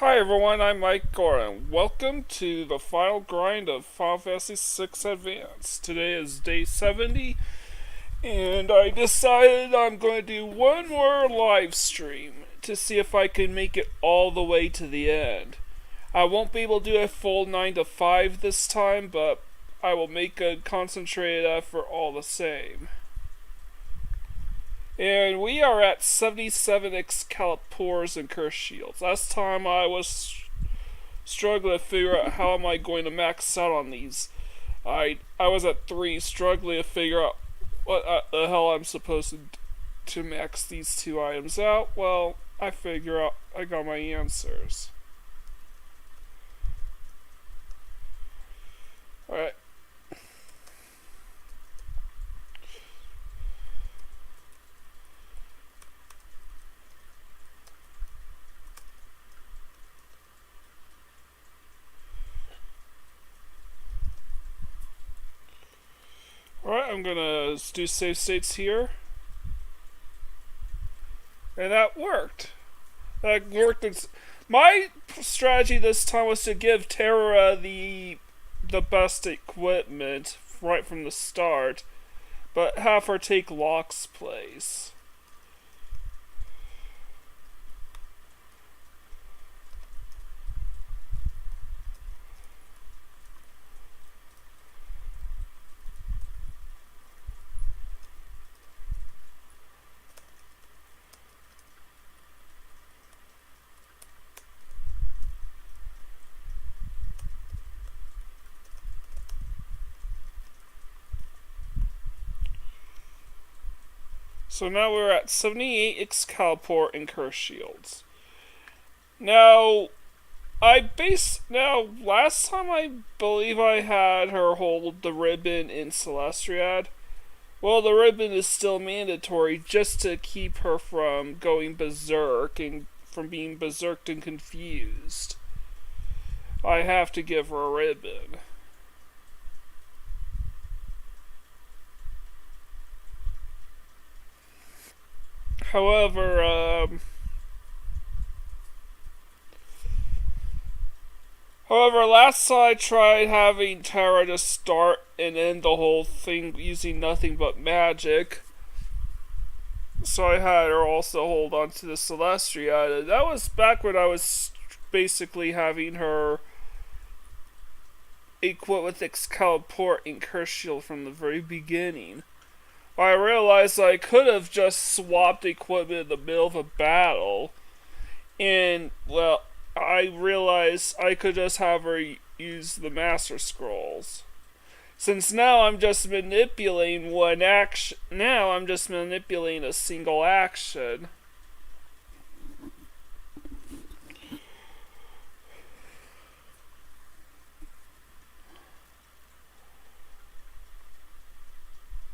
Hi everyone, I'm Mike Gorin. Welcome to the final grind of Final Fantasy VI Advance. Today is day 70, and I decided I'm going to do one more live stream to see if I can make it all the way to the end. I won't be able to do a full 9 to 5 this time, but I will make a concentrated effort all the same. And we are at 77 Excalipours and Cursed Shields. Last time I was struggling to figure out how am I going to max out on these. I was at 3 struggling to figure out what the hell I'm supposed to max these two items out. Well, I figure out I got my answers. Alright. Alright, I'm gonna do save states here. And that worked. My strategy this time was to give Terra the best equipment right from the start, but have her take Locke's place. So now we're at 78 Excalipour and Cursed Shields. Now, last time I believe I had her hold the ribbon in Celestiad. Well, the ribbon is still mandatory just to keep her from going berserk and from being berserked and confused. I have to give her a ribbon. However, last time I tried having Terra just start and end the whole thing using nothing but magic. So I had her also hold on to the Celestia. That was back when I was basically having her equipped with Excalipour and Cursed Shield from the very beginning. I realized I could have just swapped equipment in the middle of a battle, and, well, I realized I could just have her use the Master Scrolls. Since now I'm just manipulating one action, now I'm just manipulating a single action.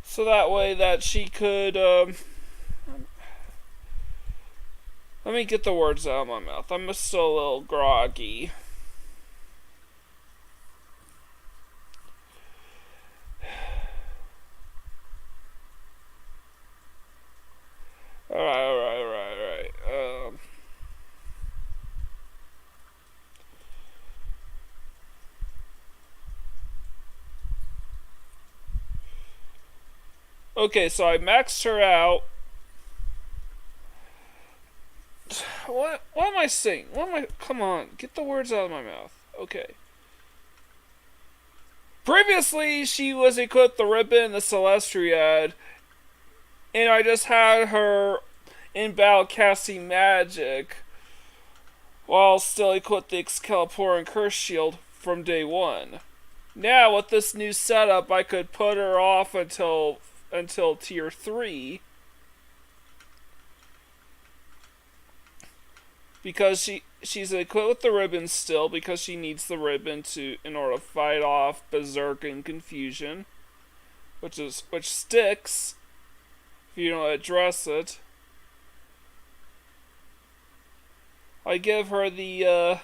So that way that she could, let me get the words out of my mouth. I'm still a little groggy. Alright. Okay, so I maxed her out. What am I saying? Come on, get the words out of my mouth. Okay. Previously, she was equipped the ribbon and the Celestiad, and I just had her in battle casting magic, while still equipped the Excalipour and Cursed Shield from day 1. Now, with this new setup, I could put her off until tier 3, because she's equipped with the ribbon still, because she needs the ribbon in order to fight off berserk and confusion, which sticks if you don't address it. I give her the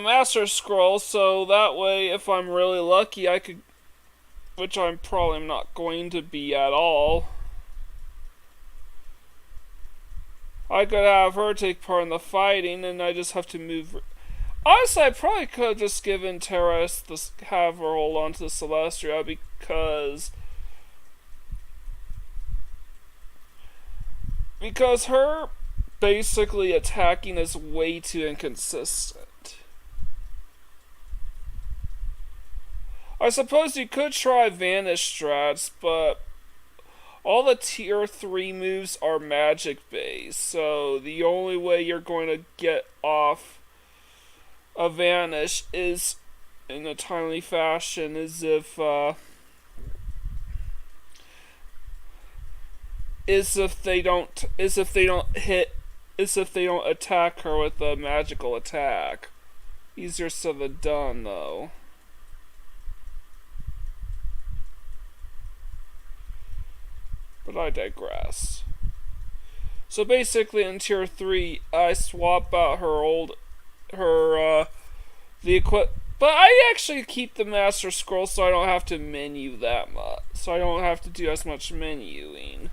Master Scroll, so that way, if I'm really lucky, I could, which I'm probably not going to be at all, I could have her take part in the fighting, and I just have to move. Honestly, I probably could have just given Terrace have her hold on to the Celestia because her basically attacking is way too inconsistent. I suppose you could try Vanish strats, but all the tier 3 moves are magic based, so the only way you're going to get off a Vanish is in a timely fashion is if they don't attack her with a magical attack. Easier said than done, though. But I digress. So basically, in tier 3, I swap out but I actually keep the Master Scroll, so I don't have to menu that much. So I don't have to do as much menuing.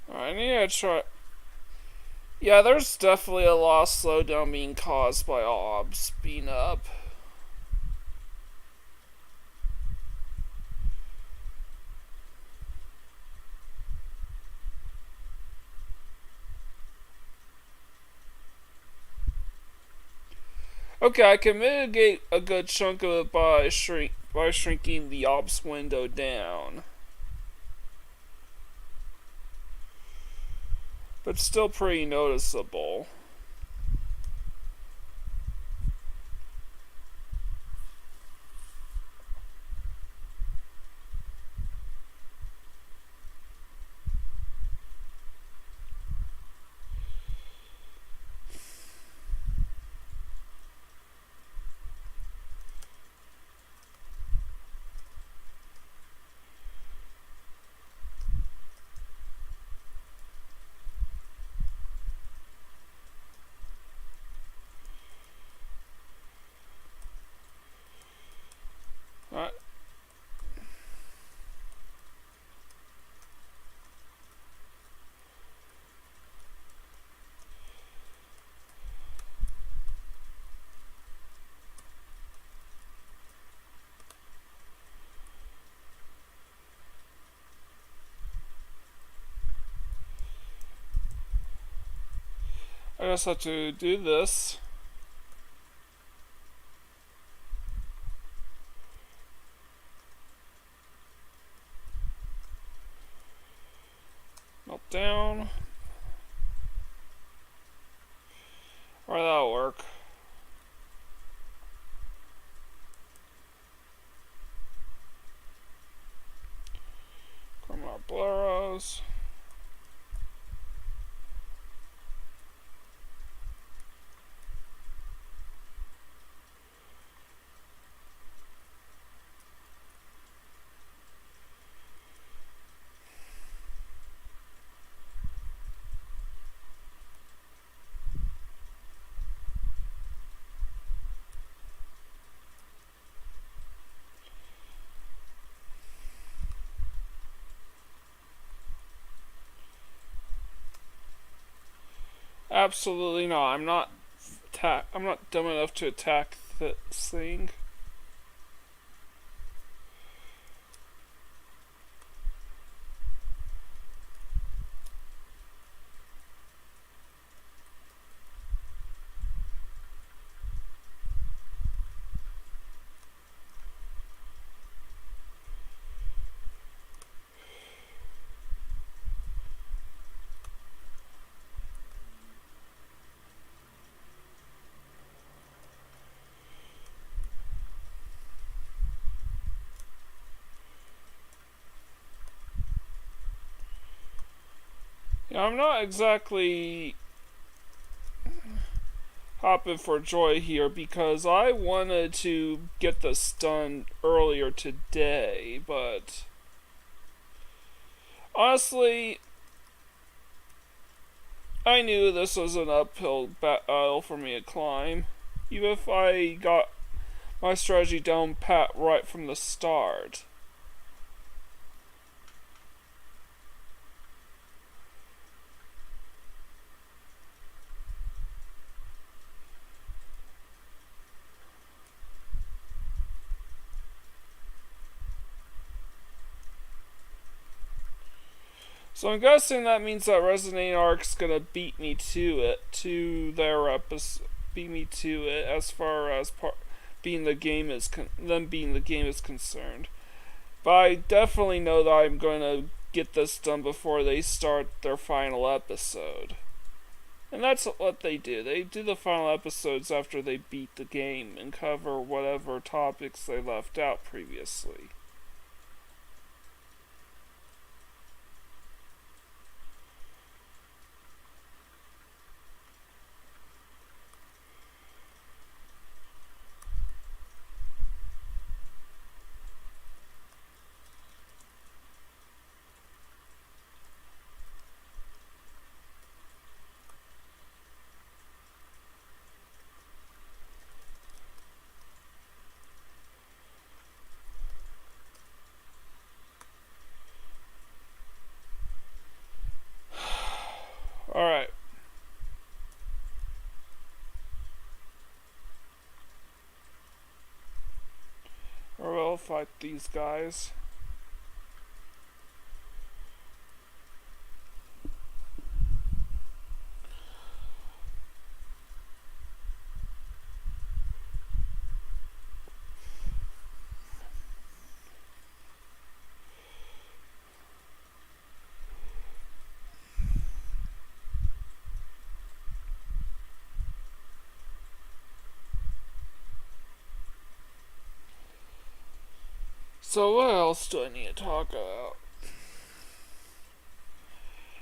I need to try. Yeah, there's definitely a lot of slowdown being caused by obs being up. Okay, I can mitigate a good chunk of it by shrinking the ops window down. But still pretty noticeable. Alright. I just have to do this. Down. Alright, that'll work. Come on, Blairos. Absolutely not. I'm not dumb enough to attack this thing. Yeah, I'm not exactly hopping for joy here because I wanted to get this done earlier today, but honestly, I knew this was an uphill battle for me to climb, even if I got my strategy down pat right from the start. So I'm guessing that means that Resonating Arc's gonna beat me to it, to their episode, beat me to it as far as being the game is them being the game is concerned. But I definitely know that I'm going to get this done before they start their final episode. And that's what they do. They do the final episodes after they beat the game and cover whatever topics they left out previously. Alright. Or we'll fight these guys. So what else do I need to talk about?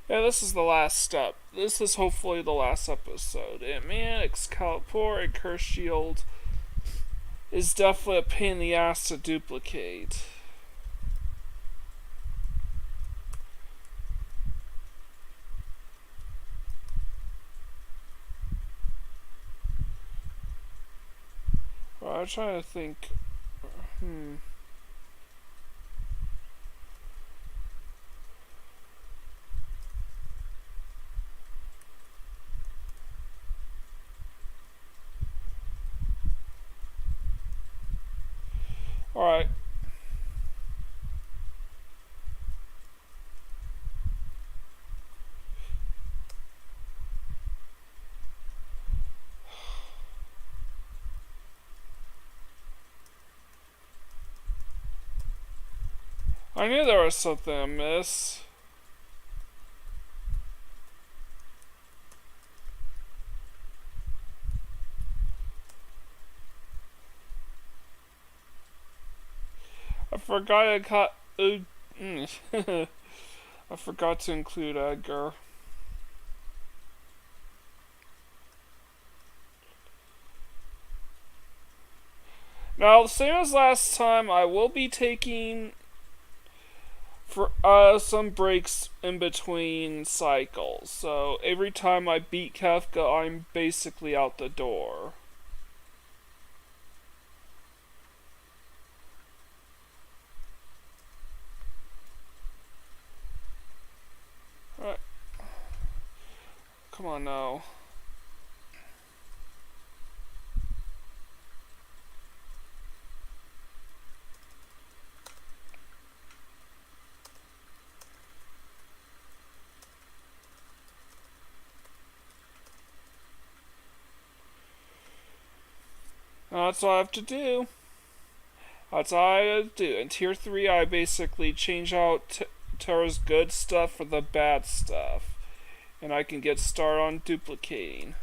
Yeah, this is the last step. This is hopefully the last episode. And man, Excalipoor and Cursed Shield is definitely a pain in the ass to duplicate. Well, I'm trying to think. Alright. I knew there was something amiss. I forgot I got. I forgot to include Edgar. Now, same as last time, I will be taking for some breaks in between cycles. So every time I beat Kefka, I'm basically out the door. Alright. Come on now. That's all I have to do. That's all I have to do. In Tier 3, I basically change out Terra's good stuff for the bad stuff. And I can get started on duplicating.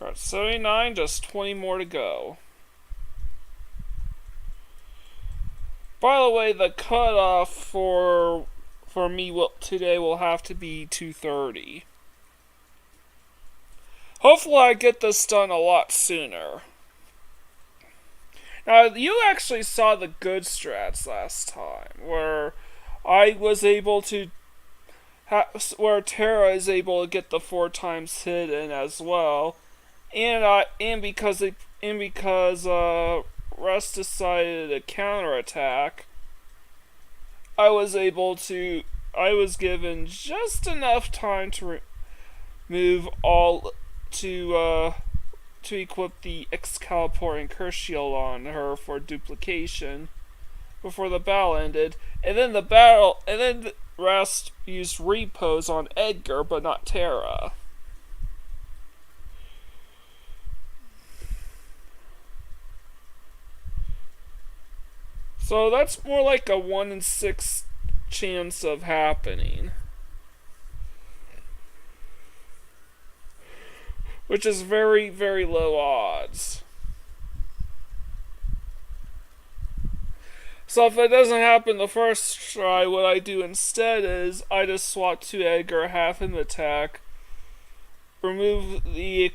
Alright, 79, just 20 more to go. By the way, the cutoff for me today will have to be 2:30. Hopefully I get this done a lot sooner. Now, you actually saw the good strats last time, where I was able to, where Terra is able to get the 4 times hit in as well, and because Russ decided to counterattack, I was given just enough time to move all to equip the Excalipoor and Cursed Shield on her for duplication before the battle ended, and then the rest used repos on Edgar but not Terra. So that's more like a 1 in 6 chance of happening, which is very, very low odds. So if it doesn't happen the first try, what I do instead is I just swap to Edgar, have him attack, remove the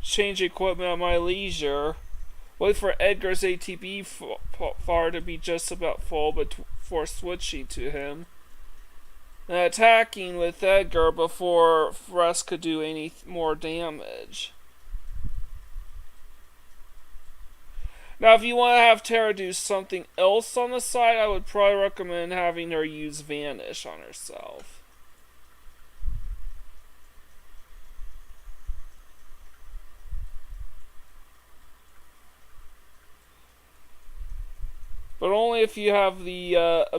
change equipment at my leisure, wait for Edgar's ATB far to be just about full before switching to him, and attacking with Edgar before Russ could do any more damage. Now, if you want to have Terra do something else on the side, I would probably recommend having her use Vanish on herself. But only if you have the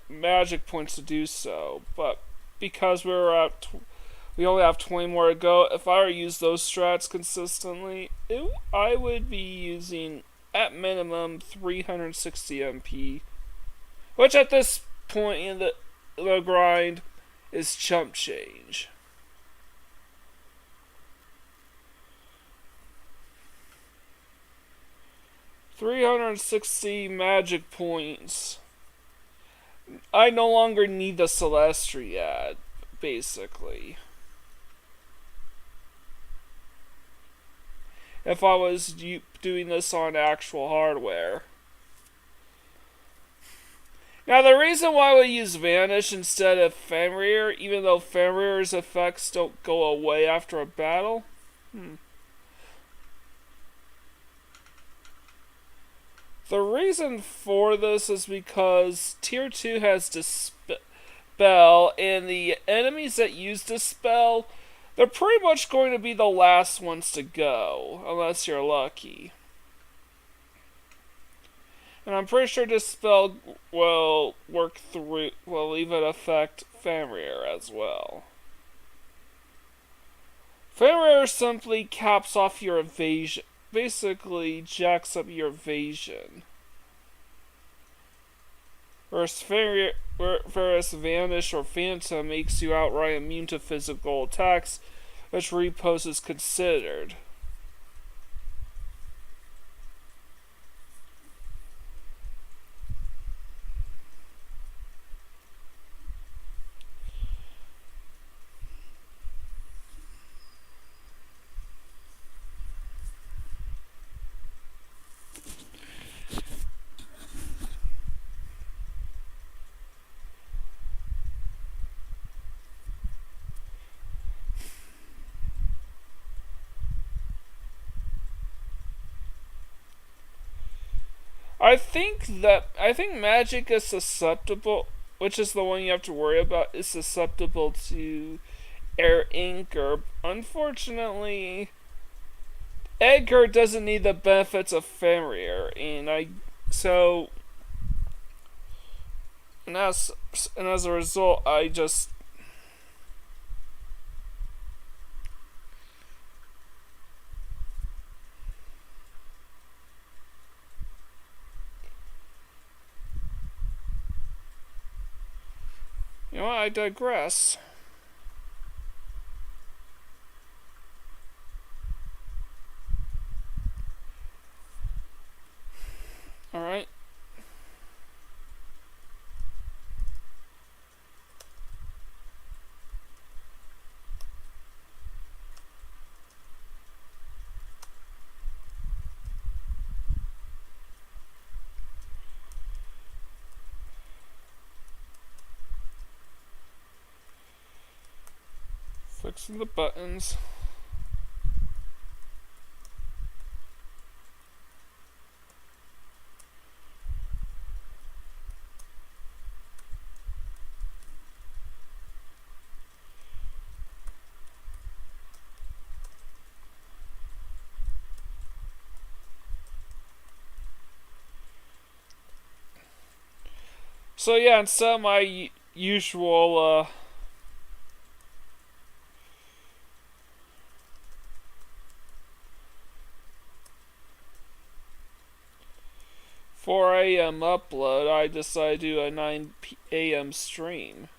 magic points to do so. But because we only have 20 more to go, if I were to use those strats consistently, I would be using at minimum 360 MP, which at this point in the grind is chump change. $360 magic points. I no longer need the Celestia, basically. If I was doing this on actual hardware. Now, the reason why we use Vanish instead of Fenrir, even though Fenrir's effects don't go away after a battle, the reason for this is because Tier 2 has Dispel, and the enemies that use Dispel, they're pretty much going to be the last ones to go, unless you're lucky. And I'm pretty sure Dispel will even affect Fenrir as well. Fenrir simply caps off your evasion, basically jacks up your evasion. Whereas Vanish or Phantom makes you outright immune to physical attacks, which repose is considered. I think magic is susceptible, which is the one you have to worry about, is susceptible to air anchor. Unfortunately, Edgar doesn't need the benefits of Fenrir, and as a result, I just I digress. Alright. Fixing the buttons. So yeah, instead of my usual 4 a.m. upload, I decided to do a 9 a.m. stream.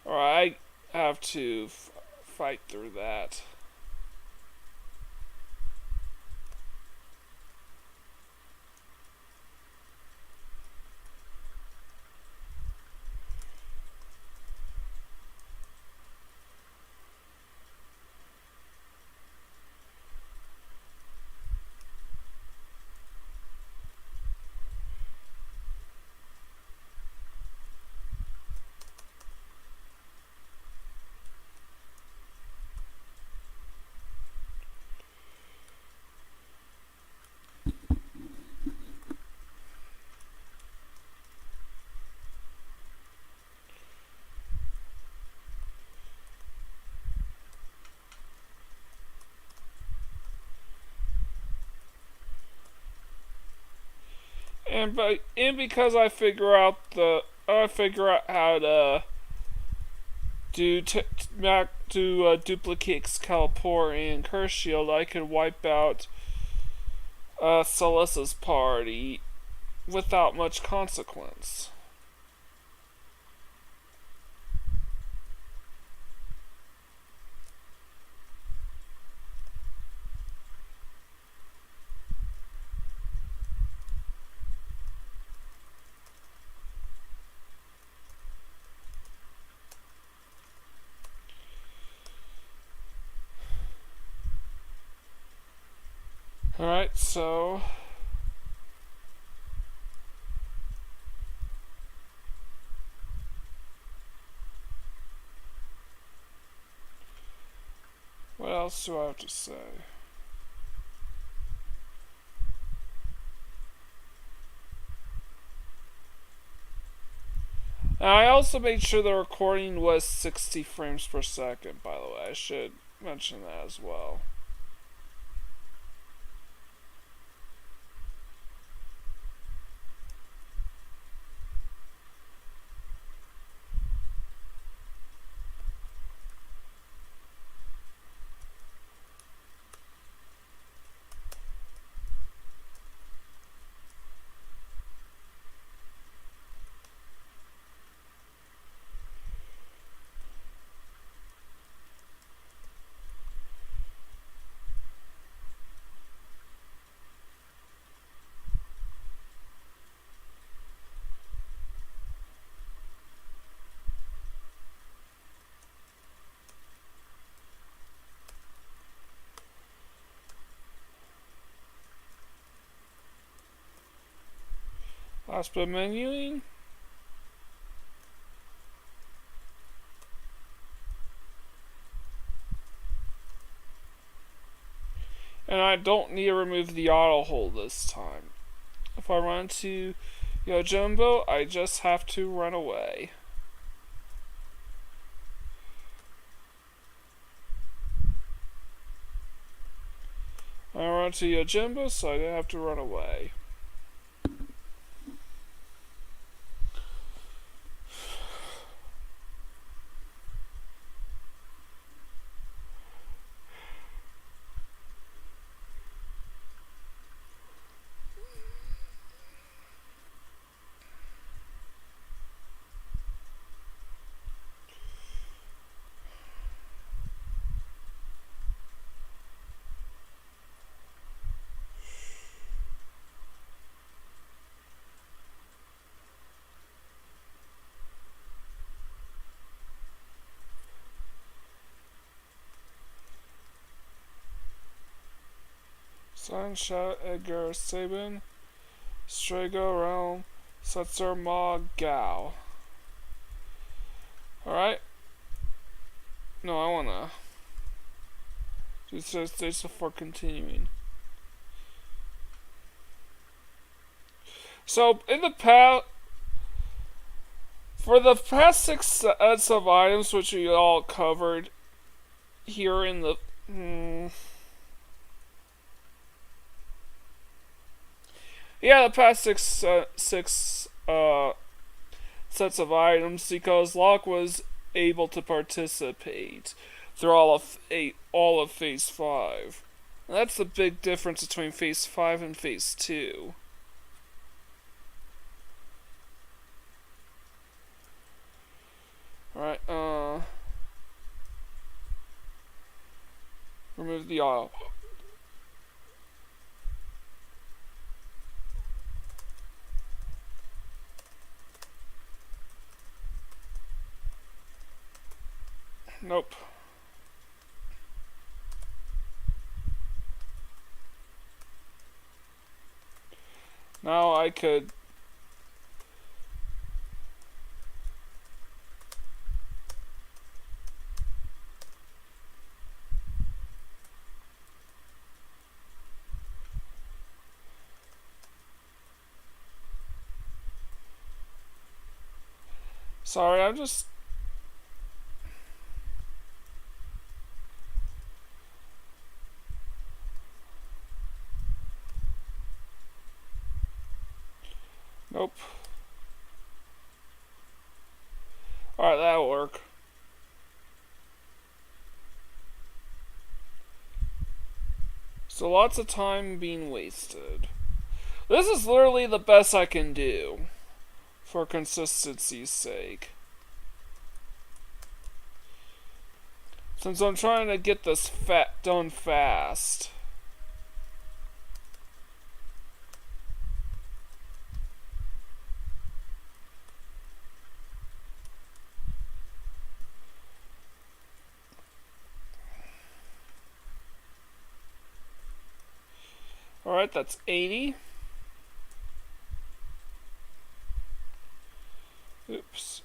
Or I have to fight through that. And because I figure out how to duplicate Excalipoor and Cursed Shield, I could wipe out Celesta's party without much consequence. Alright, so what else do I have to say? Now, I also made sure the recording was 60 frames per second, by the way. I should mention that as well. Last bit of menuing. And I don't need to remove the auto hold this time. If I run to Yojimbo, I just have to run away. I run to Yojimbo, so I have to run away. Sunshot, Edgar, Sabin, Strago, Realm, Setzer, Ma, Gao. Alright. No, I wanna do this before continuing. So, in the past, for the past 6 sets of items, which we all covered here in the... yeah, the past six sets of items, because Locke was able to participate through all of Phase 5. And that's the big difference between Phase 5 and Phase 2. Alright, remove the oil. Nope. Now I could... Sorry, I'm just... Nope. Alright, that'll work. So lots of time being wasted. This is literally the best I can do, for consistency's sake. Since I'm trying to get this done fast. Alright, that's 80. Oops.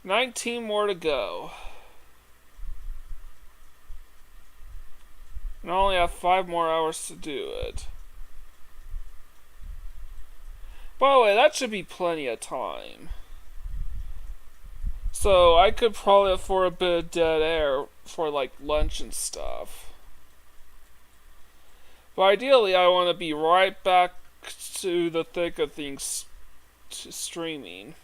$19 more to go. And I only have 5 more hours to do it. By the way, that should be plenty of time. So I could probably afford a bit of dead air for like lunch and stuff. But ideally I want to be right back to the thick of things streaming.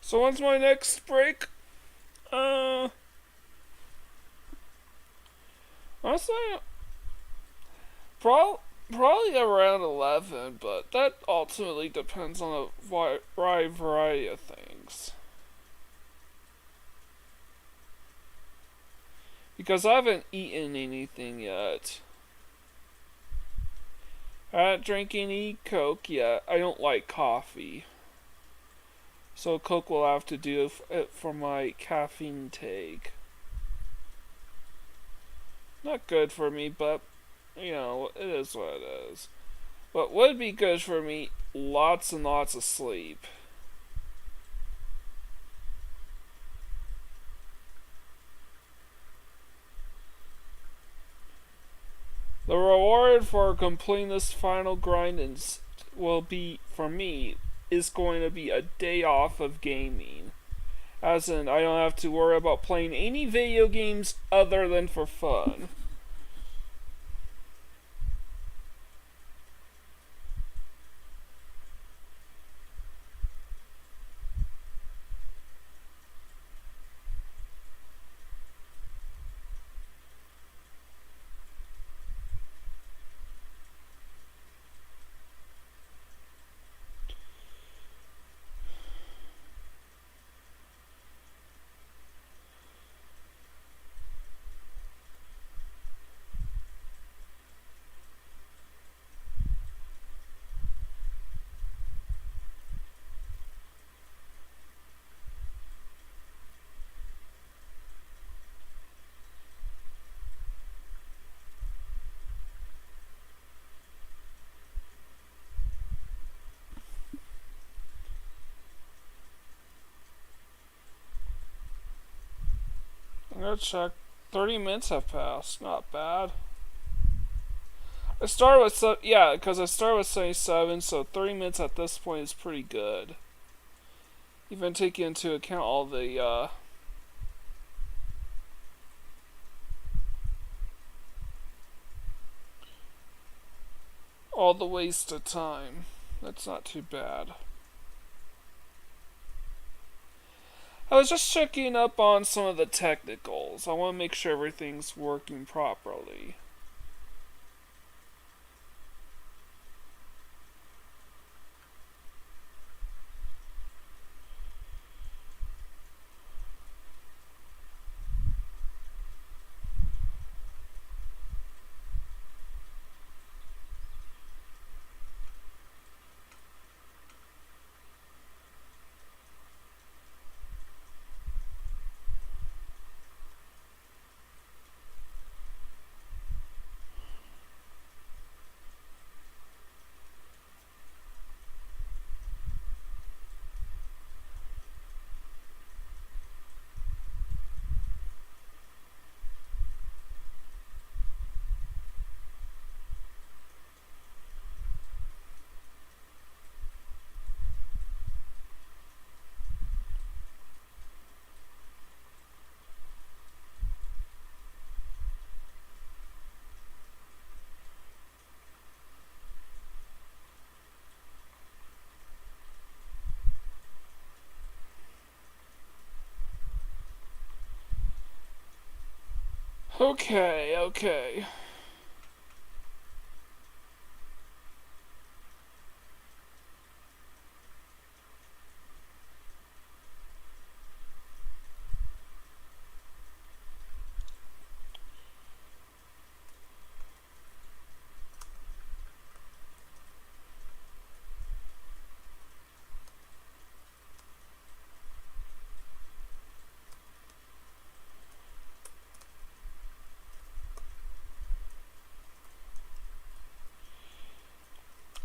So when's my next break? Honestly, probably around 11, but that ultimately depends on a wide variety of things. Because I haven't eaten anything yet. I haven't drank any Coke yet. I don't like coffee. So Coke will have to do it for my caffeine intake. Not good for me, but, you know, it is what it is. What would be good for me, lots and lots of sleep. The reward for completing this final grind will be, for me, is going to be a day off of gaming. As in, I don't have to worry about playing any video games other than for fun. gotta check. 30 minutes have passed. Not bad. I started with because I started with 77, so 30 minutes at this point is pretty good. Even taking into account all the waste of time. That's not too bad. I was just checking up on some of the technicals. I want to make sure everything's working properly. Okay.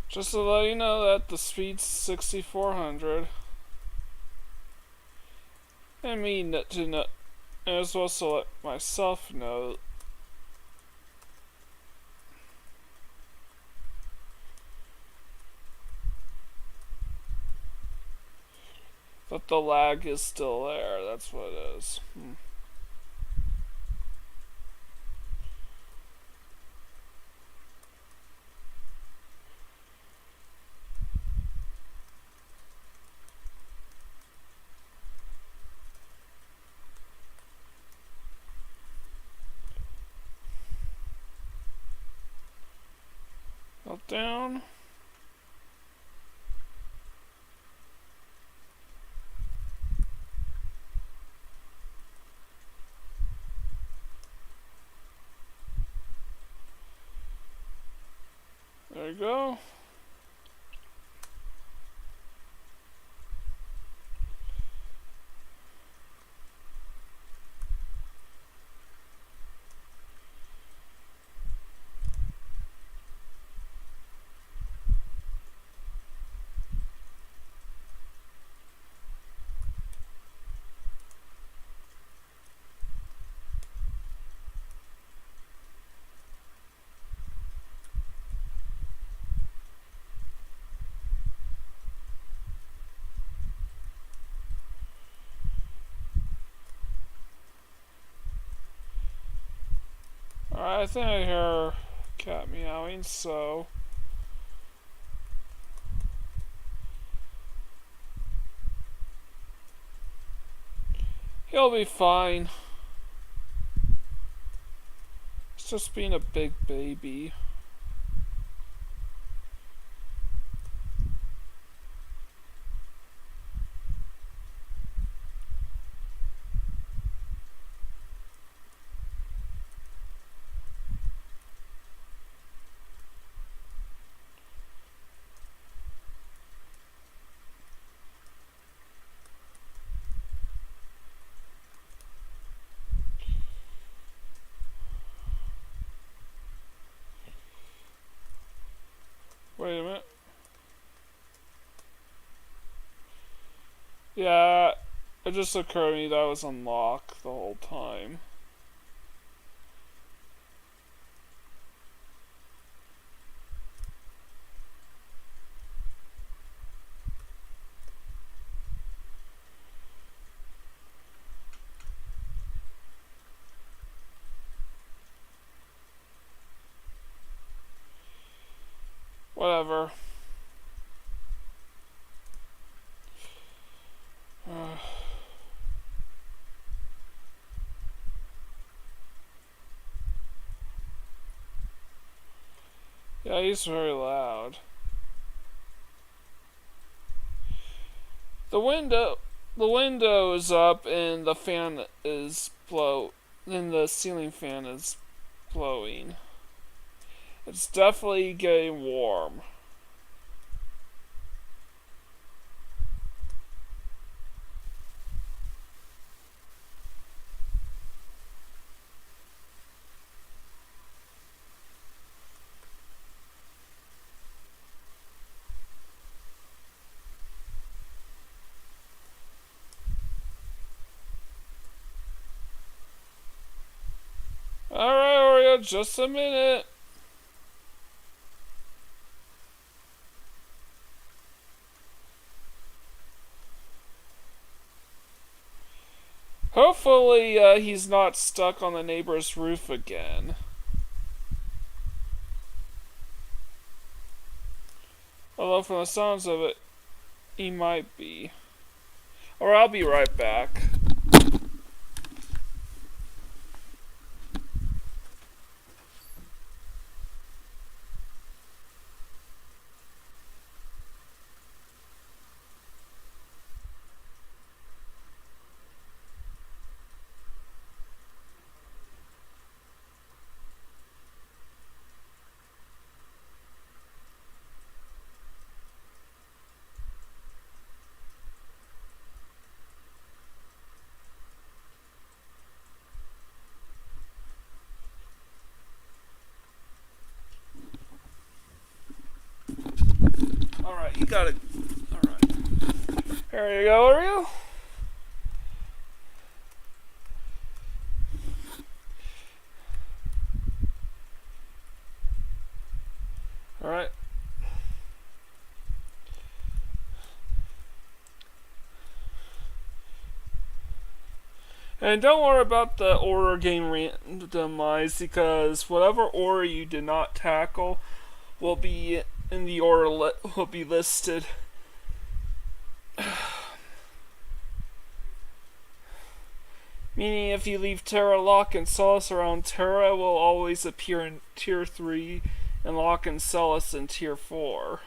Just to let you know that the speed's 6400. And me to know, as well to let myself know that the lag is still there. That's what it is. Down. There you go. Alright, I think I hear a cat meowing, so he'll be fine. It's just being a big baby. Wait a minute. Yeah, it just occurred to me that was unlocked the whole time. whatever. Yeah, he's very loud. The window is up and the fan is and the ceiling fan is blowing. It's definitely getting warm. Alright, Oreo, just a minute. Hopefully, he's not stuck on the neighbor's roof again. Although, from the sounds of it, he might be. Or I'll be right back. Alright, you got it. Alright. There you go, Oreo. Alright. And don't worry about the order getting randomized, because whatever order you did not tackle will be in the order will be listed. Meaning if you leave Terra, Lock, and Solace around, Terra will always appear in Tier 3 and Lock and Solace in Tier 4.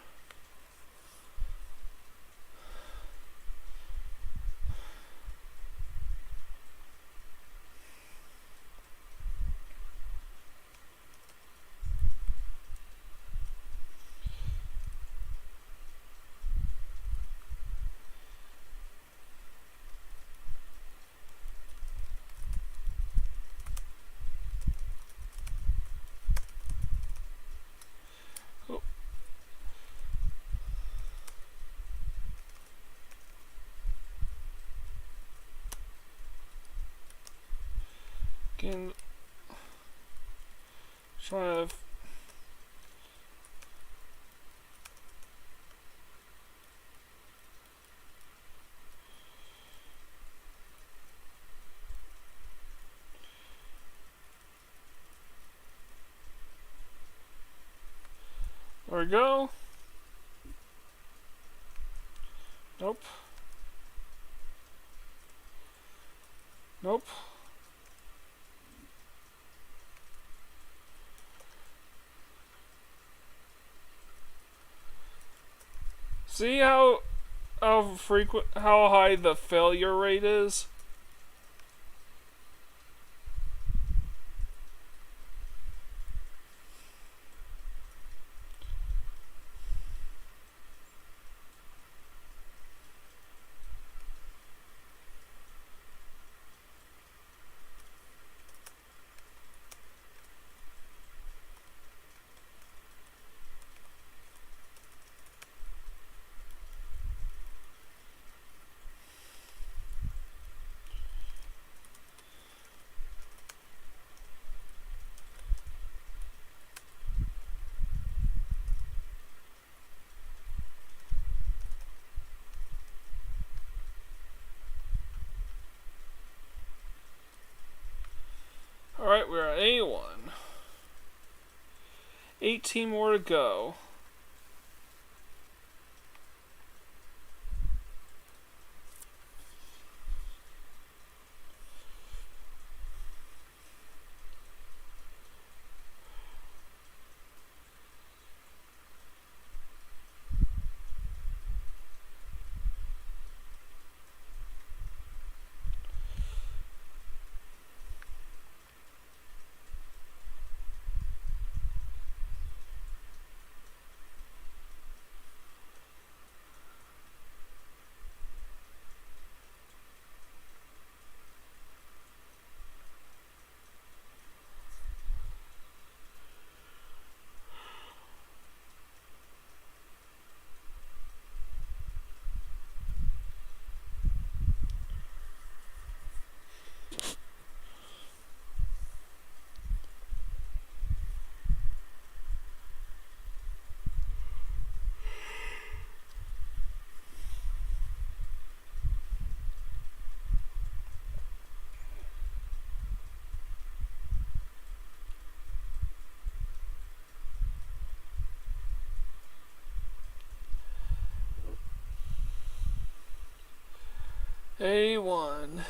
Again, trying to. There we go. Nope. Nope. See how high the failure rate is? Alright, we're at A1. 18 more to go. A1.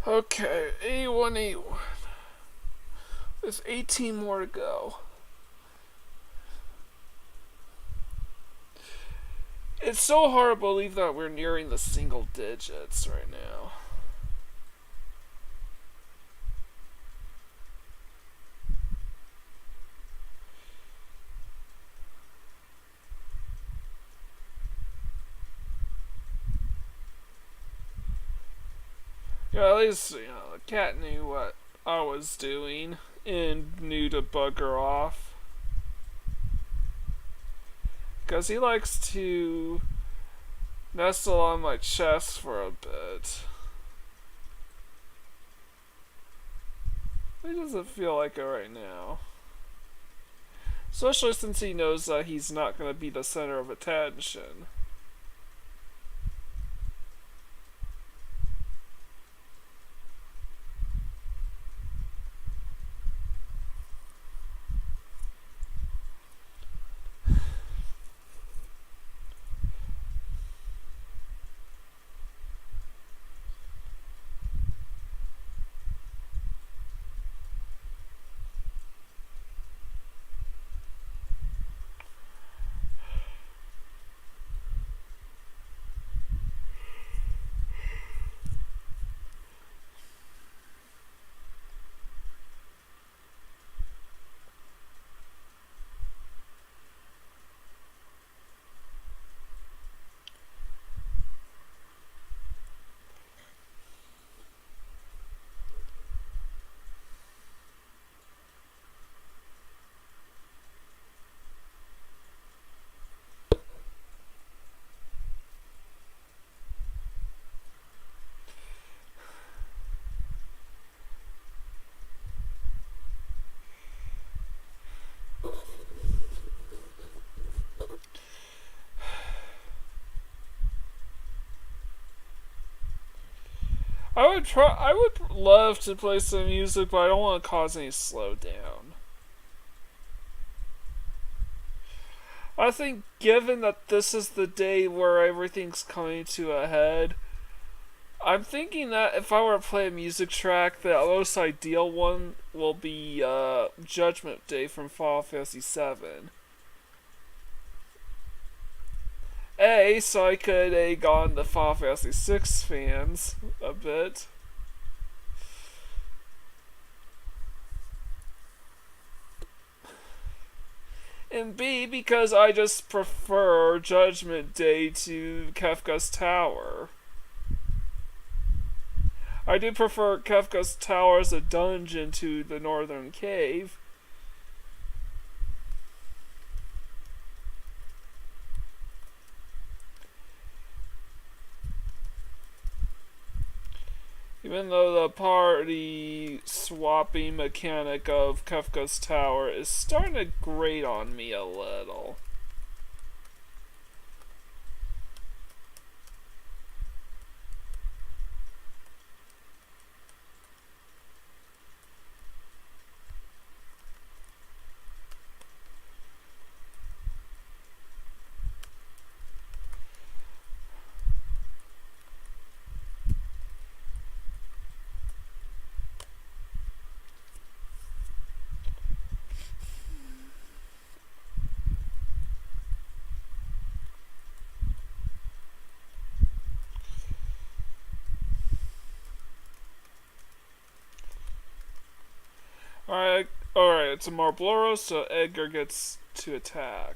Okay, A1, A1. There's 18 more to go. It's so hard to believe that we're nearing the single digits right now. Yeah, at least, the cat knew what I was doing and knew to bugger off. Because he likes to nestle on my chest for a bit. He doesn't feel like it right now. Especially since he knows that he's not going to be the center of attention. I would love to play some music, but I don't want to cause any slowdown. I think given that this is the day where everything's coming to a head, I'm thinking that if I were to play a music track, the most ideal one will be Judgment Day from Final Fantasy VII. So I could egg on the Final Fantasy VI fans a bit. And B, because I just prefer Judgment Day to Kefka's Tower. I do prefer Kefka's Tower as a dungeon to the Northern Cave. Even though the party swapping mechanic of Kefka's Tower is starting to grate on me a little. Alright, it's a Marbloro, so Edgar gets to attack.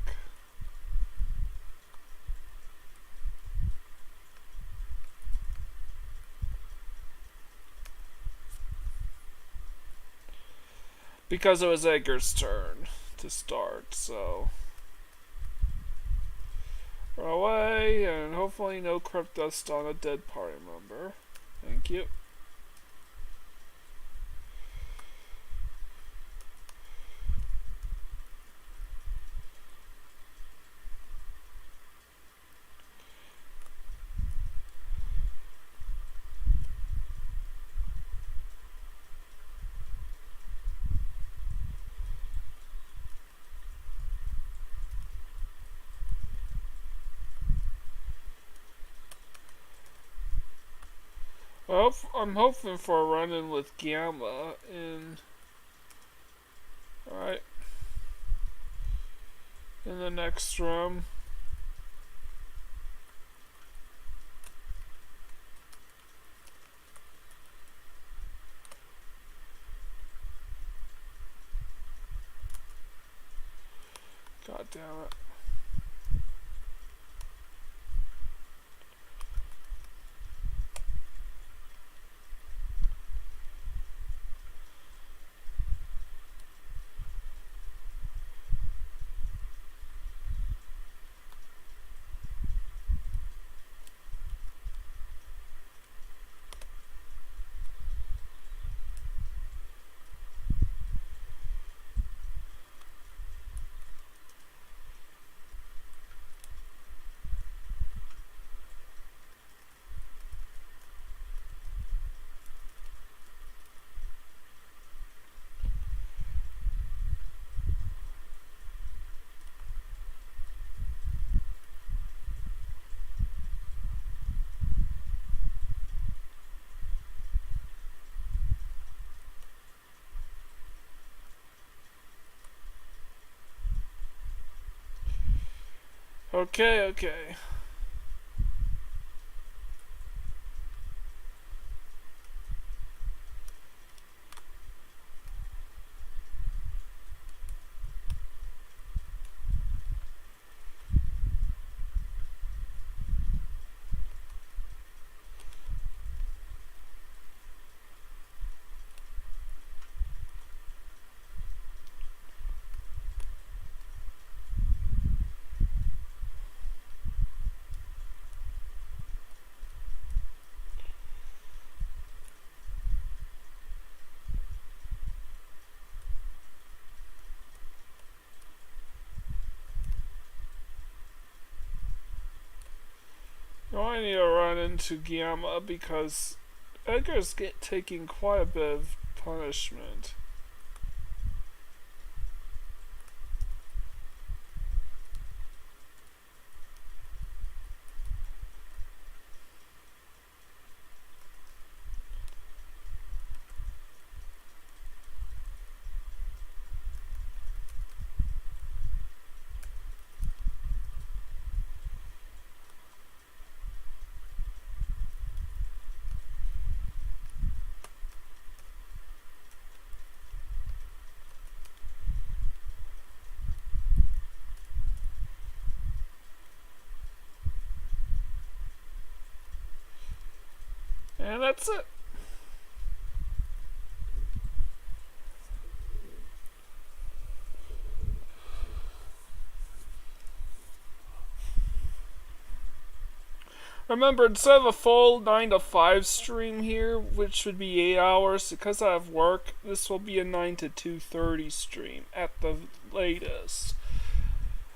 Because it was Edgar's turn to start, so... Run away, and hopefully no crypt dust on a dead party member. Thank you. I'm hoping for a run-in with Gamma in... Alright. In the next room. God damn it. Okay. Now I need to run into Gamma because Edgar's taking quite a bit of punishment. And that's it. Remember, instead of a full 9 to 5 stream here, which would be 8 hours, because I have work, this will be a 9 to 2:30 stream at the latest.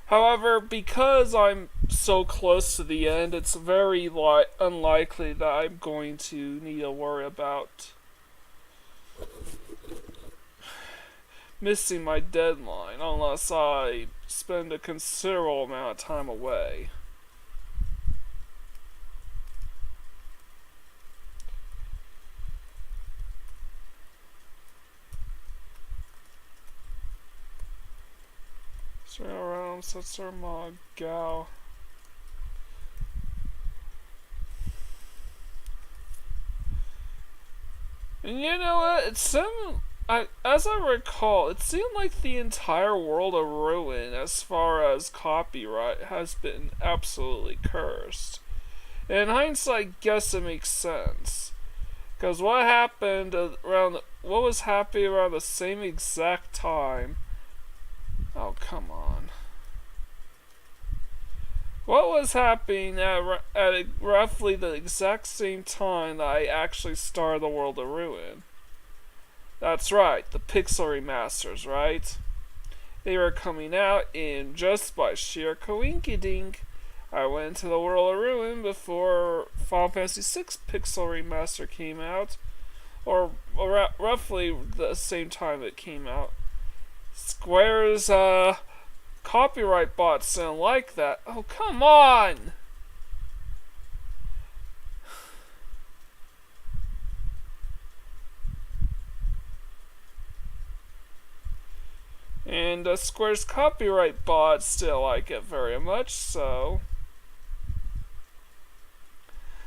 However, because I'm so close to the end, it's very unlikely that I'm going to need to worry about missing my deadline unless I spend a considerable amount of time away. Around Setzer Ma Gao. And you know what? It seemed, as I recall, it seemed like the entire world of Ruin, as far as copyright, has been absolutely cursed. In hindsight, guess it makes sense. Because what happened around, what was happening around the same exact time? Oh, come on. What was happening at roughly the exact same time that I actually started the World of Ruin? That's right, the Pixel remasters, right? They were coming out, and just by sheer coinkydink, I went into the World of Ruin before Final Fantasy VI Pixel remaster came out, or roughly the same time it came out. Square's copyright bots didn't like that. Oh, come on! And Square's copyright bots still like it very much, so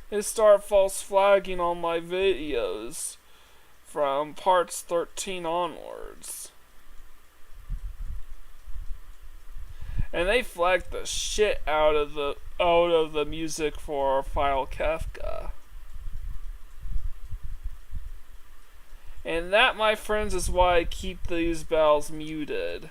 they start false flagging all my videos from parts 13 onwards. And they flagged the shit out of the music for File Kafka. And that, my friends, is why I keep these bells muted.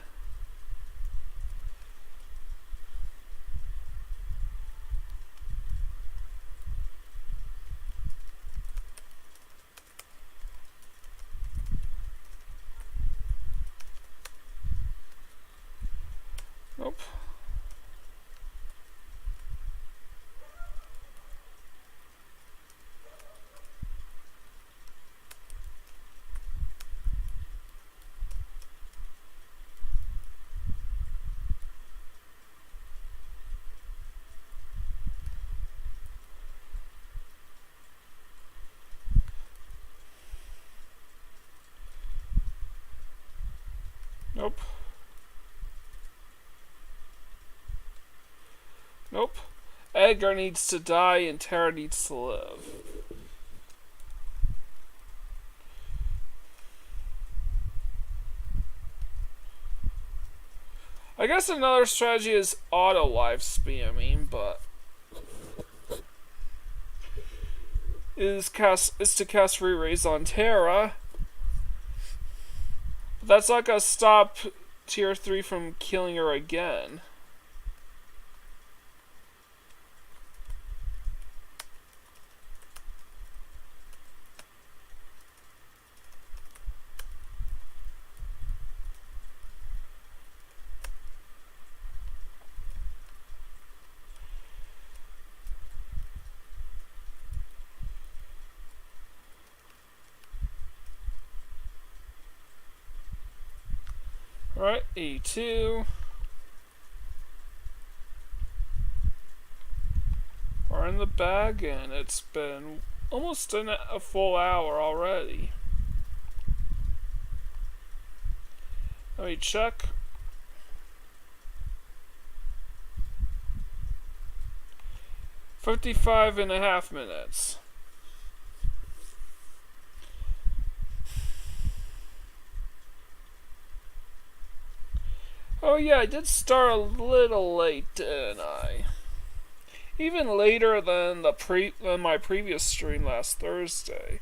Nope. Nope. Nope. Edgar needs to die and Tara needs to live. I guess another strategy is auto live spamming, but is to cast re-raise on Tara. But that's not gonna stop tier 3 from killing her again. Alright, E2. We're in the bag, and it's been almost a full hour already. Let me check. "55.5 minutes. Oh yeah, I did start a little late, didn't I? Even later than my previous stream last Thursday.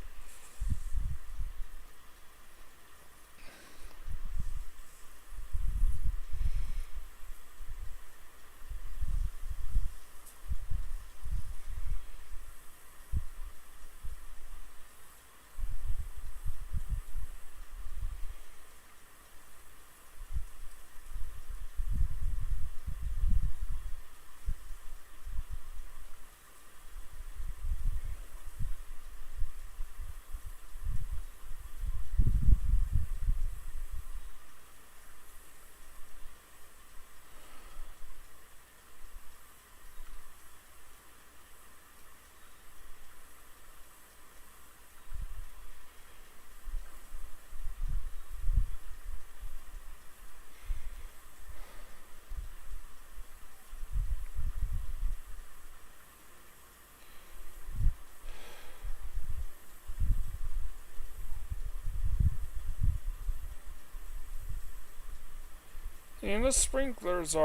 And the sprinklers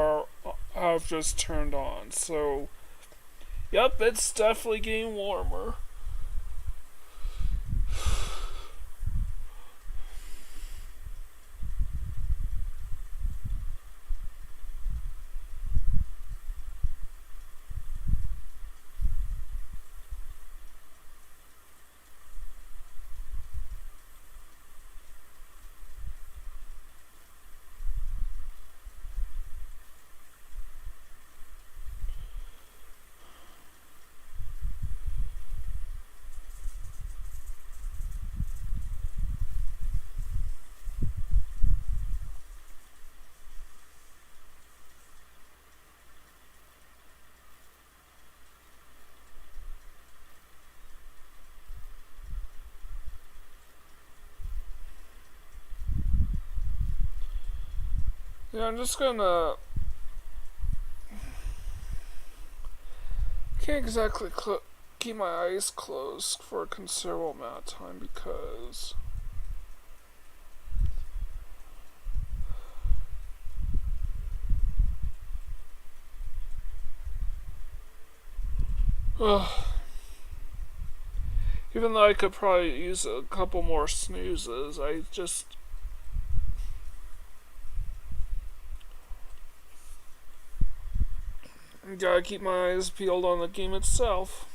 have just turned on, so yep, it's definitely getting warmer. Yeah, I'm just gonna... Can't exactly keep my eyes closed for a considerable amount of time because... Even though I could probably use a couple more snoozes, I just... gotta keep my eyes peeled on the game itself.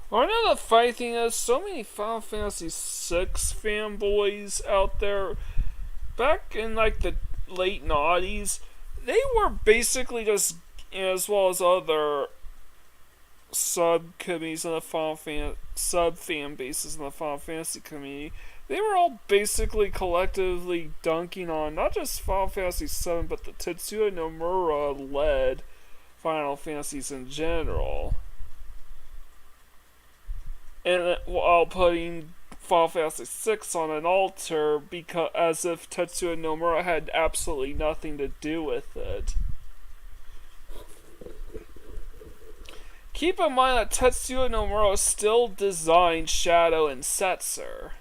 Well, I know the funny thing is, so many Final Fantasy VI fanboys out there, back in like the late noughties, they were basically just, as well as other sub-communities in the sub-fan bases in the Final Fantasy community, they were all basically collectively dunking on not just Final Fantasy VII, but the Tetsuya Nomura-led Final Fantasies in general. And while putting Final Fantasy VI on an altar, because as if Tetsuya Nomura had absolutely nothing to do with it. Keep in mind that Tetsuya Nomura still designed Shadow and Setzer.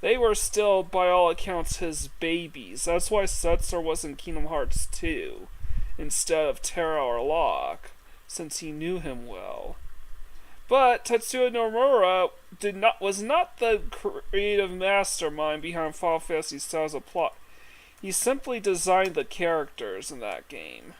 They were still, by all accounts, his babies. That's why Setzer was in Kingdom Hearts 2 instead of Terra or Locke, since he knew him well. But Tetsuya Nomura was not the creative mastermind behind Final Fantasy VII as a plot. He simply designed the characters in that game.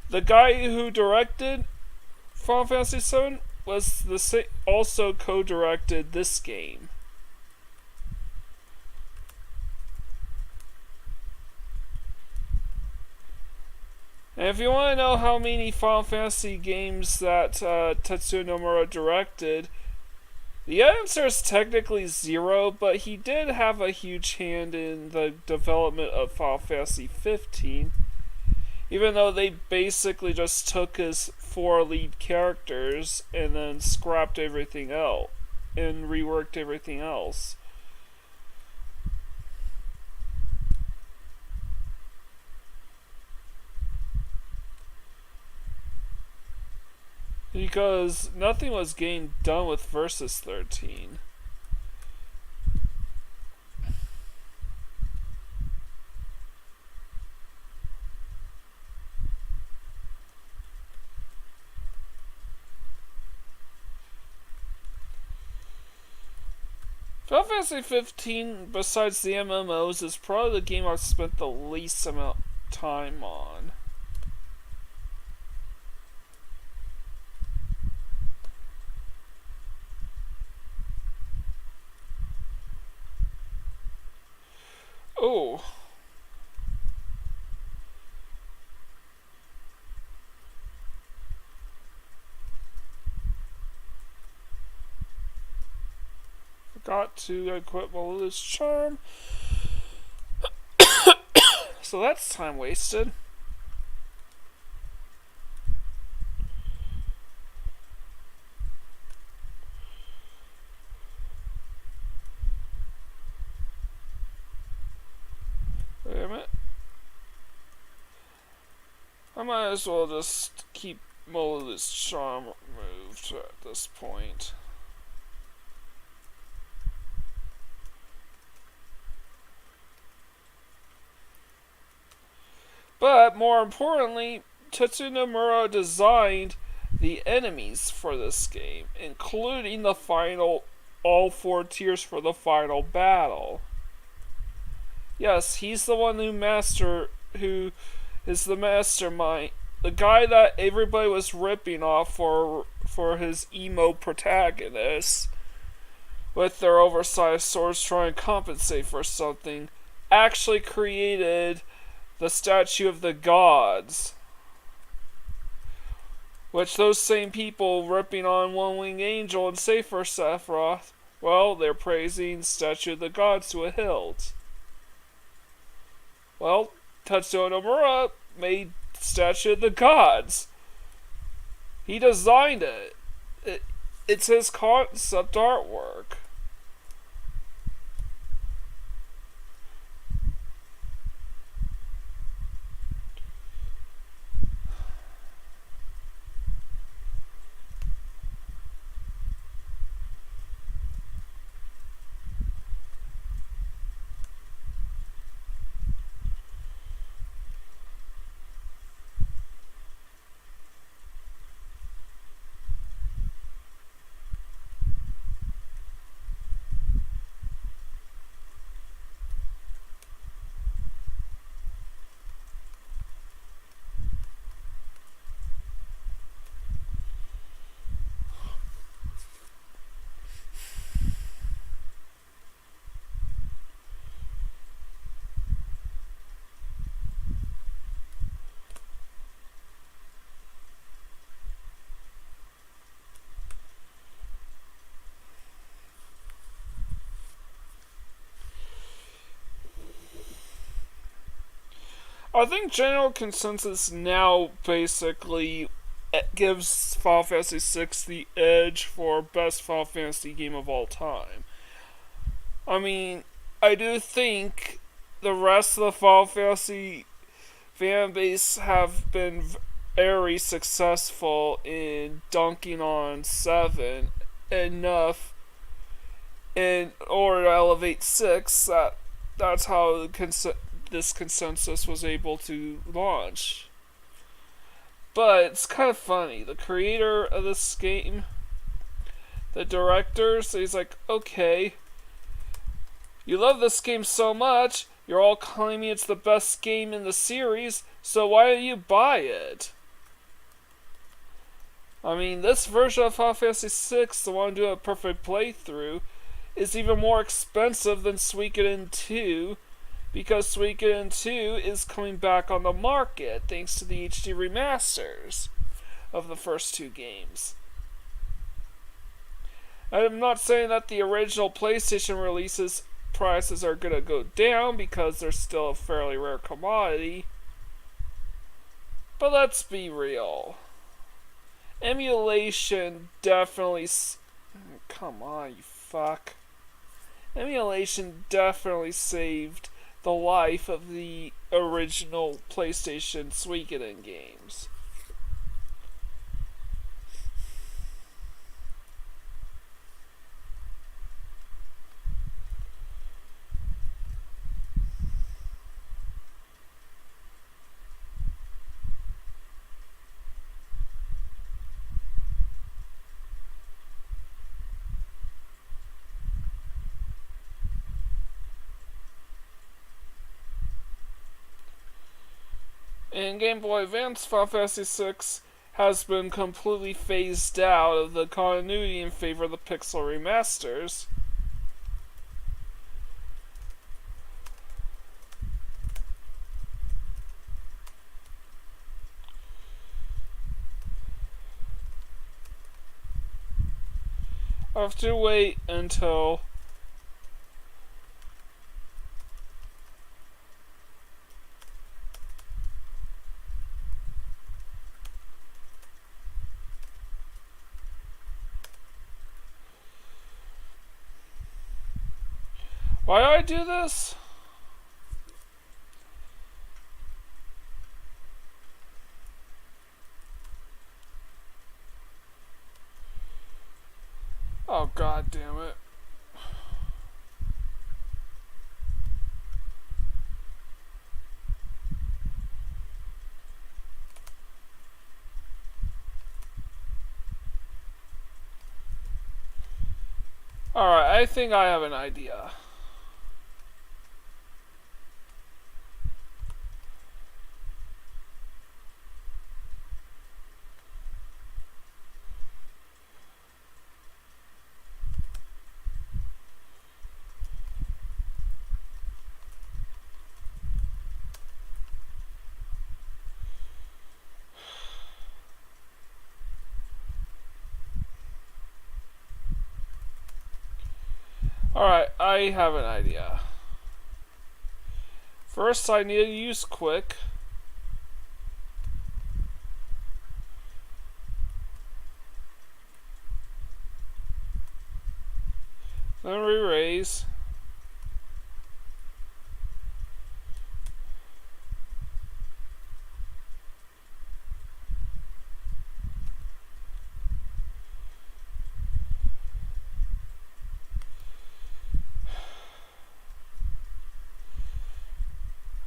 The guy who directed Final Fantasy VII was also co-directed this game. And if you want to know how many Final Fantasy games that Tetsuya Nomura directed, the answer is technically 0, but he did have a huge hand in the development of Final Fantasy 15. Even though they basically just took his 4 lead characters and then scrapped everything else and reworked everything else. Because nothing was getting done with Versus 13. Final Fantasy 15, besides the MMOs, is probably the game I've spent the least amount of time on. Oh. Forgot to equip Malula's charm. So that's time wasted. Wait a minute. I might as well just keep Malula's charm removed at this point. But more importantly, Tetsuya Nomura designed the enemies for this game, including the all 4 tiers for the final battle. Yes, he's the one who is the mastermind the guy that everybody was ripping off for his emo protagonist with their oversized swords trying to compensate for something, actually created the statue of the gods. Which those same people ripping on One Winged Angel and Safer Sephiroth, well, they're praising statue of the gods to a hilt. Well, Tetsuya Nomura made statue of the gods. He designed it. It's his concept artwork. I think general consensus now basically gives Final Fantasy VI the edge for best Final Fantasy game of all time. I mean, I do think the rest of the Final Fantasy fan base have been very successful in dunking on 7 enough in order to elevate 6. That's how this consensus was able to launch. But it's kind of funny. The creator of this game, the director, so he's like, okay, you love this game so much, you're all claiming it's the best game in the series, so why don't you buy it? I mean, this version of Final Fantasy VI, the one doing a perfect playthrough, is even more expensive than Suikoden 2, because Suikoden 2 is coming back on the market thanks to the HD remasters of the first 2 games. I'm not saying that the original PlayStation releases prices are going to go down because they're still a fairly rare commodity, but let's be real. Emulation definitely... Come on, you fuck. Emulation definitely saved the life of the original PlayStation Suikoden games. In Game Boy Advance, Final Fantasy VI has been completely phased out of the continuity in favor of the pixel remasters. I have to wait until... Why do I do this? Oh, god damn it. Alright, I think I have an idea. Alright, I have an idea. First, I need to use quick. Then re-raise.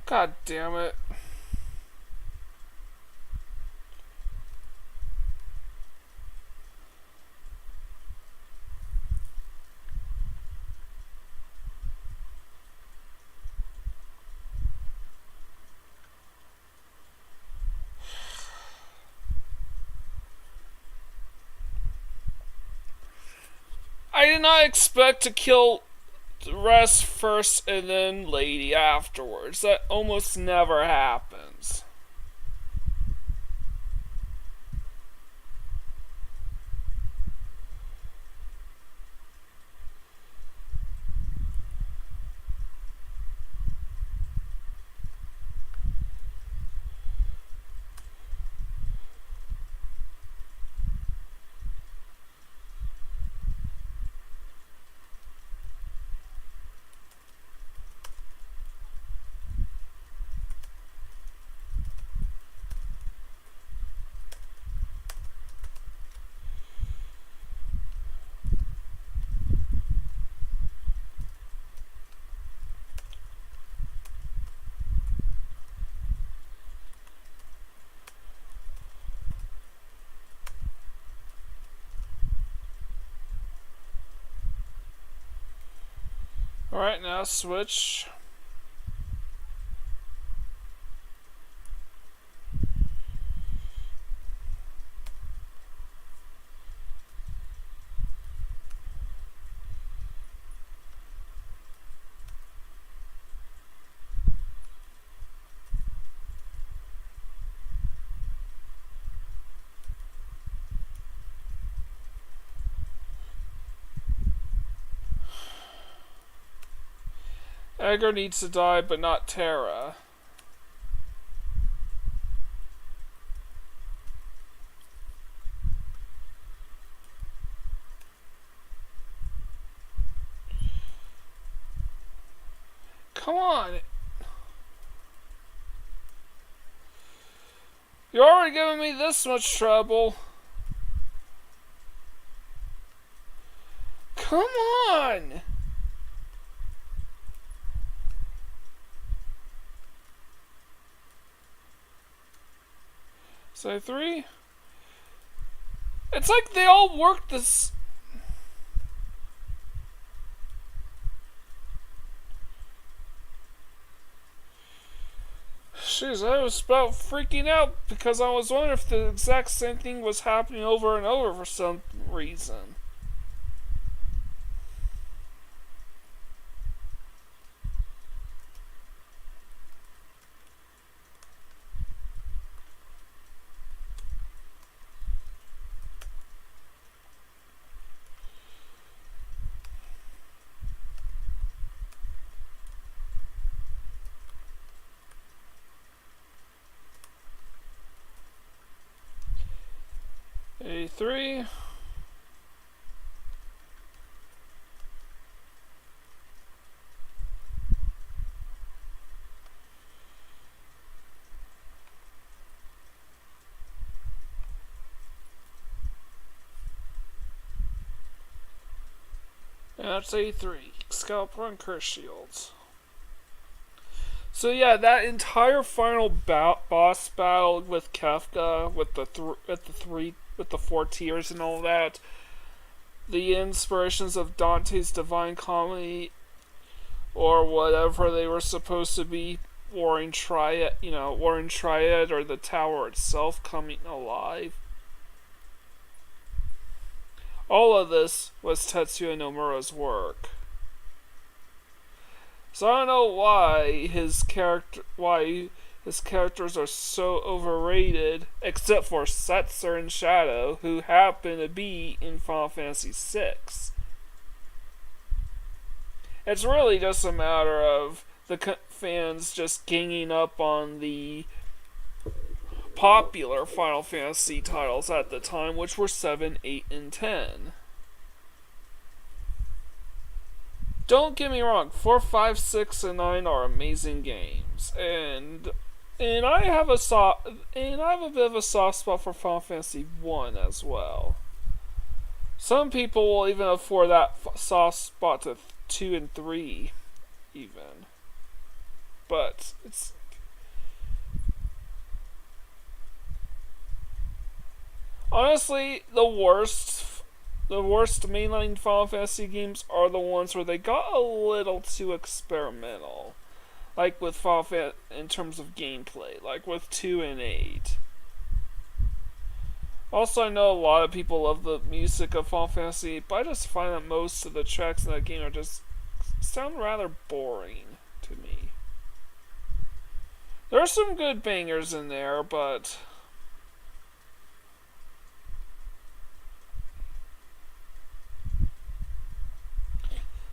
God damn it. I did not expect to kill Rest first and then Lady afterwards. That almost never happens. Alright, now switch. Edgar needs to die, but not Terra. Come on! You're already giving me this much trouble. Come on! So 3? It's like they all work this. Jeez, I was about freaking out because I was wondering if the exact same thing was happening over and over for some reason. A3. And that's A3. Excalipoor and Cursed Shields. So yeah, that entire final boss battle with Kefka, with the 4 tiers and all that, the inspirations of Dante's Divine Comedy, or whatever they were supposed to be, Warring Triad, Warring Triad, or the tower itself coming alive. All of this was Tetsuya Nomura's work. So I don't know why his characters are so overrated, except for Setzer and Shadow, who happen to be in Final Fantasy VI. It's really just a matter of the fans just ganging up on the popular Final Fantasy titles at the time, which were 7, 8, and 10. Don't get me wrong, 4, 5, 6, and 9 are amazing games, and I have a bit of a soft spot for Final Fantasy 1 as well. Some people will even afford that soft spot to 2 and 3 even. But it's honestly the worst mainline Final Fantasy games are the ones where they got a little too experimental. Like with Final Fantasy in terms of gameplay, like with 2 and 8. Also, I know a lot of people love the music of Final Fantasy, but I just find that most of the tracks in that game are just sound rather boring to me. There are some good bangers in there, but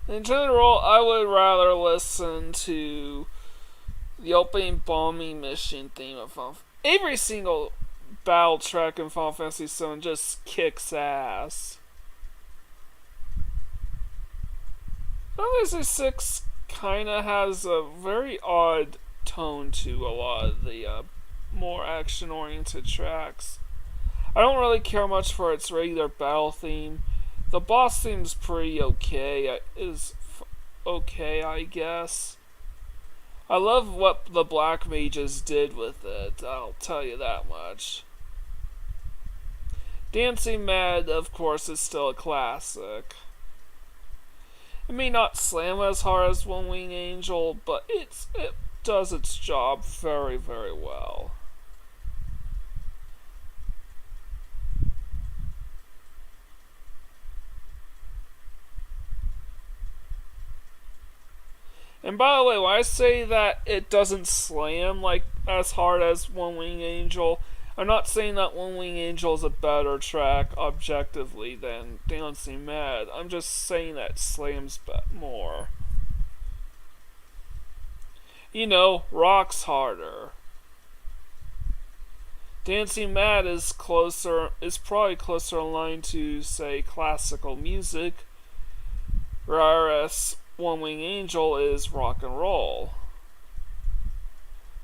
in general, I would rather listen to the opening bombing mission theme of Final Fantasy. Every single battle track in Final Fantasy VII just kicks ass. Final Fantasy VI kinda has a very odd tone to a lot of the more action-oriented tracks. I don't really care much for its regular battle theme. The boss theme's pretty okay. Okay, I guess. I love what the Black Mages did with it, I'll tell you that much. Dancing Mad, of course, is still a classic. It may not slam as hard as One Wing Angel, but it does its job very, very well. And by the way, when I say that it doesn't slam like as hard as One Wing Angel, I'm not saying that One Wing Angel is a better track objectively than Dancing Mad. I'm just saying that it slams more. You know, rocks harder. Dancing Mad is probably closer in line to, say, classical music, whereas One Wing Angel is rock and roll.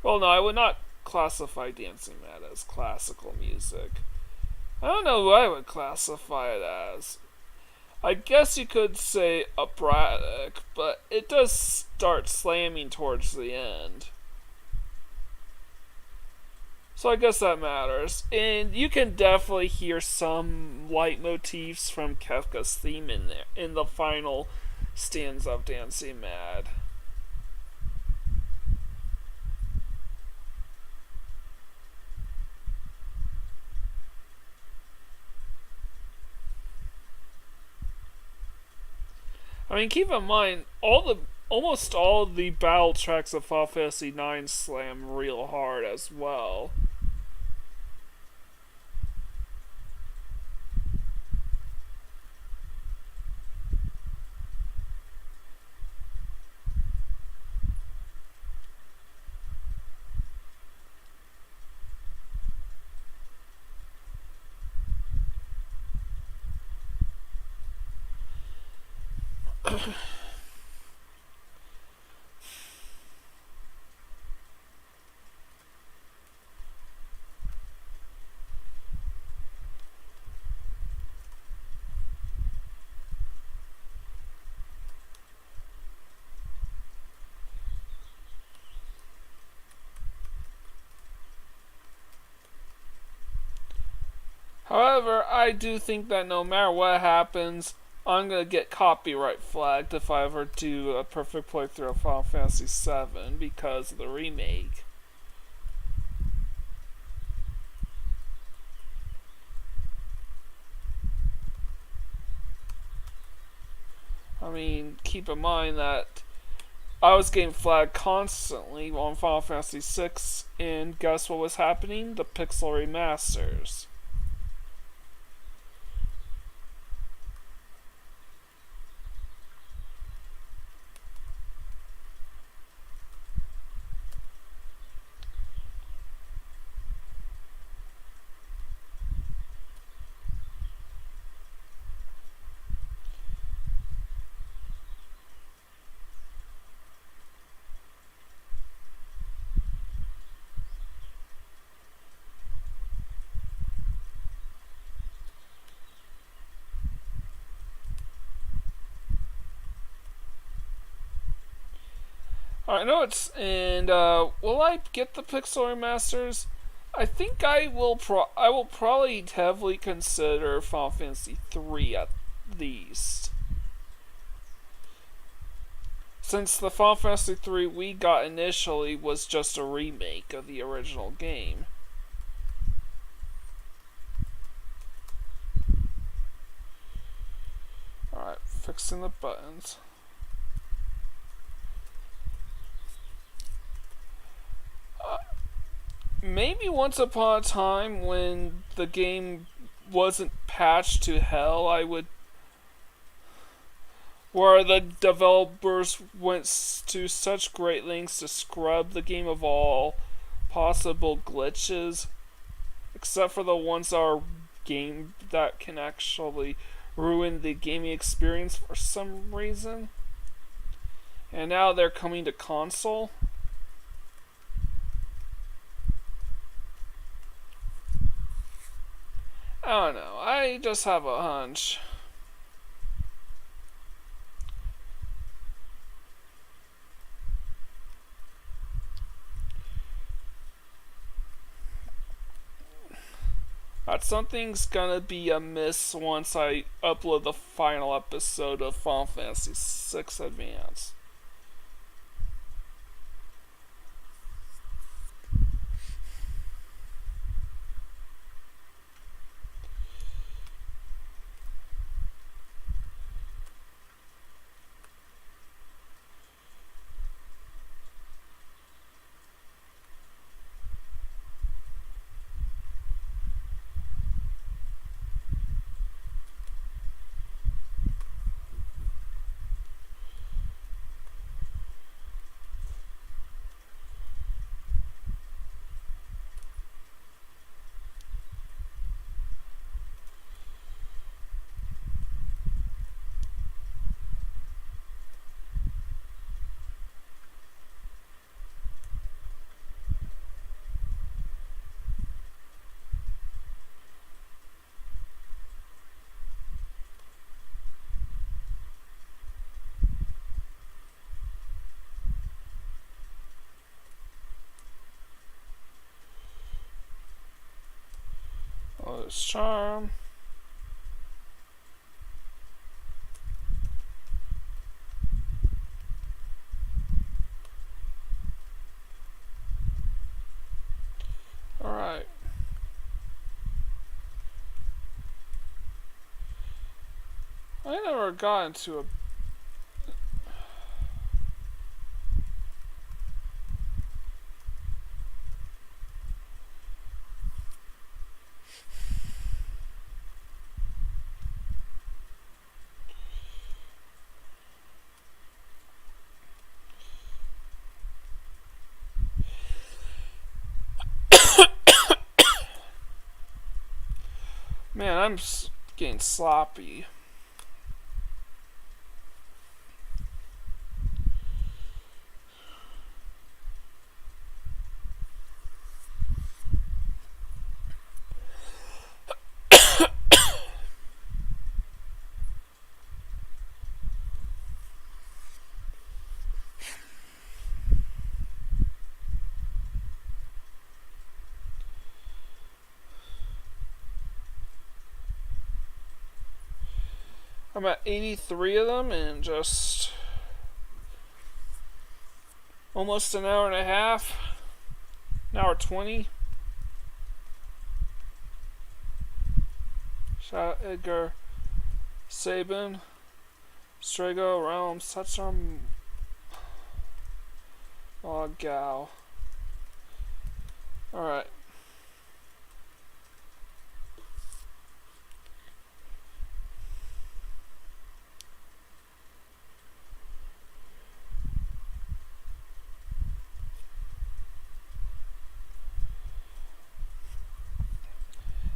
Well, no, I would not classify Dancing Mad as classical music. I don't know what I would classify it as. I guess you could say operatic, but it does start slamming towards the end. So I guess that matters. And you can definitely hear some leitmotifs from Kefka's theme in there, in the final stanza of Dancing Mad. I mean, keep in mind, almost all the battle tracks of Final Fantasy IX slam real hard as well. However, I do think that no matter what happens, I'm gonna get copyright flagged if I ever do a perfect playthrough of Final Fantasy VII because of the remake. I mean, keep in mind that I was getting flagged constantly on Final Fantasy VI, and guess what was happening? The pixel remasters. I know it's and will I get the Pixel remasters? I think I will probably heavily consider Final Fantasy 3 at least. Since the Final Fantasy 3 we got initially was just a remake of the original game. Alright, fixing the buttons. Maybe once upon a time when the game wasn't patched to hell, I would. Where the developers went to such great lengths to scrub the game of all possible glitches, except for the ones that are game that can actually ruin the gaming experience for some reason. And now they're coming to console. I don't know. I just have a hunch. That something's gonna be amiss once I upload the final episode of Final Fantasy VI Advance. Oh, this charm. Alright. I never got into a. Man, I'm getting sloppy. I'm at 83 of them in just almost an hour and a half. An hour 20. Shout out Edgar Sabin, Strago, Realm, Satsarm, Gal. Alright.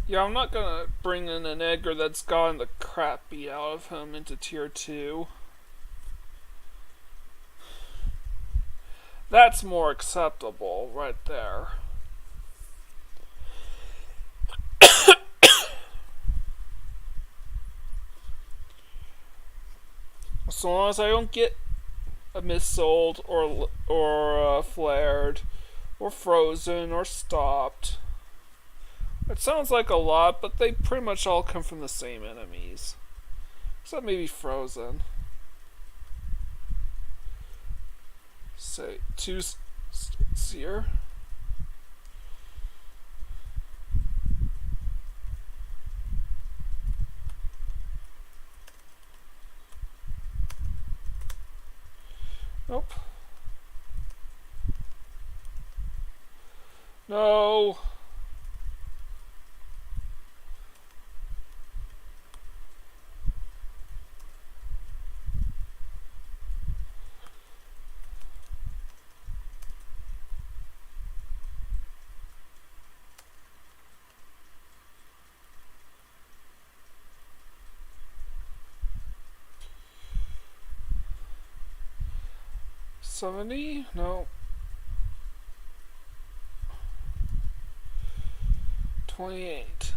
Yeah, I'm not gonna bring in an Edgar that's gotten the crap beat out of him into tier 2. That's more acceptable right there. So long as I don't get missiled or flared or frozen or stopped. It sounds like a lot, but they pretty much all come from the same enemies. Except maybe frozen. Say, two here. Nope. No. $70? No. 28.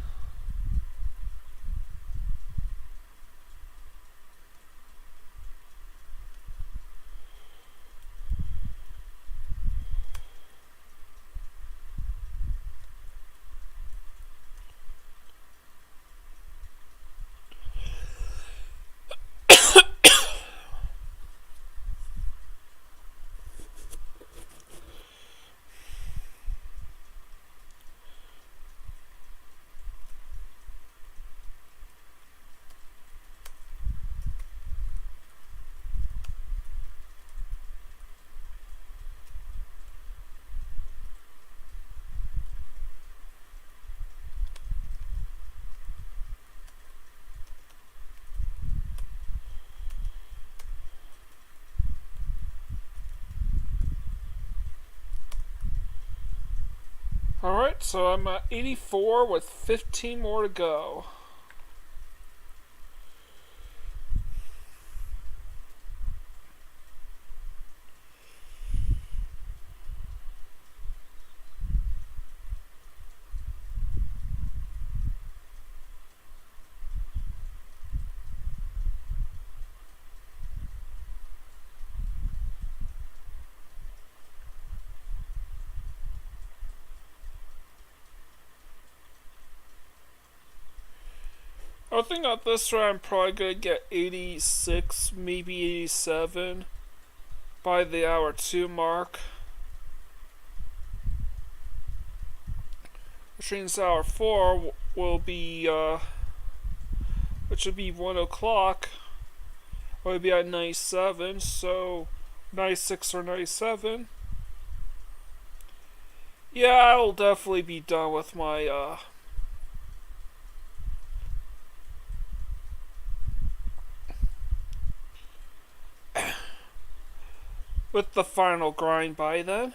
Alright, so I'm at 84 with 15 more to go. I think at this rate I'm probably gonna get 86, maybe 87 by the hour 2 mark. Which means hour 4 will be, which would be 1 o'clock, will be at 97, so 96 or 97. Yeah, I'll definitely be done with my, with the final grind by then.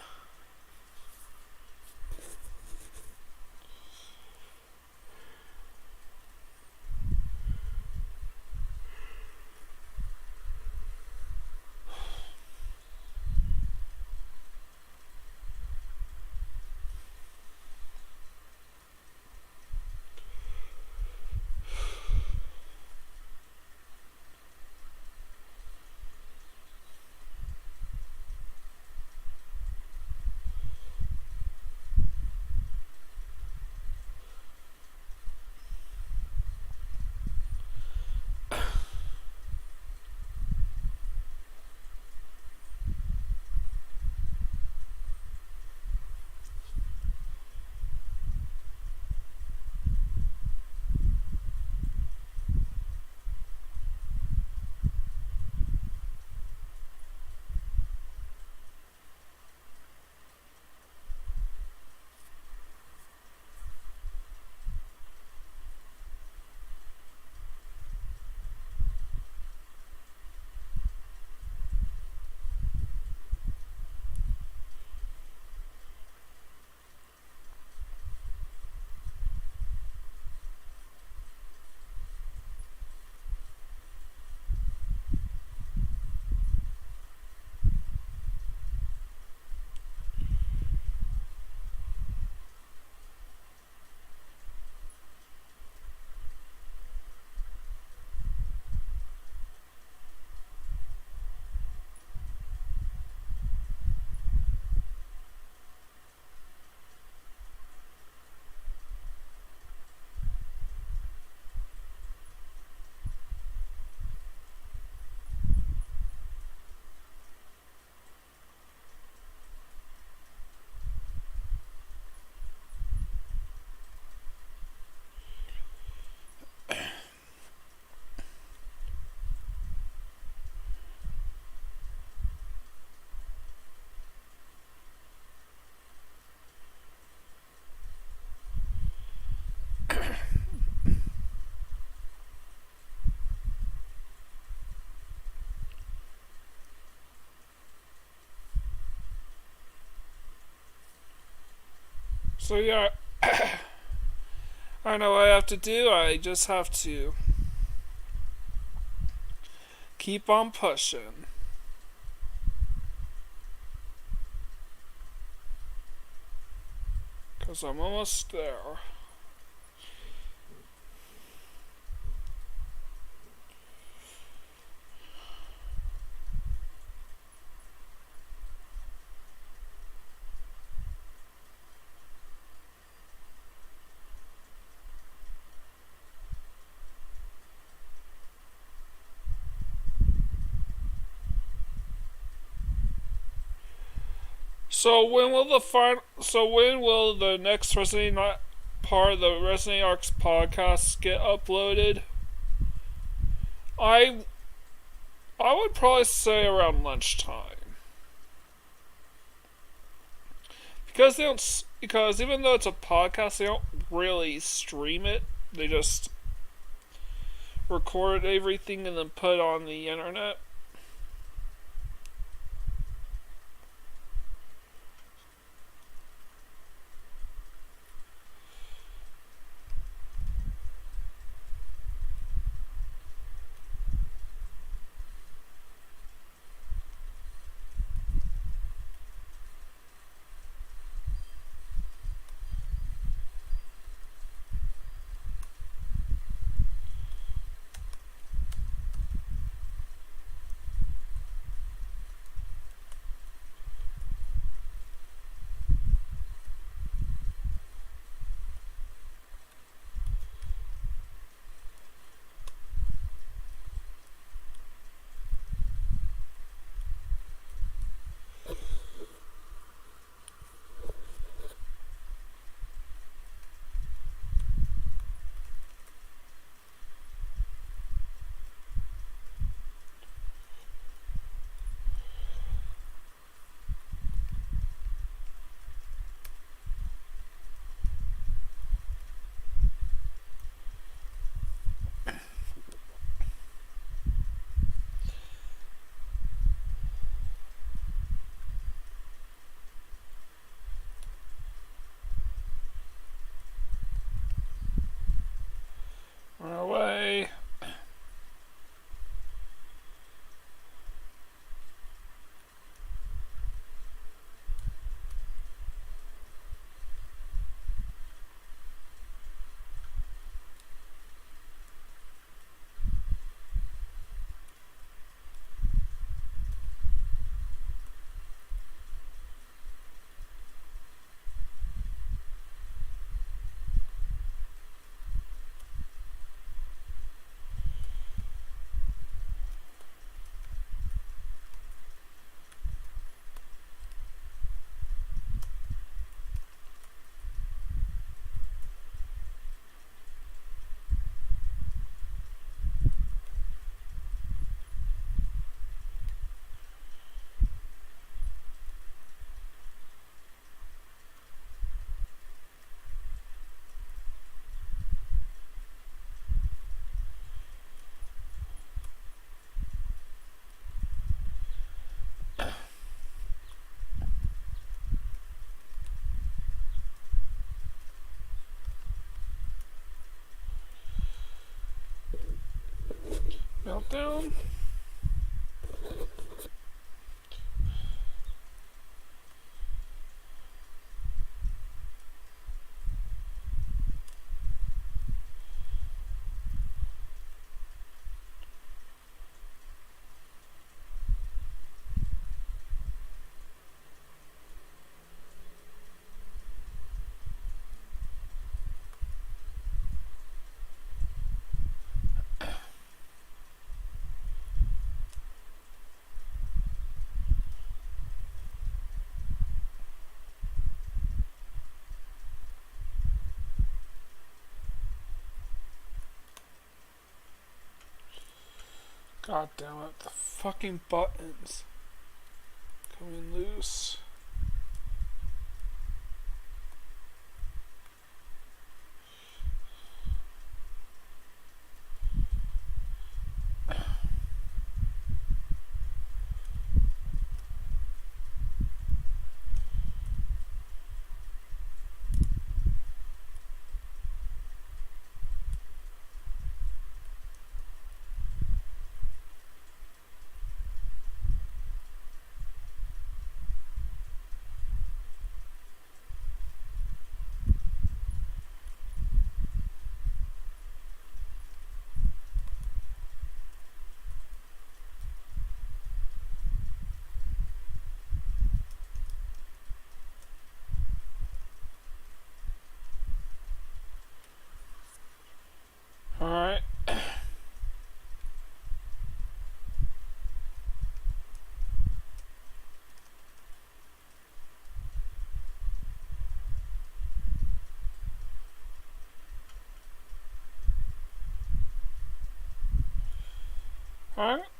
So yeah, I know what I have to do. I just have to keep on pushing. Because I'm almost there. So when will the next Resident part of the Resident Arcs podcast get uploaded? I I would probably say around lunchtime. Because even though it's a podcast, they don't really stream it. They just record everything and then put it on the internet. Run away. Meltdown. God damn it, the fucking buttons coming loose.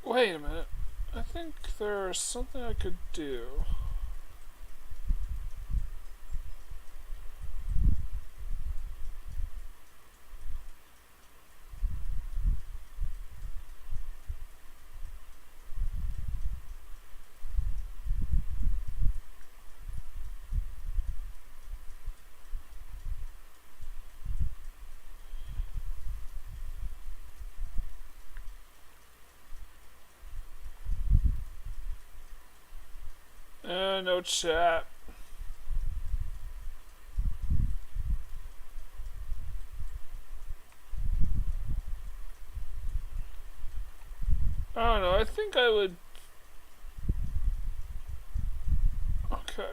Wait a minute. I think there's something I could do. No chat. I don't know, I think I would... Okay.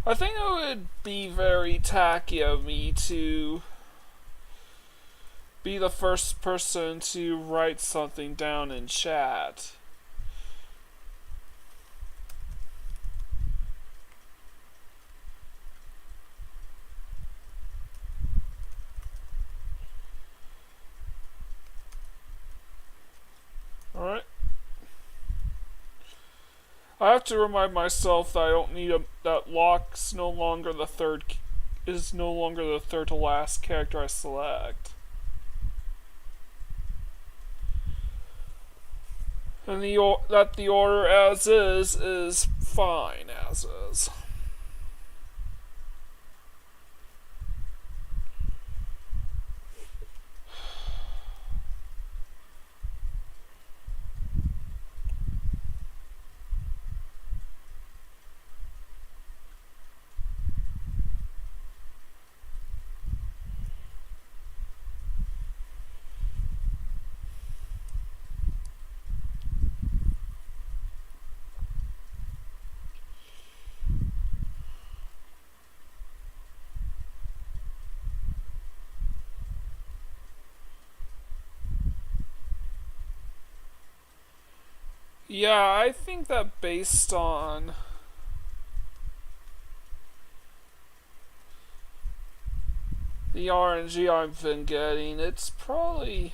I think it would be very tacky of me to be the first person to write something down in chat. Alright. I have to remind myself that I don't need that Locke's no longer the third to last character I select. And the order as is fine as is. Yeah, I think that based on the RNG I've been getting, it's probably...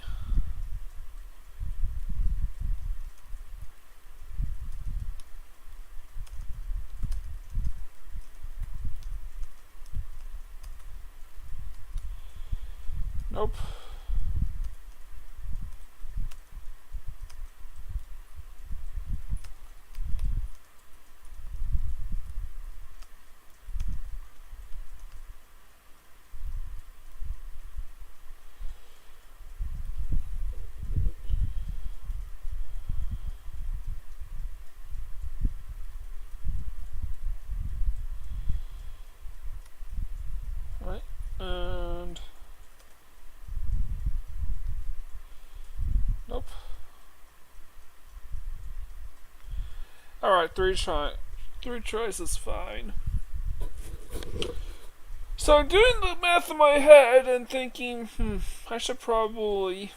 Nope. Right, and... Nope. Alright, three tries is fine. So I'm doing the math in my head and thinking, I should probably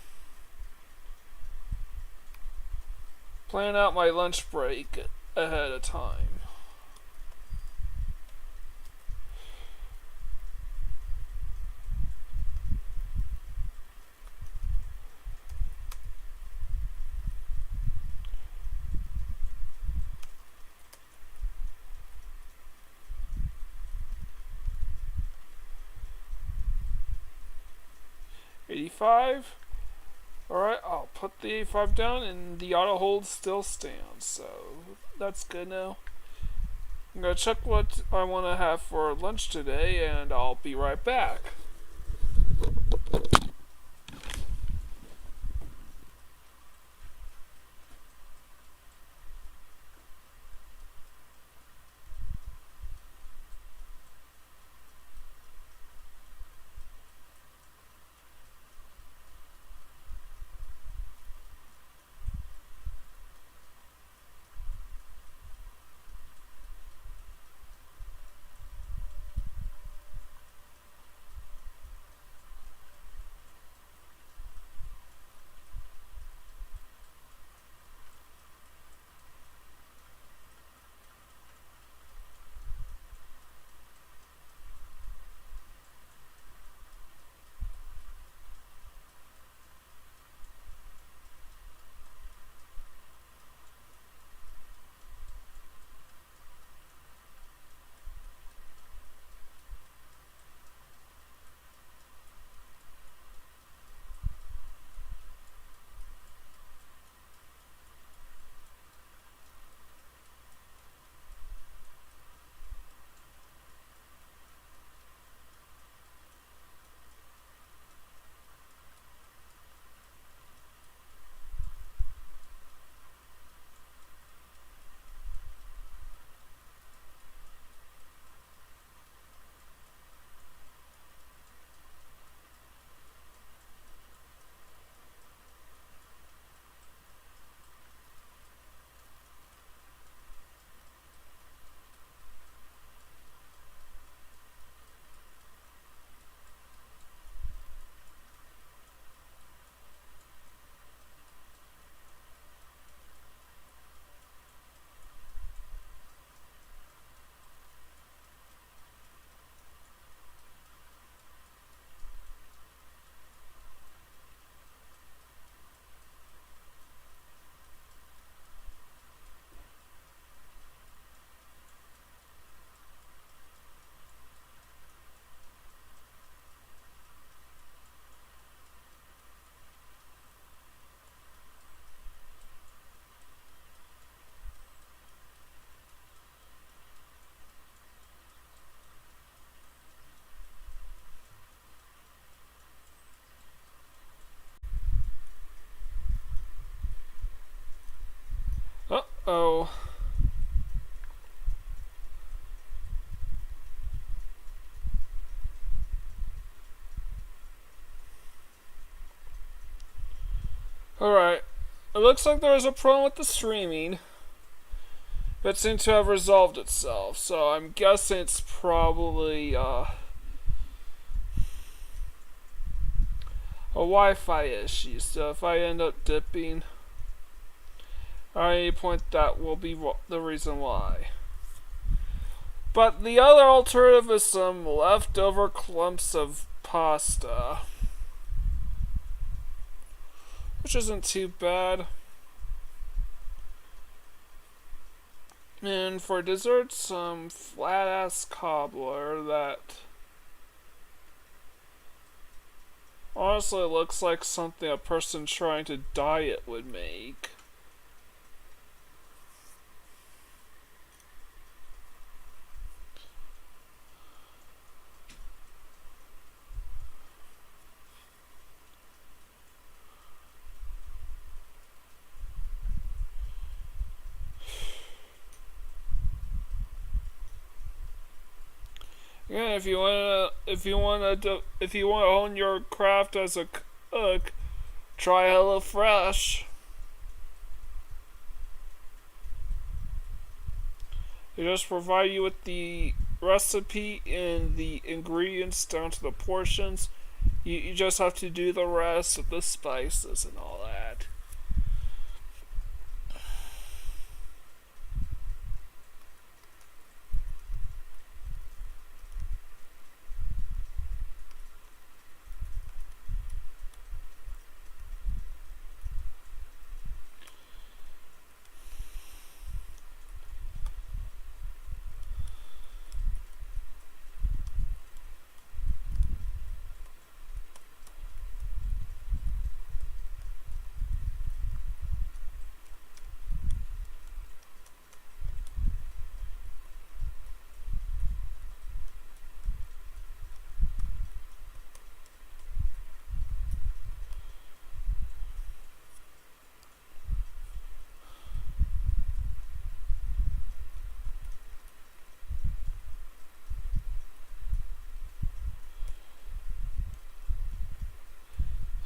plan out my lunch break ahead of time. $85. Alright, I'll put the 85 down and the auto hold still stands, so that's good now. I'm gonna check what I want to have for lunch today and I'll be right back. Oh. Alright. It looks like there was a problem with the streaming. That seems to have resolved itself, so I'm guessing it's probably a Wi-Fi issue. So if I end up dipping at any point, that will be the reason why. But the other alternative is some leftover clumps of pasta, which isn't too bad. And for dessert, some flat ass cobbler that honestly looks like something a person trying to diet would make. Yeah, if you wanna own your craft as a cook, try HelloFresh. They just provide you with the recipe and the ingredients down to the portions. You just have to do the rest of the spices and all that.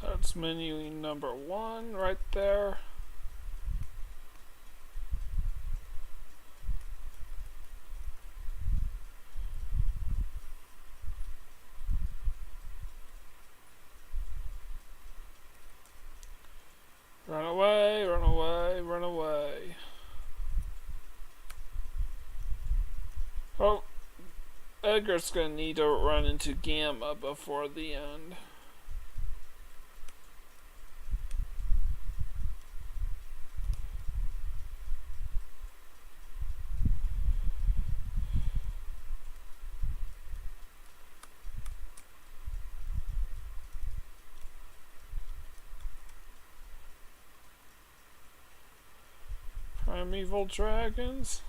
That's menu number 1 right there. Run away, run away, run away. Oh, Edgar's gonna need to run into Gamma before the end. Primeval dragons.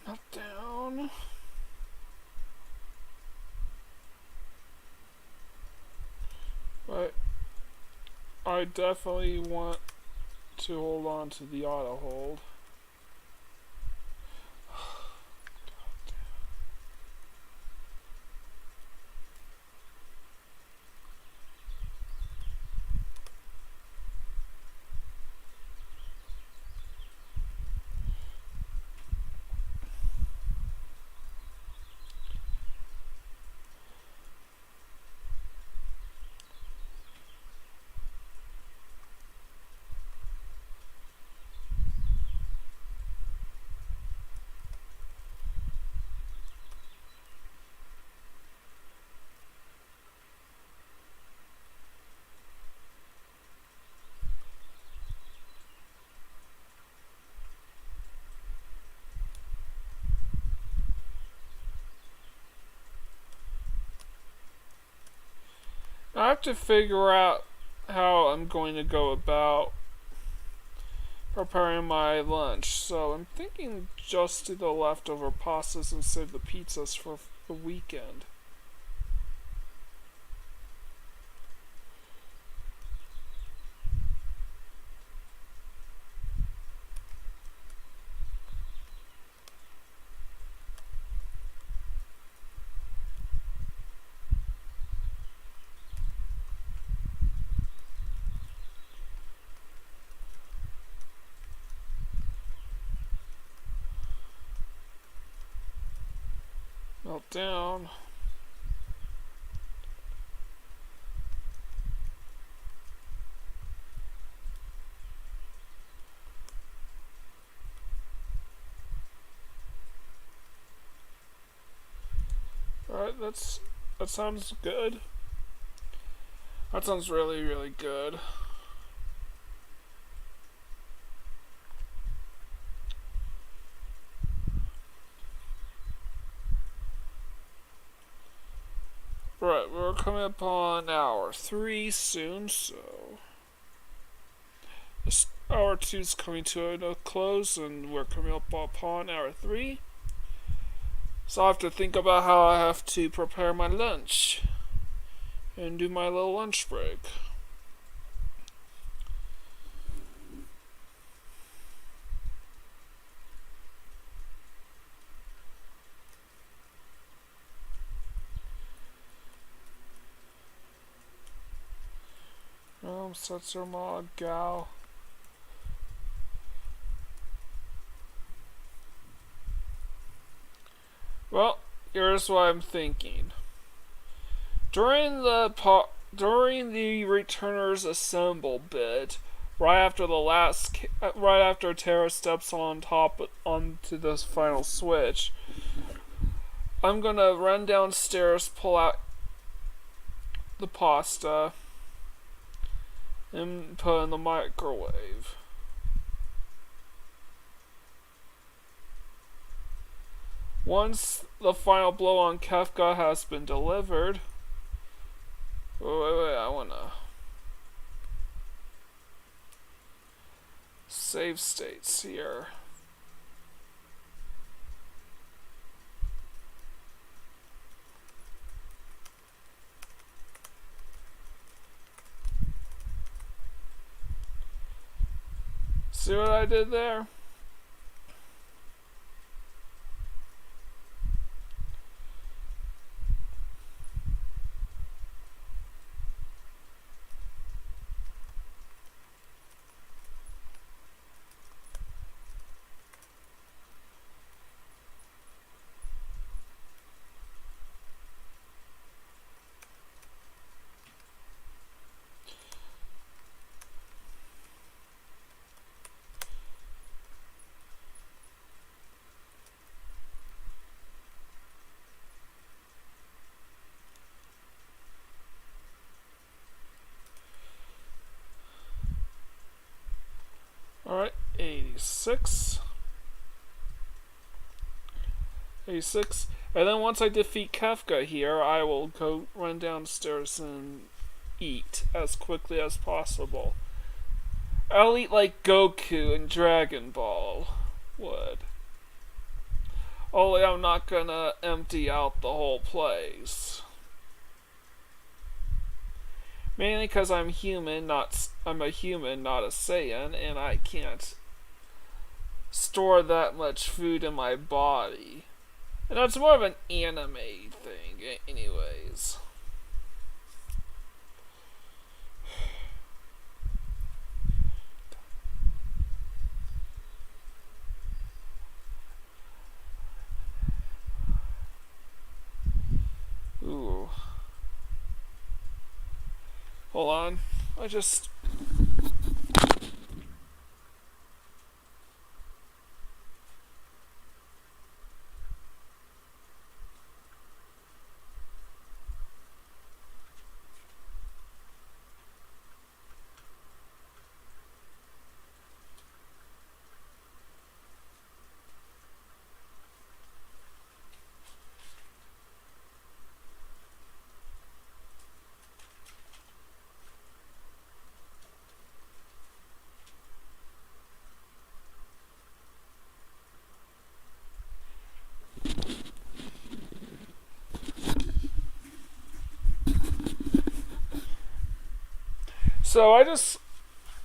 Up, down. But I definitely want to hold on to the auto hold. I have to figure out how I'm going to go about preparing my lunch. So I'm thinking just do the leftover pastas and save the pizzas for the weekend. Melt down. Alright, that sounds good. That sounds really, really good. Right, we're coming up on hour 3 soon, so hour 2 is coming to a close, and we're coming up upon hour 3. So I have to think about how I have to prepare my lunch and do my little lunch break. Setzer mod gal. Well, here's what I'm thinking. During the returners assemble bit, right after Terra steps onto this final switch, I'm gonna run downstairs, pull out the pasta, and put in the microwave. Once the final blow on Kefka has been delivered, wait, I wanna save states here. See what I did there? Alright, 86. 86. And then once I defeat Kefka here, I will go run downstairs and eat as quickly as possible. I'll eat like Goku and Dragon Ball would. Only I'm not gonna empty out the whole place. Mainly because I'm a human, not a Saiyan, and I can't store that much food in my body. And that's more of an anime thing, anyways. Ooh. Hold on. I just... So I just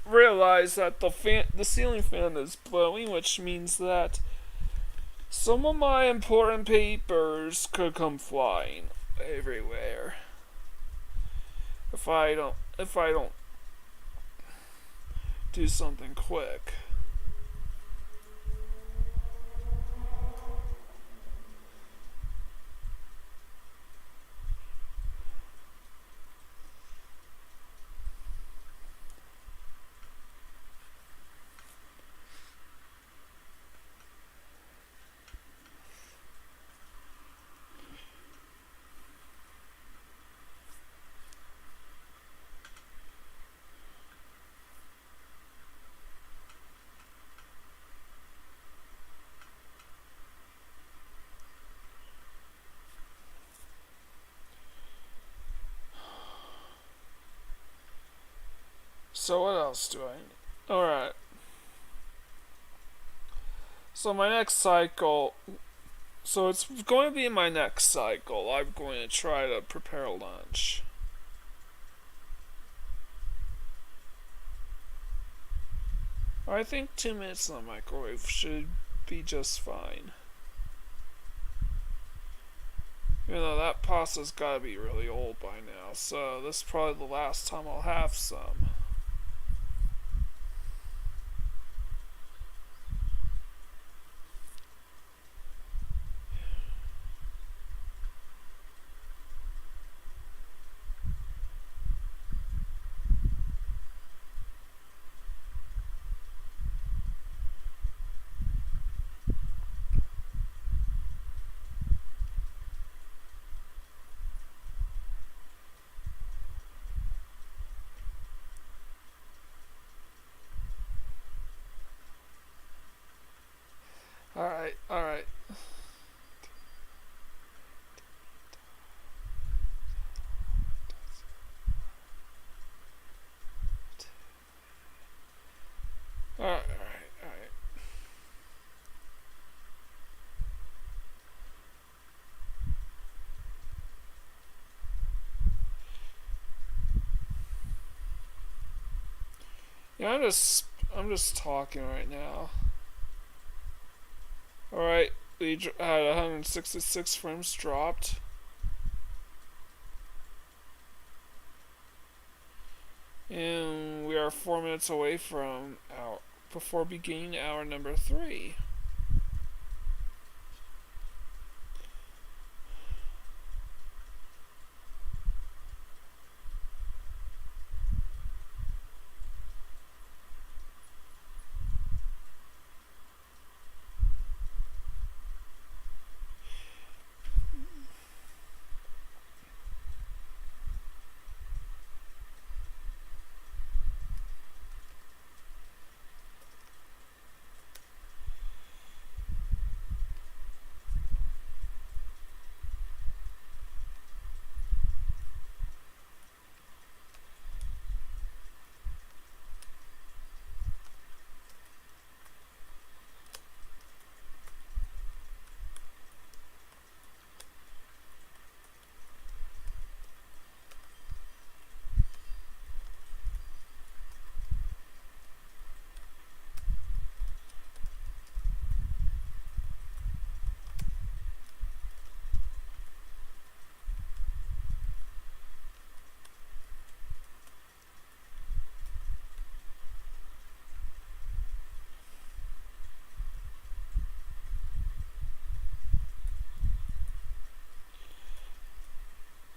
realized that the ceiling fan is blowing, which means that some of my important papers could come flying everywhere if I don't do something quick. So what else do I need? Alright. So my next cycle. So it's going to be my next cycle. I'm going to try to prepare lunch. I think 2 minutes in the microwave should be just fine. You know, that pasta's gotta be really old by now, so this is probably the last time I'll have some. Alright, alright. Alright, alright. Yeah, I'm just talking right now. Alright, we had 166 frames dropped. And we are 4 minutes away from before beginning hour number 3.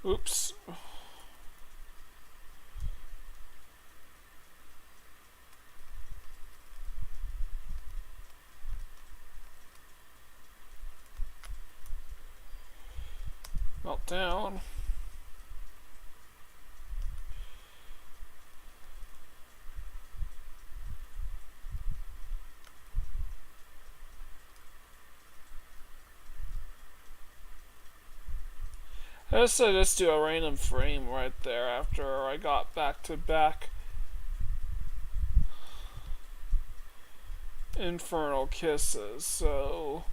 Oops. Meltdown. I just do a random frame right there after I got back to back Infernal Kisses, so.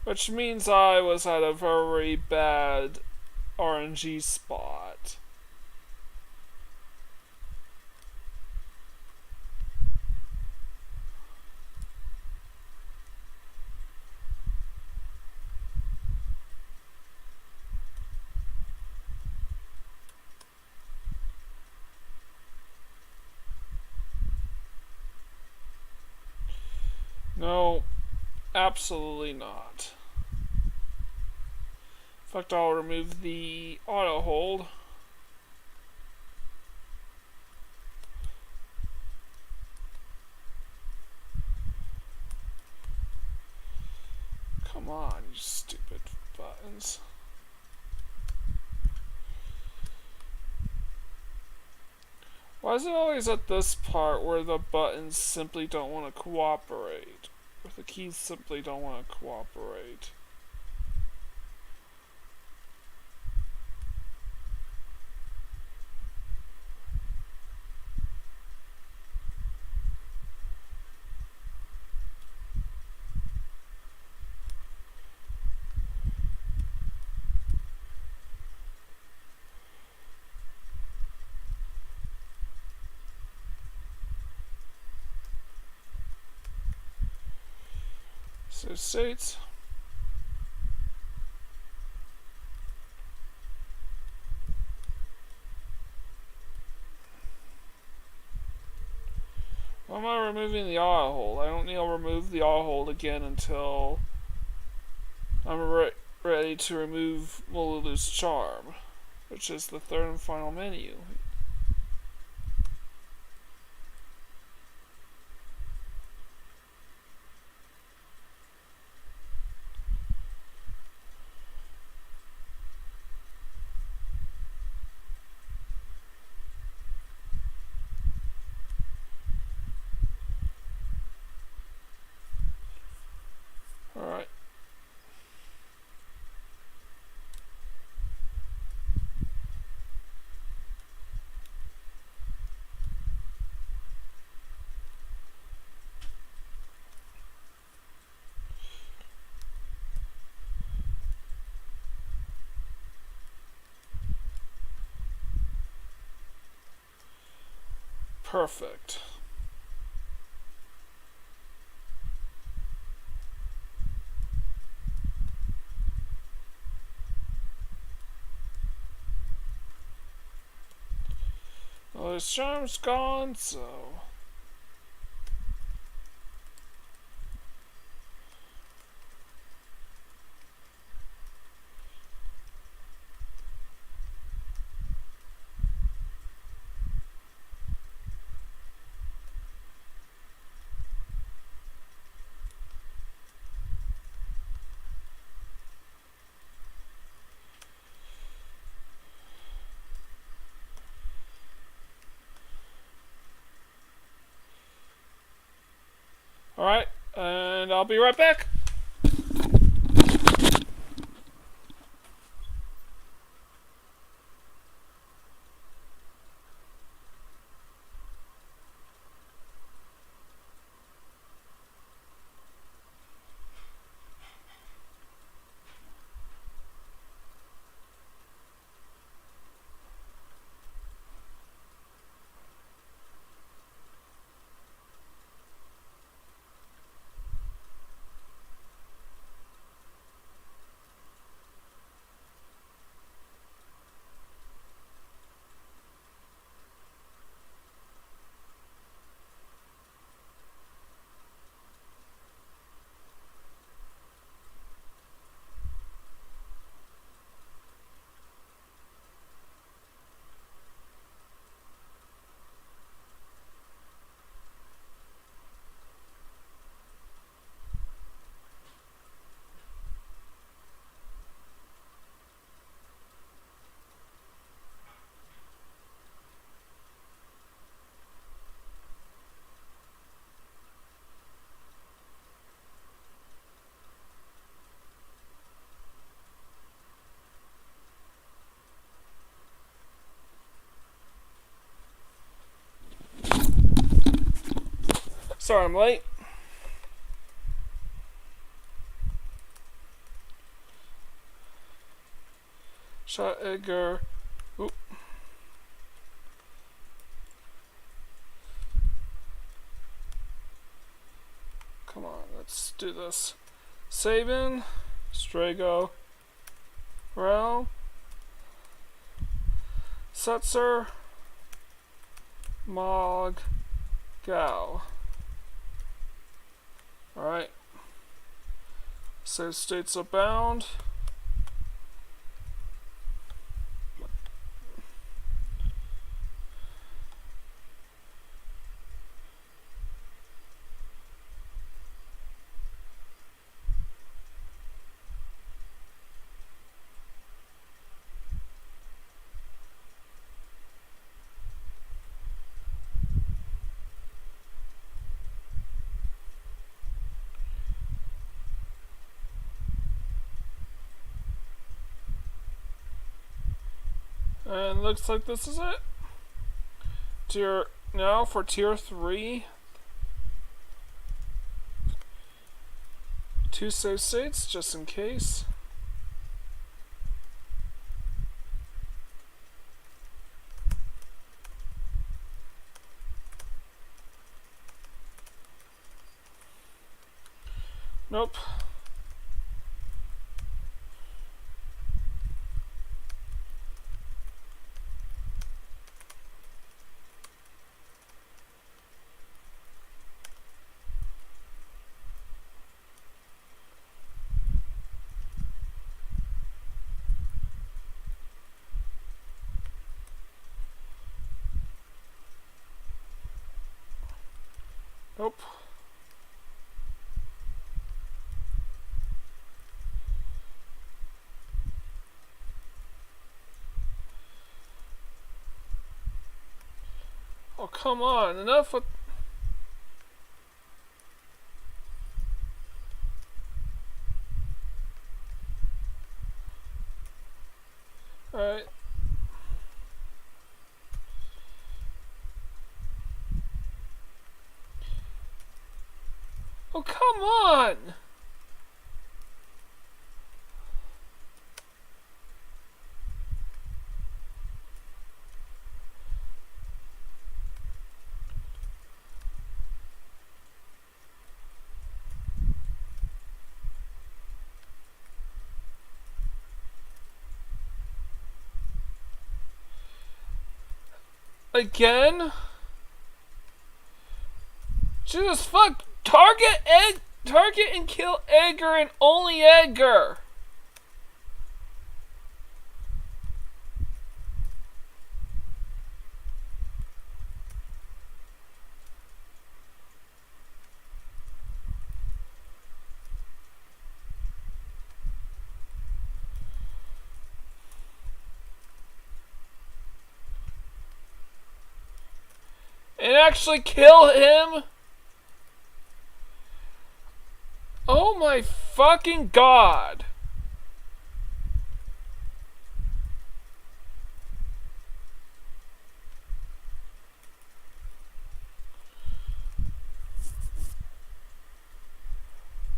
Which means I was at a very bad RNG spot. No, absolutely not. In fact, I'll remove the auto hold. Come on, you stupid buttons. Why is it always at this part where the buttons simply don't want to cooperate? Where the keys simply don't want to cooperate? So states. Why am I removing the auto hold? I don't need to remove the auto hold again until I'm ready to remove Mululu's charm, which is the third and final menu. Alright. Perfect. Well, his charm's gone, so... Alright, and I'll be right back. Sorry I'm late. Shot Edgar. Oop. Come on, let's do this. Sabin, Strago, Rel, Setzer, Mog, Gao. Alright. Save states abound. And looks like this is it. Now for tier 3. 2 save states just in case. Nope. Nope. Oh, come on. Enough with... Alright. Oh, come on! Again? Jesus fuck! Target and kill Edgar and only Edgar! And actually kill him? Oh my fucking god!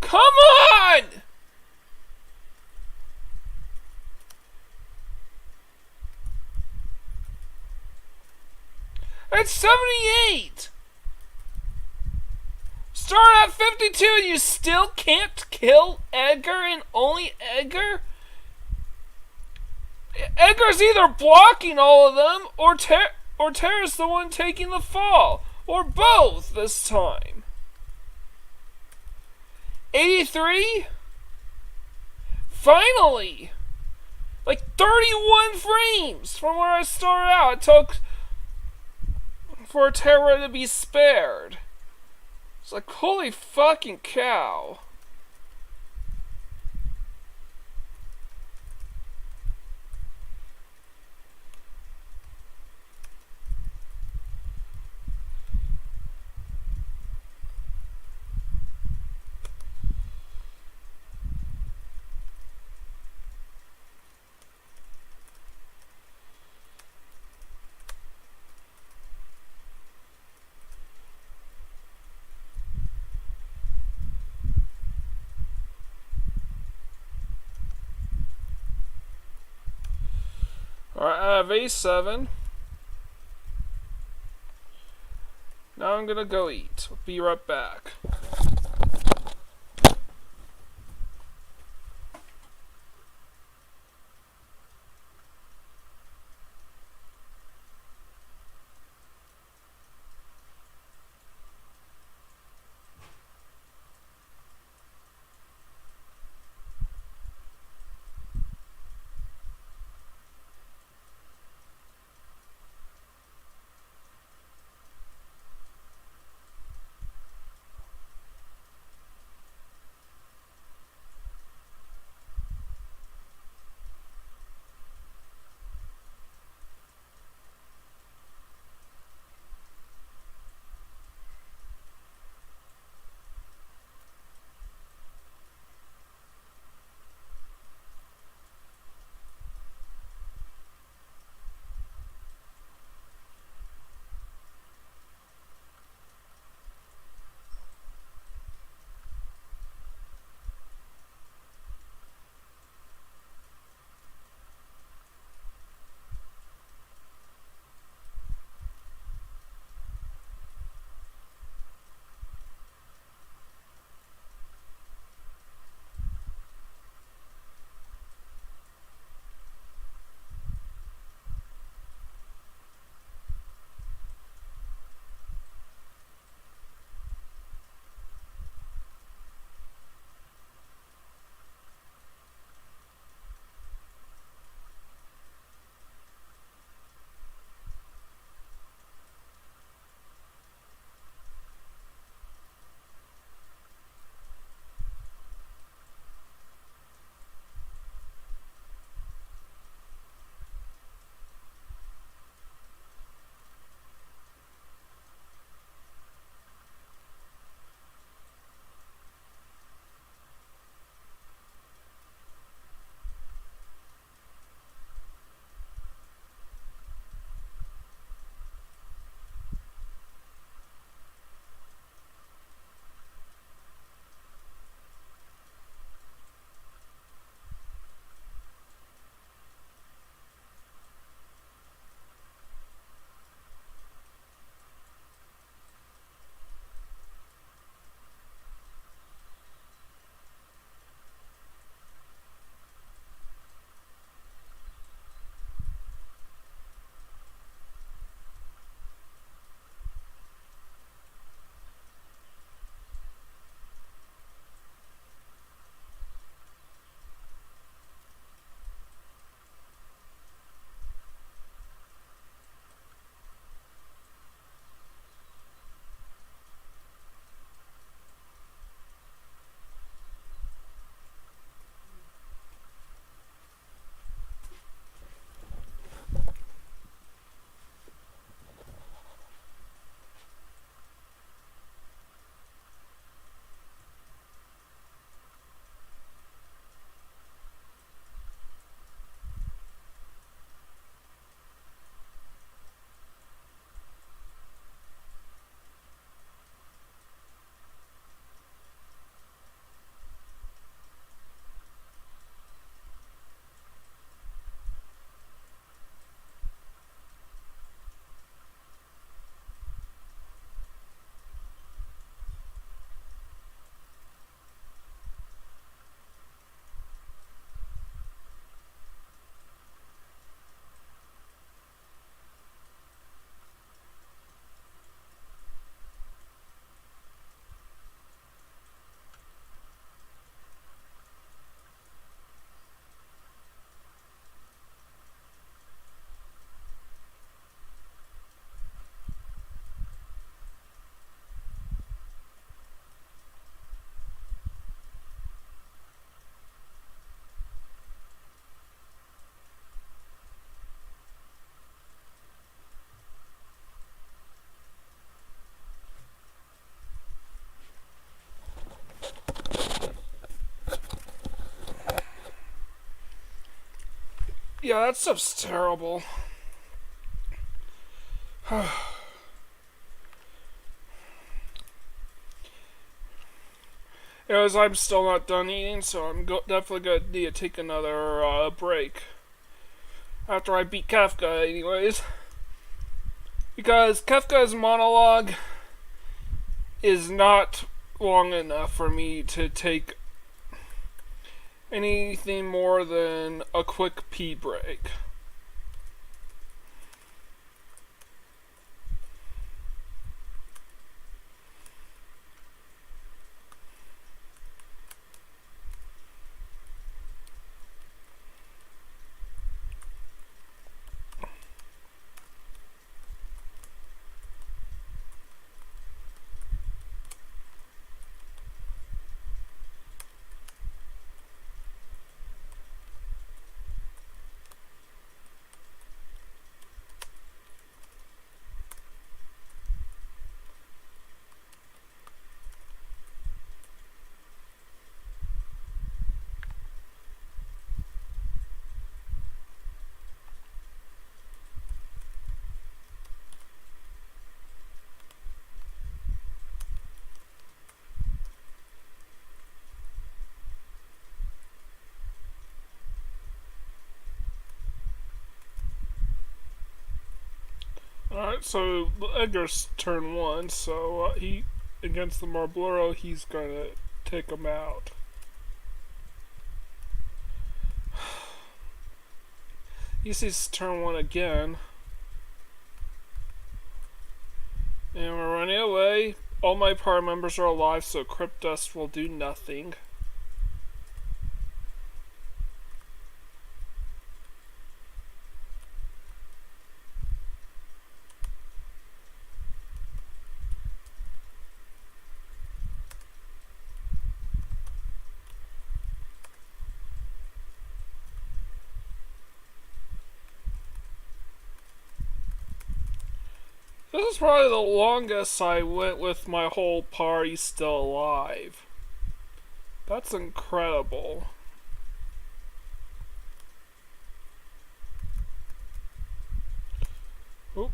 Come on! It's 78! Start at 52 and you still can't kill Edgar and only Edgar? Edgar's either blocking all of them or Tara's the one taking the fall. Or both this time. 83? Finally! Like 31 frames from where I started out. It took for Tara to be spared. It's like, holy fucking cow. Alright, I have A7. Now I'm gonna go eat. Be right back. Yeah, that stuff's terrible. Anyways, I'm still not done eating, so I'm definitely gonna need to take another break after I beat Kafka, anyways. Because Kafka's monologue is not long enough for me to take anything more than a quick pee break. Alright, so Edgar's turn one, so he, against the Marblero, he's gonna take him out. He sees turn one again. And we're running away. All my party members are alive, so Crypt Dust will do nothing. This is probably the longest I went with my whole party still alive. That's incredible. Oop.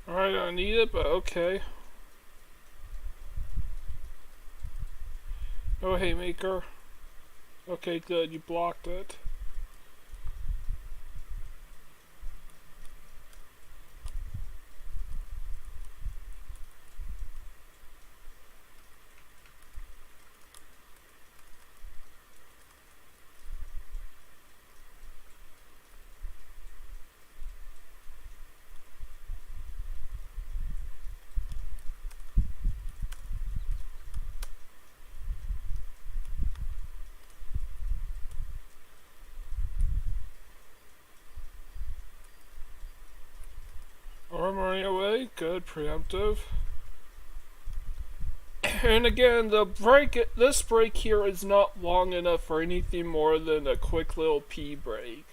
Alright, I need it, but okay. No haymaker. Okay, good, you blocked it. good, preemptive. And again, this break here is not long enough for anything more than a quick little pee break.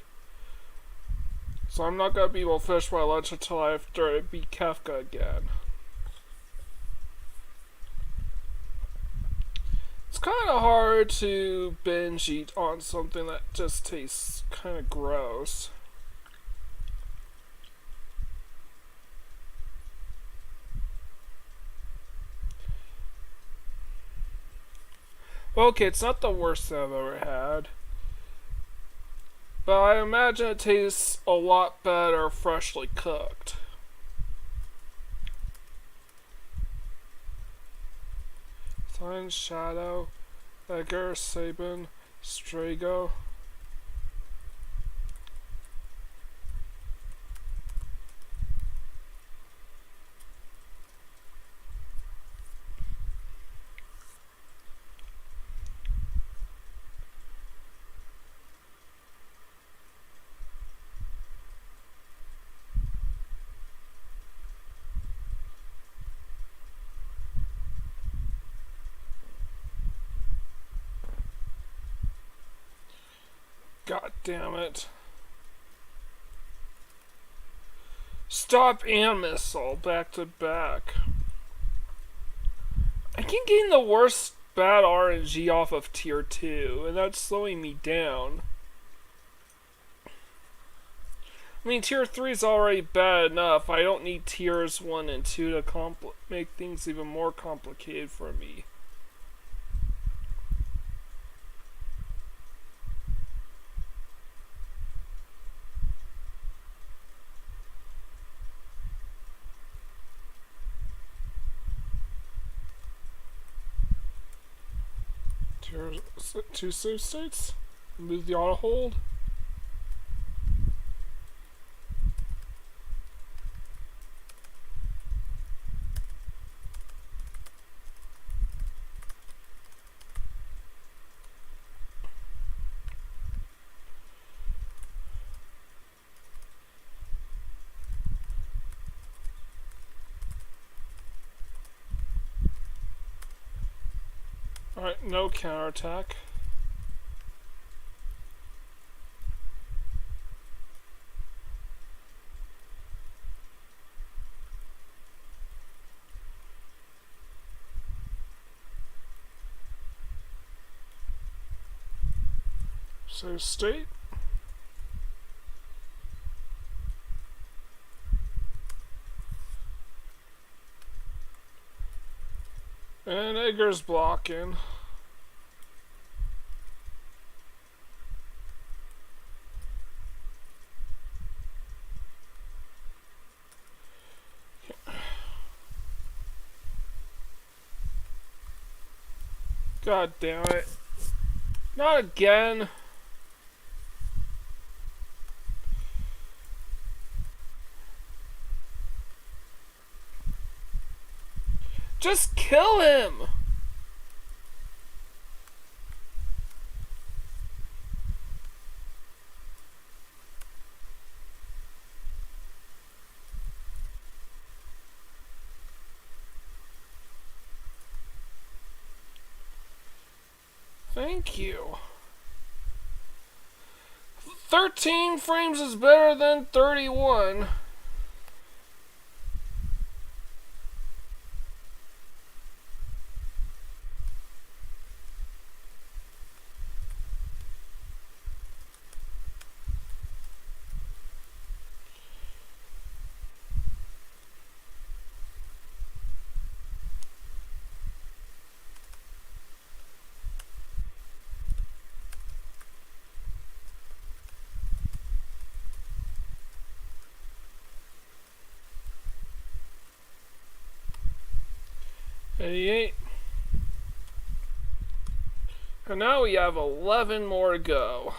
So I'm not going to be able to finish my lunch until after I beat Kafka again. It's kind of hard to binge eat on something that just tastes kind of gross. Well, okay, it's not the worst thing I've ever had. But I imagine it tastes a lot better freshly cooked. Sign, Shadow, Edgar, Sabin, Strago. God damn it. Stop and missile back to back. I keep getting the worst bad RNG off of tier 2, and that's slowing me down. I mean, tier 3 is already bad enough. I don't need tiers 1 and 2 to make things even more complicated for me. Tier 2 save states. Move the auto hold. Alright, no counterattack. Save state. And Edgar's blocking. God damn it. Not again. Just kill him! Thank you. 13 frames is better than 31. $88. And now we have 11 more to go.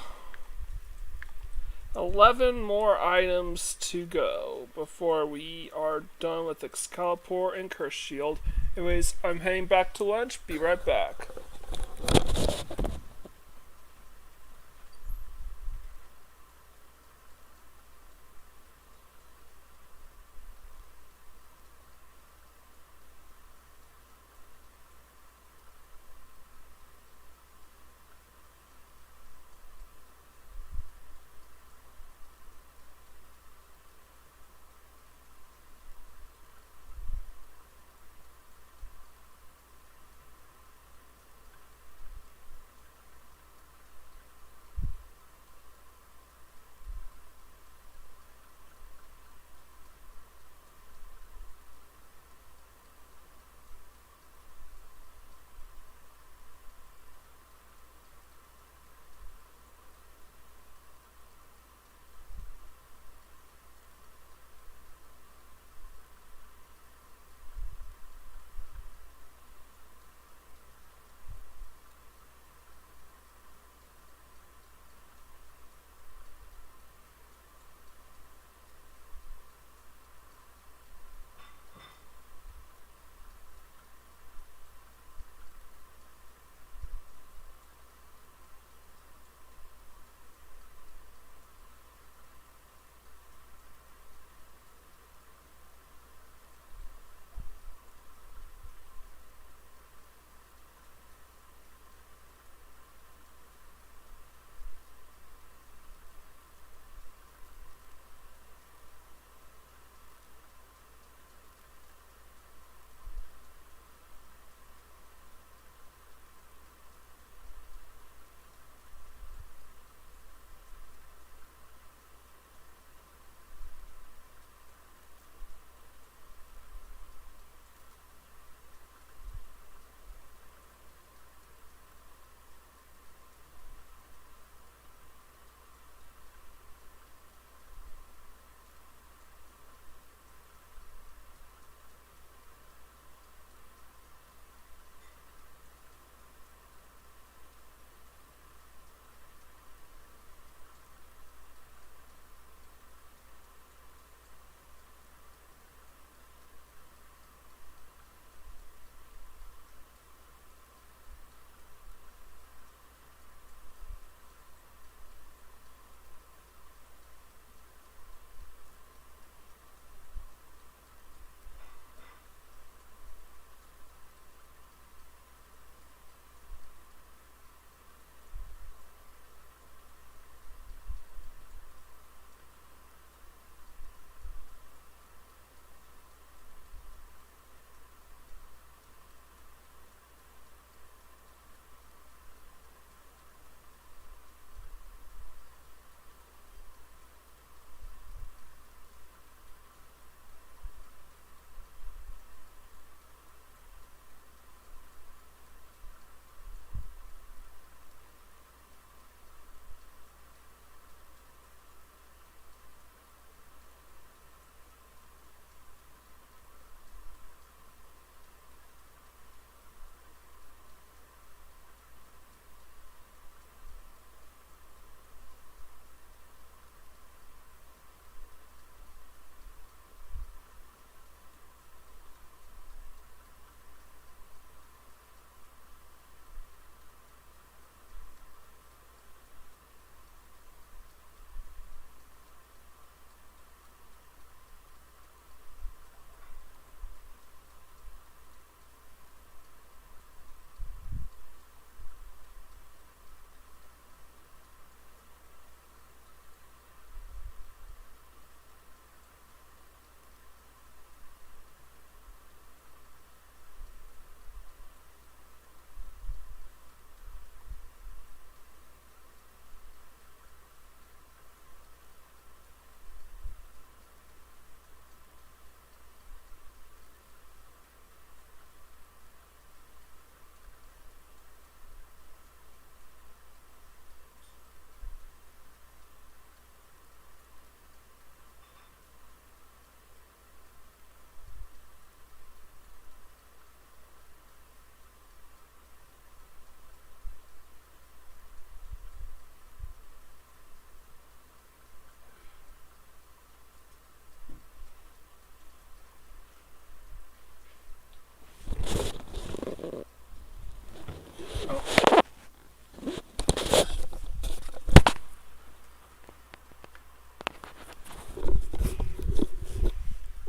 11 more items to go before we are done with Excalipoor and Cursed Shield. Anyways, I'm heading back to lunch. Be right back.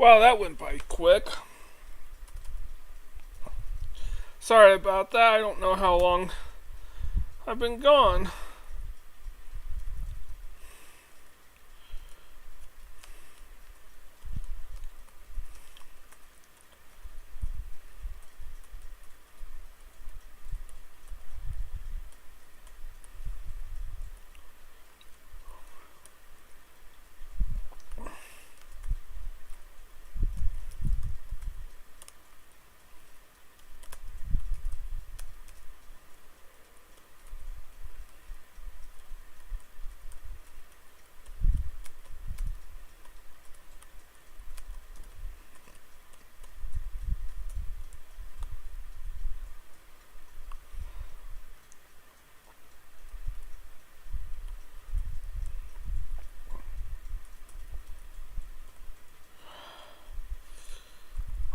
Wow, that went by quick. Sorry about that. I don't know how long I've been gone.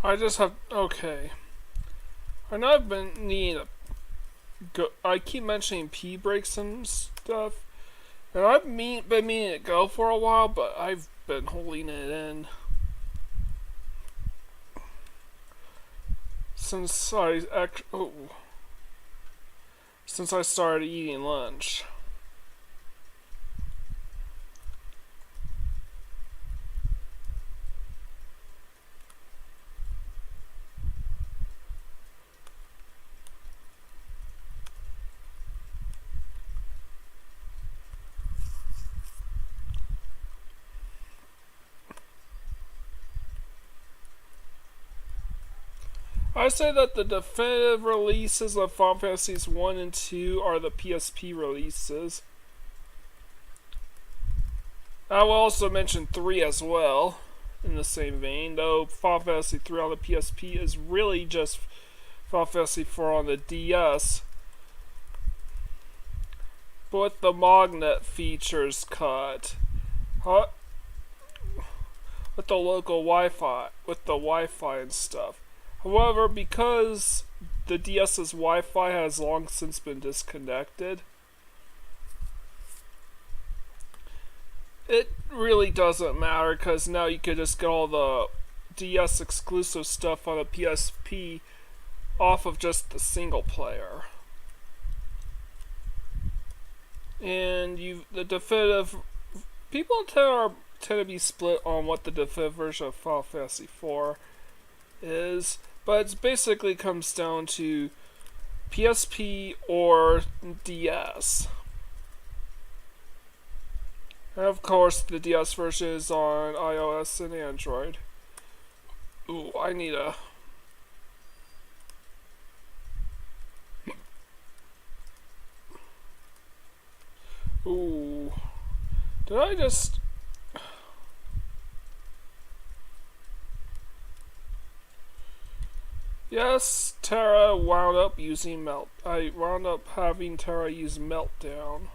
I just have okay. I know I've been needing to go. I keep mentioning pee breaks and stuff, and I've been meaning to go for a while, but I've been holding it in since since I started eating lunch. I say that the definitive releases of Final Fantasies 1 and 2 are the PSP releases. I will also mention 3 as well, in the same vein, though Final Fantasy 3 on the PSP is really just Final Fantasy 4 on the DS. But with the magnet features cut. With the local Wi-Fi, with the Wi-Fi and stuff. However, because the DS's Wi-Fi has long since been disconnected, it really doesn't matter because now you can just get all the DS exclusive stuff on a PSP off of just the single player. And the definitive people tend to be split on what the definitive version of Final Fantasy 4 is, but it basically comes down to PSP or DS. And of course, the DS version is on iOS and Android. Ooh, I need a... Ooh. Did I just... Yes, Terra wound up using I wound up having Terra use Meltdown.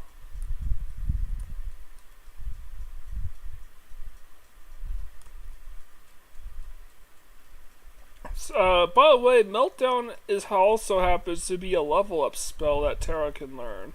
By the way, Meltdown also happens to be a level up spell that Terra can learn.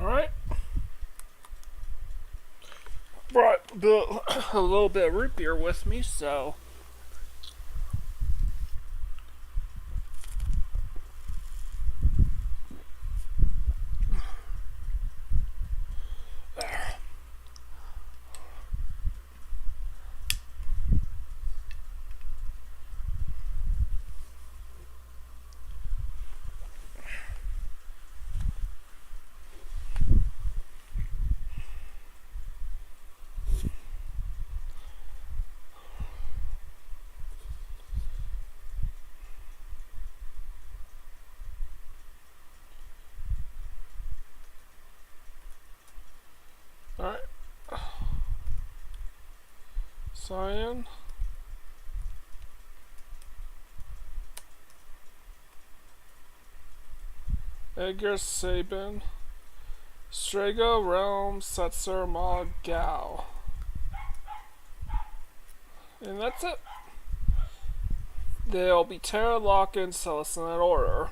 Alright. Brought a little bit of root beer with me, so... Cyan. Edgar Sabin. Strago, Realm, Setzer, Ma, Gao. And that's it. They'll be Terra, Lock, and Celis in that order.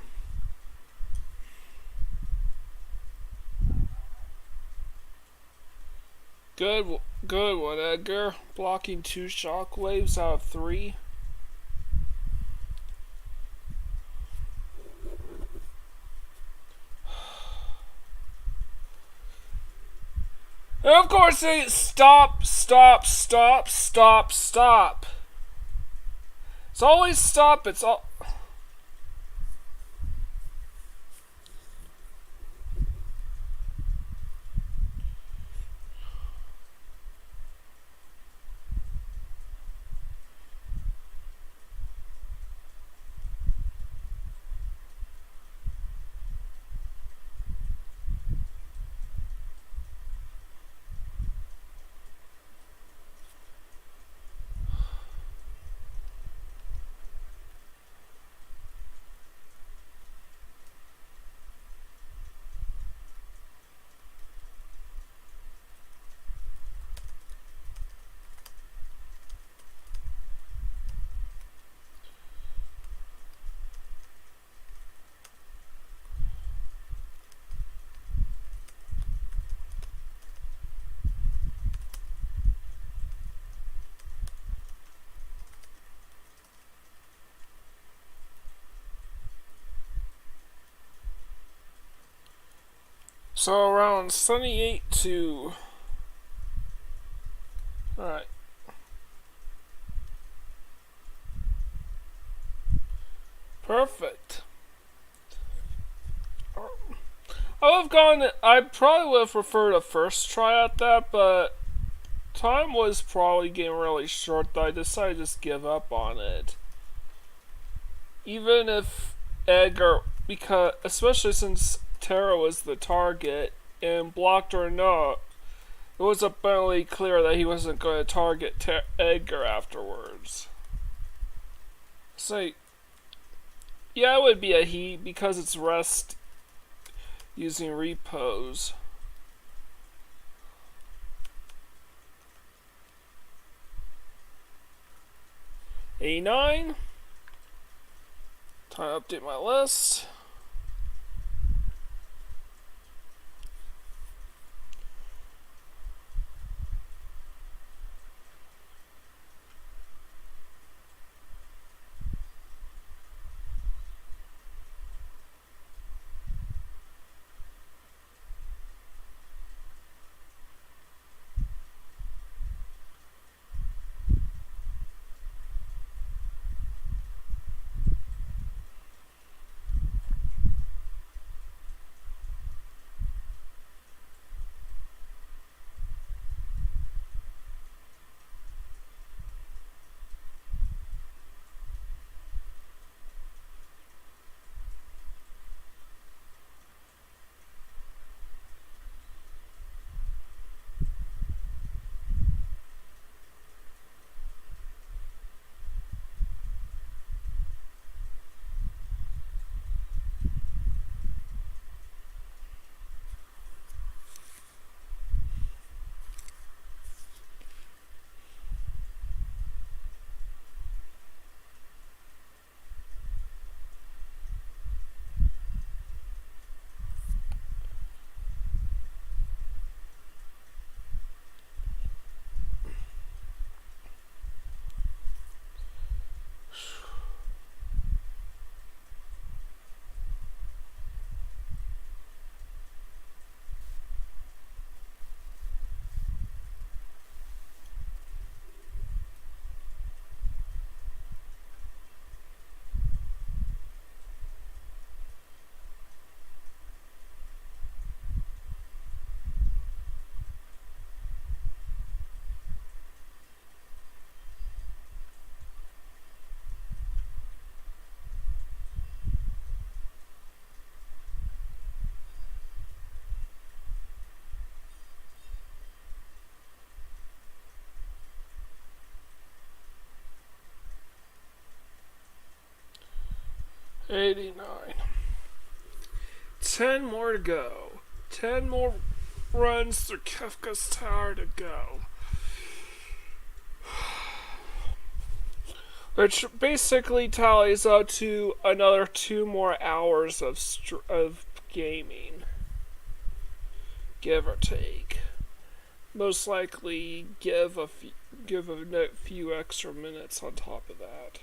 Good one, Edgar. Blocking 2 shockwaves out of 3. And of course they stop. It's always stop, it's all... So around 78 to... Alright. Perfect. I probably would have preferred a first try at that, but time was probably getting really short, that I decided to just give up on it. Even if Edgar, because especially since Terra was the target, and blocked or not, it was abundantly clear that he wasn't going to target Edgar afterwards. So, yeah, it would be a he because it's rest using repos. A9. Time to update my list. 89. 10 more to go. 10 more runs through Kefka's Tower to go. Which basically tallies up to another 2 more hours of gaming. Give or take. Most likely give a few extra minutes on top of that.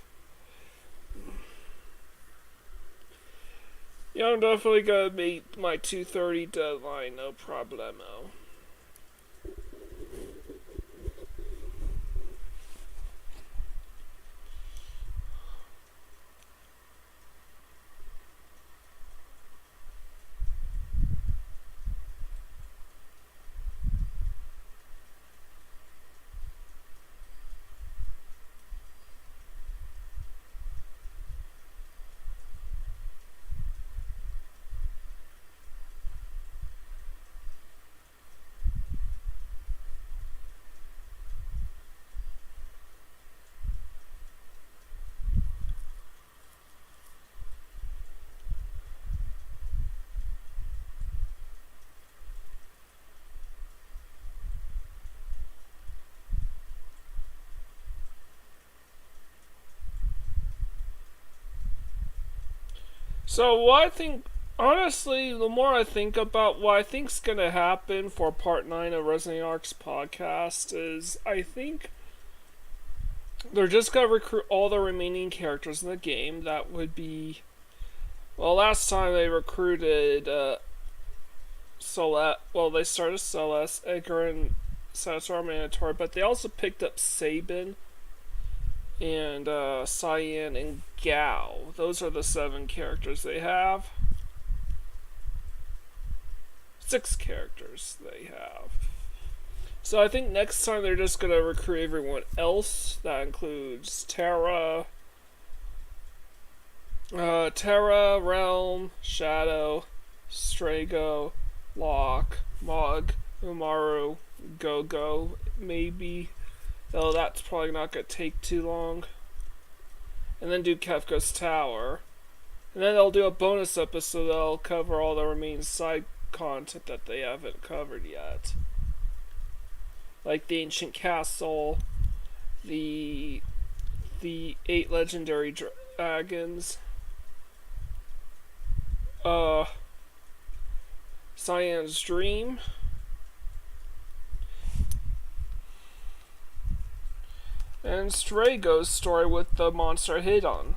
Yeah, I'm definitely gonna meet my 2:30 deadline, no problemo. So what I think, honestly, the more I think about what I think's gonna happen for Part 9 of Resident Arcs podcast is, I think they're just gonna recruit all the remaining characters in the game. That would be, well, last time they recruited Celeste. Well, they started Celeste, Edgar, and Sator Mandatory, but they also picked up Sabin and Cyan and Gao. Those are the 7 characters they have. 6 characters they have. So I think next time they're just gonna recruit everyone else. That includes Terra, Realm, Shadow, Strago, Locke, Mog, Umaru, Go-Go, maybe. Though that's probably not going to take too long. And then do Kefka's Tower. And then they'll do a bonus episode that'll cover all the remaining side content that they haven't covered yet. Like the Ancient Castle, the 8 legendary dragons, Cyan's Dream, and Strago's story with the monster Hidon.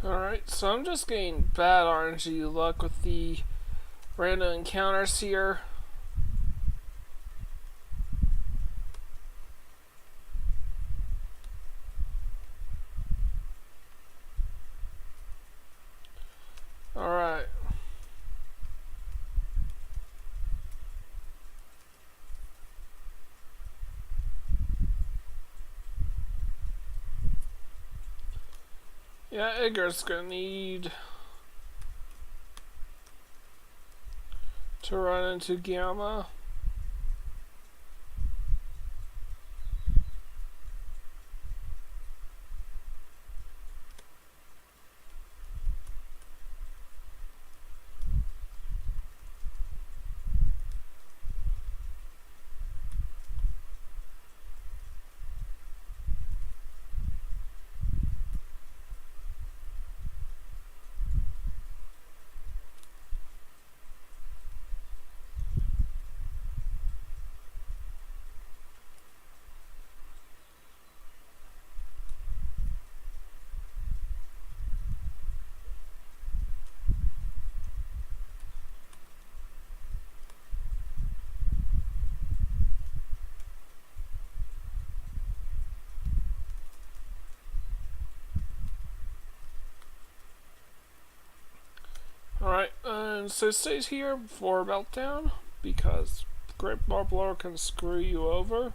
Alright, so I'm just getting bad RNG luck with the random encounters here. Alright. Yeah, Edgar's gonna need to run into Gamma. So stay here for meltdown because Great Marbler can screw you over.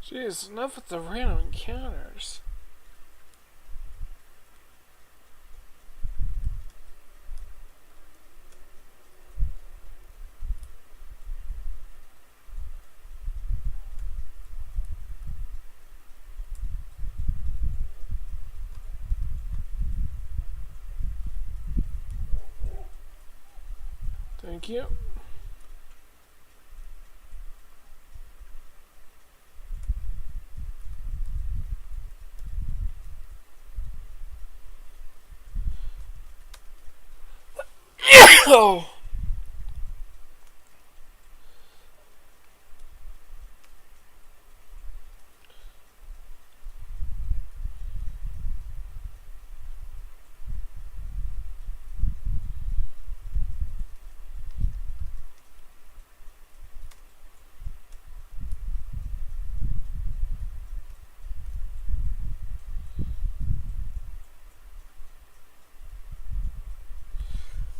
Jeez, enough with the random encounters. Thank you. Oh!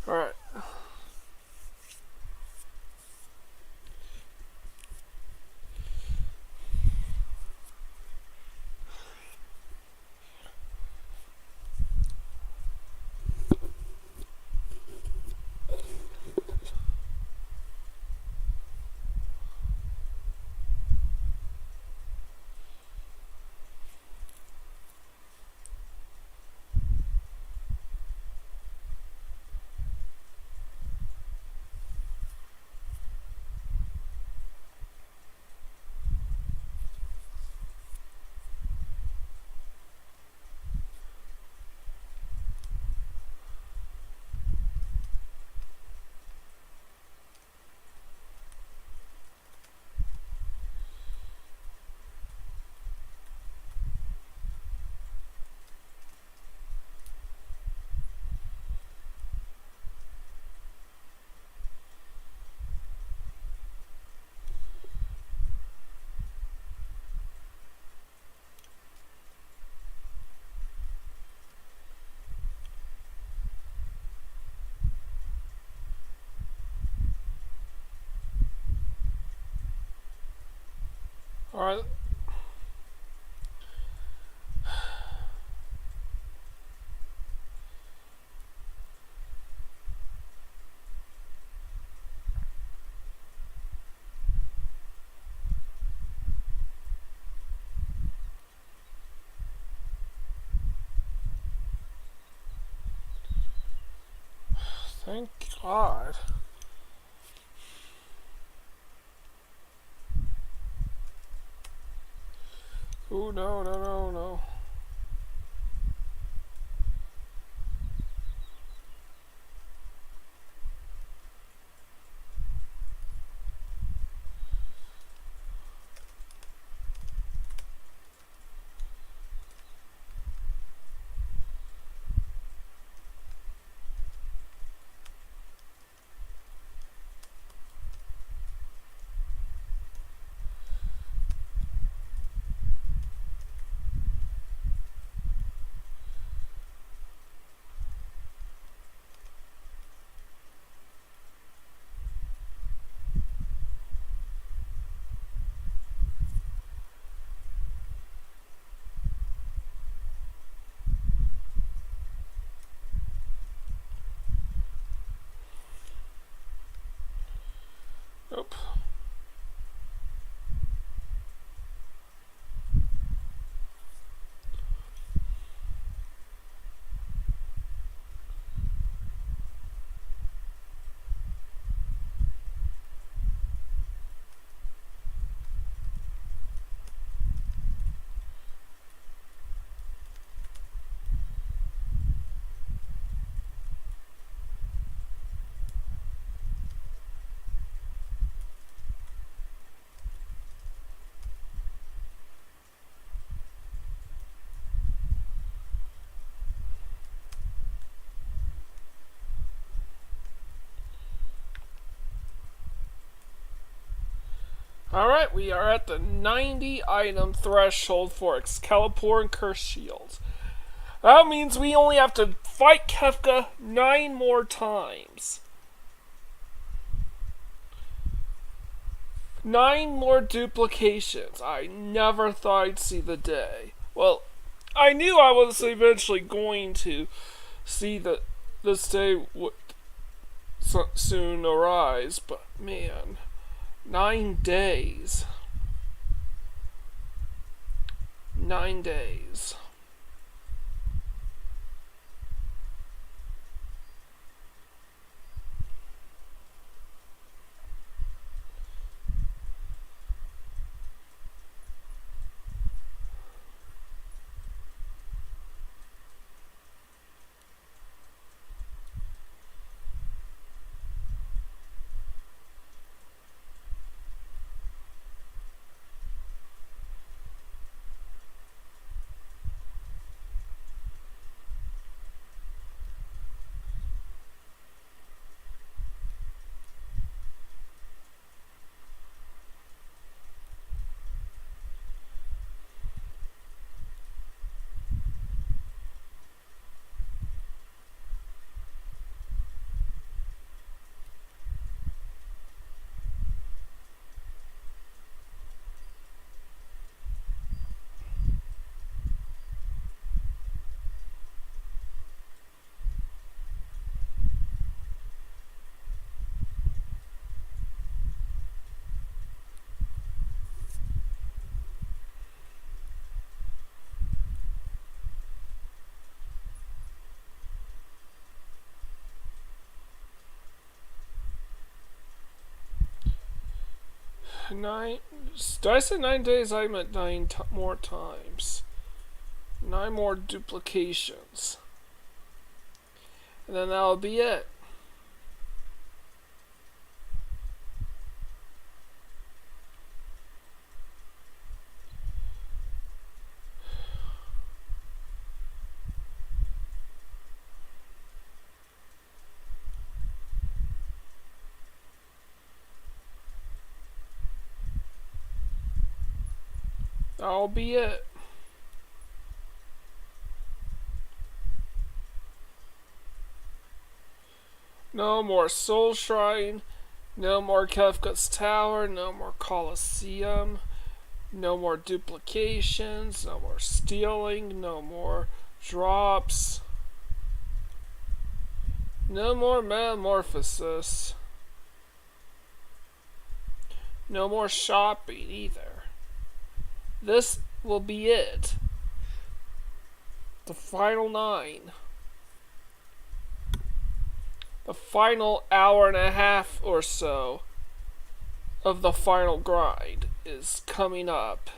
Alright. Alright. Thank God. Oh, no, no, no, no. Alright, we are at the 90 item threshold for Excalipoor and Cursed Shield. That means we only have to fight Kefka 9 more times. 9 more duplications. I never thought I'd see the day. Well, I knew I was eventually going to see that this day would soon arise, but man, 9 days. 9 days. Nine. Did I say 9 days? I meant 9 more times. 9 more duplications. And then that'll be it. That'll be it. No more Soul Shrine, no more Kefka's Tower, no more Colosseum, no more duplications, no more stealing, no more drops, no more metamorphosis, no more shopping either. This will be it. The final 9. The final hour and a half or so of the final grind is coming up.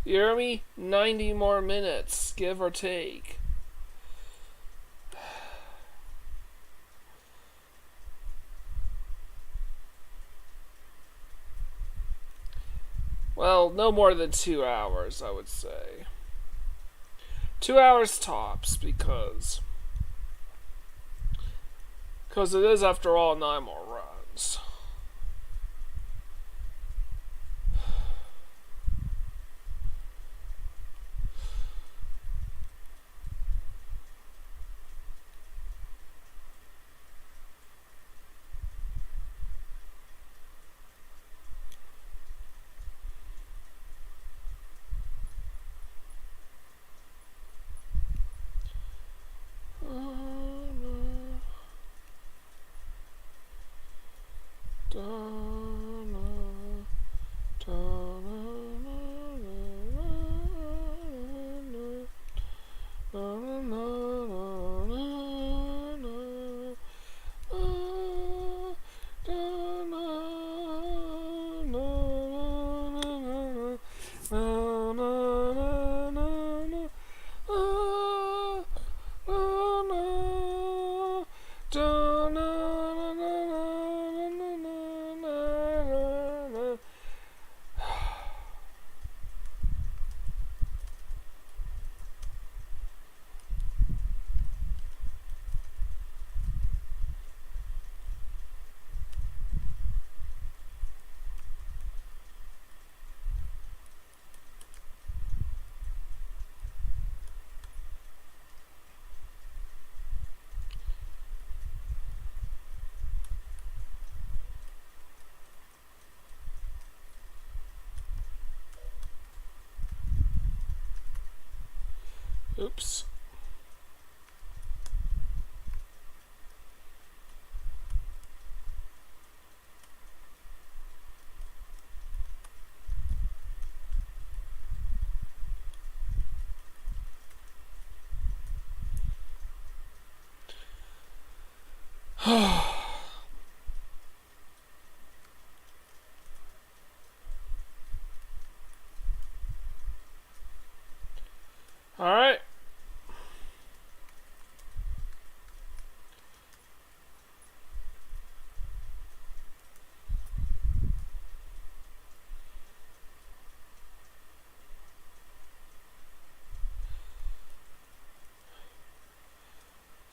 You hear me? 90 more minutes, give or take. Well, no more than 2 hours, I would say. 2 hours tops, because it is, after all, 9 more runs. Oops. Alright.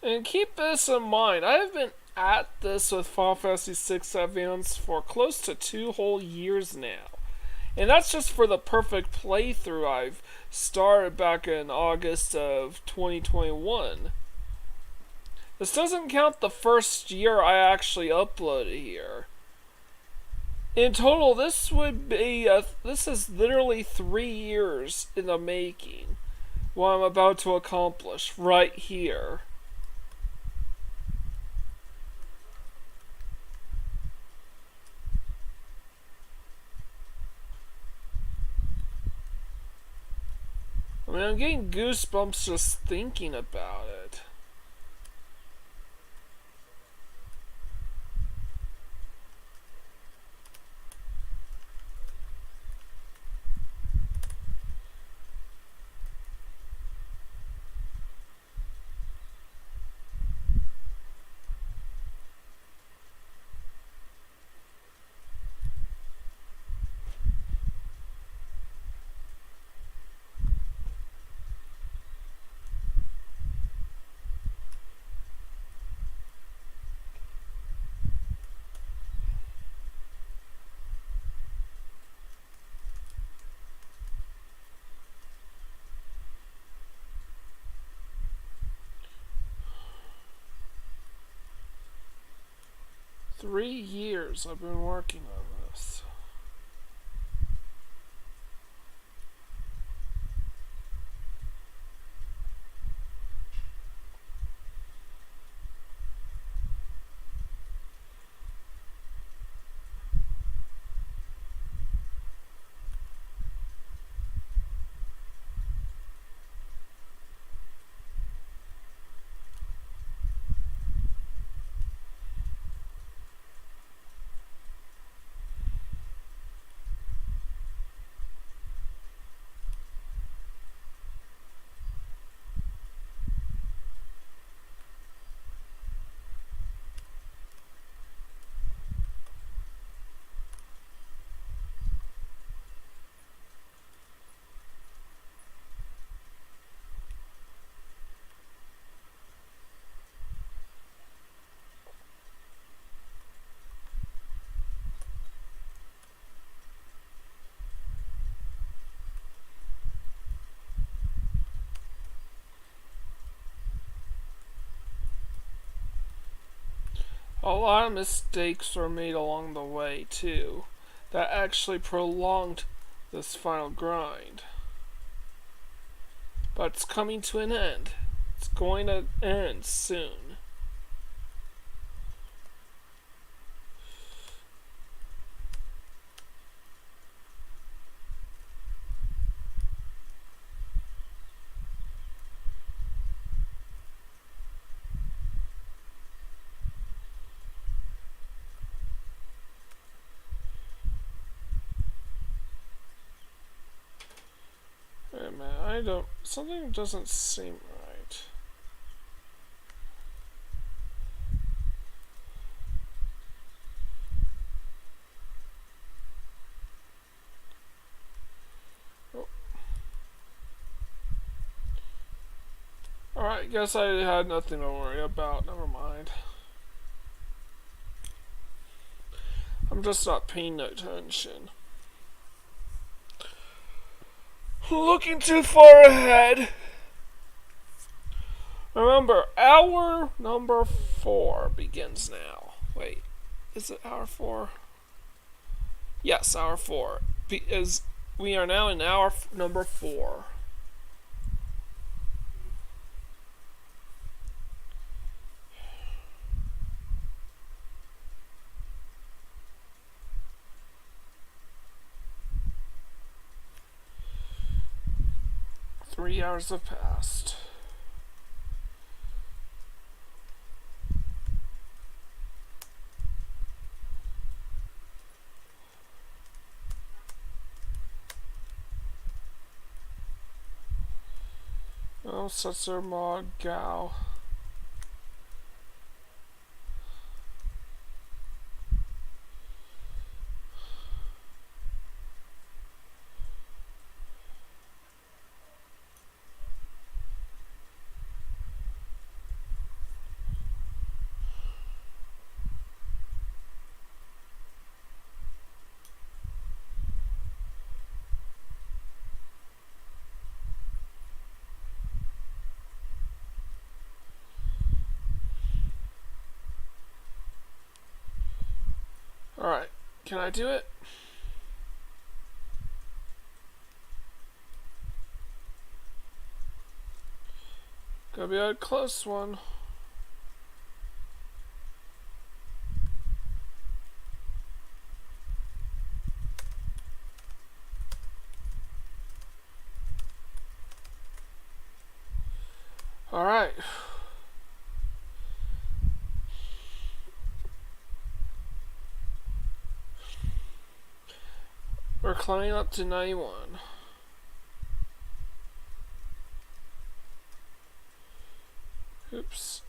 And keep this in mind, I have been at this with Final Fantasy VI Advance for close to 2 whole years now. And that's just for the perfect playthrough I've started back in August of 2021. This doesn't count the first year I actually uploaded here. In total, this would be this is literally 3 years in the making. What I'm about to accomplish right here. I mean, I'm getting goosebumps just thinking about it. Three years I've been working on this. A lot of mistakes were made along the way, too, that actually prolonged this final grind. But it's coming to an end. It's going to end soon. Hey man, something doesn't seem right. Oh. Alright, guess I had nothing to worry about. Never mind. I'm just not paying attention. Looking too far ahead. Remember, hour number 4 begins now. Wait, is it hour 4? Yes, hour 4. We are now in hour number 4. 3 hours have passed. Oh, Setzer Mod Gao. Alright, can I do it? Gonna be a close one. Alright. We're climbing up to 91. Oops.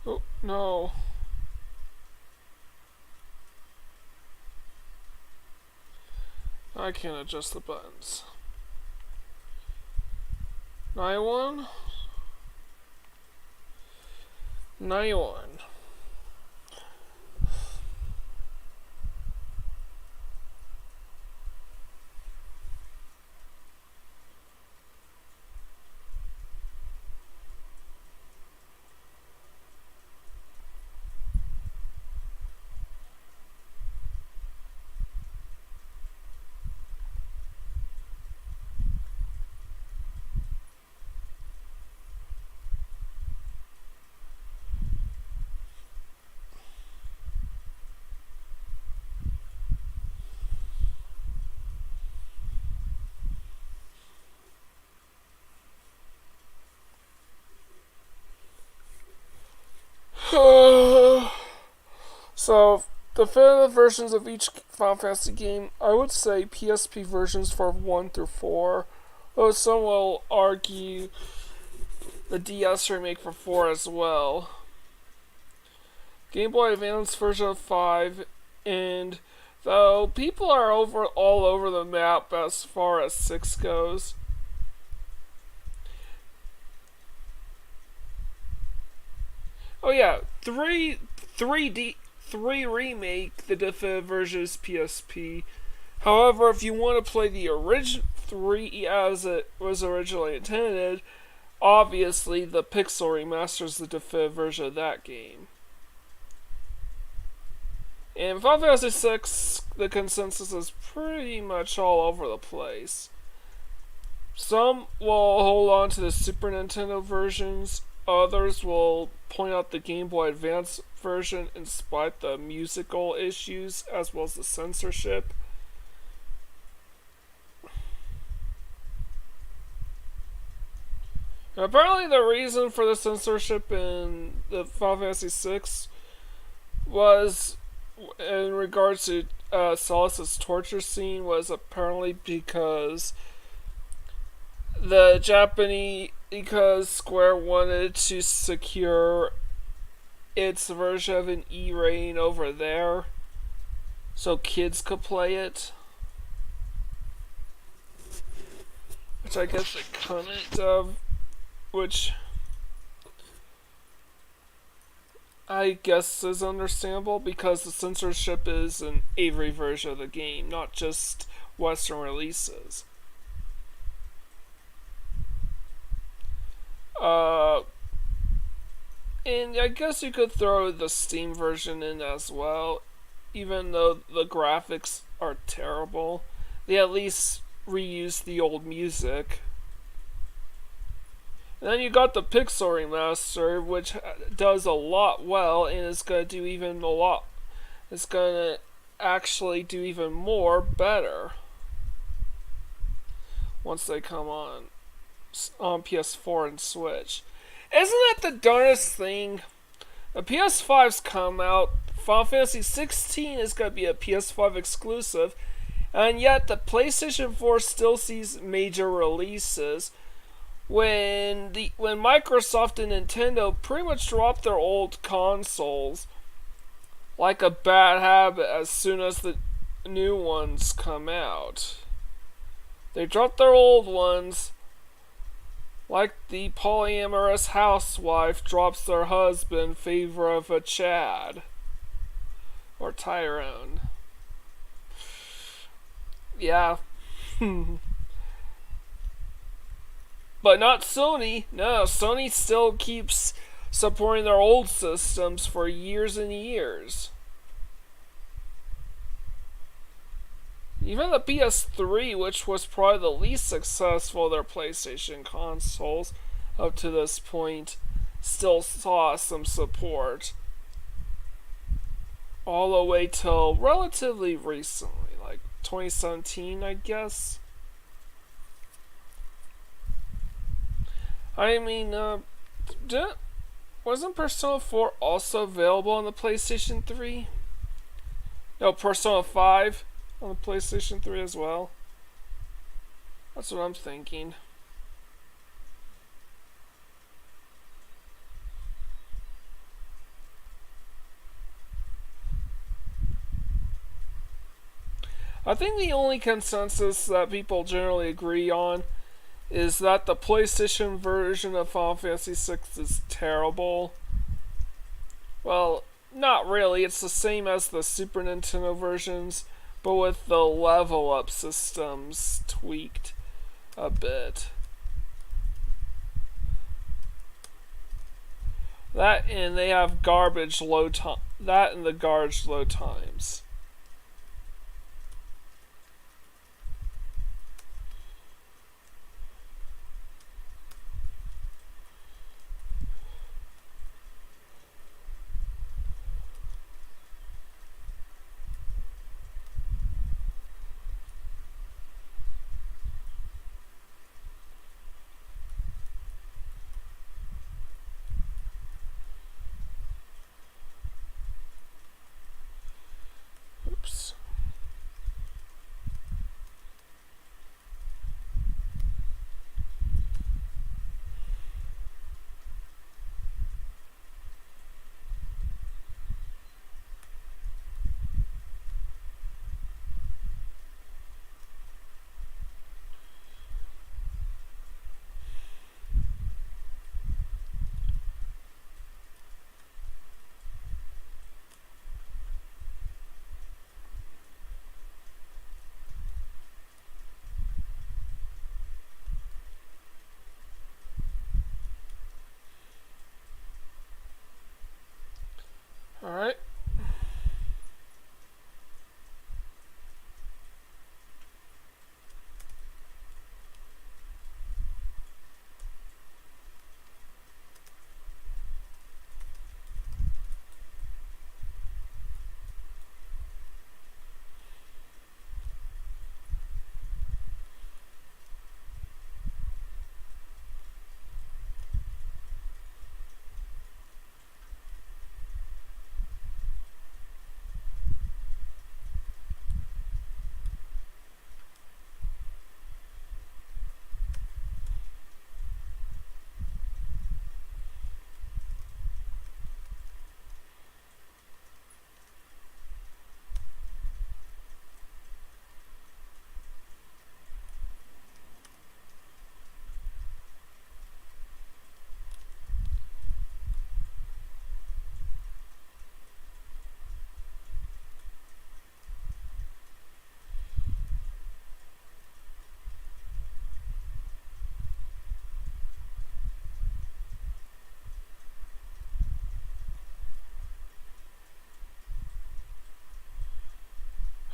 Oh, no. I can't adjust the buttons. 91? 91. So, definitive versions of each Final Fantasy game, I would say PSP versions for 1 through 4. Though some will argue the DS remake for 4 as well. Game Boy Advance version of 5, and though people are all over the map as far as 6 goes. Oh yeah, 3 remake the definitive version is PSP. However, if you want to play the original 3 as it was originally intended, obviously the Pixel remaster is the definitive version of that game. In Final Fantasy VI, the consensus is pretty much all over the place. Some will hold on to the Super Nintendo versions, others will point out the Game Boy Advance version in spite the musical issues as well as the censorship. And apparently the reason for the censorship in the Final Fantasy VI was in regards to Solus's torture scene was apparently because because Square wanted to secure its version of an E rating over there so kids could play it, which I guess they couldn't, which I guess is understandable because the censorship is an Avery version of the game, not just Western releases. And I guess you could throw the Steam version in as well, even though the graphics are terrible. They at least reuse the old music. And then you got the Pixel Remaster, which does a lot well, and is going to do even a lot. It's going to actually do even more better once they come on PS4 and Switch. Isn't that the darndest thing? The PS5's come out. Final Fantasy 16 is going to be a PS5 exclusive, and yet the PlayStation 4 still sees major releases. When Microsoft and Nintendo pretty much dropped their old consoles like a bad habit as soon as the new ones come out. They dropped their old ones like the polyamorous housewife drops their husband in favor of a Chad or Tyrone. Yeah. But not Sony. No, Sony still keeps supporting their old systems for years and years. Even the PS3, which was probably the least successful of their PlayStation consoles up to this point, still saw some support. All the way till relatively recently, like 2017, I guess. I mean, wasn't Persona 4 also available on the PlayStation 3? No, Persona 5 on the PlayStation 3 as well. That's what I'm thinking. I think the only consensus that people generally agree on is that the PlayStation version of Final Fantasy VI is terrible. Well, not really. It's the same as the Super Nintendo versions, but with the level up systems tweaked a bit. That and they have garbage load time. That and the garbage load times.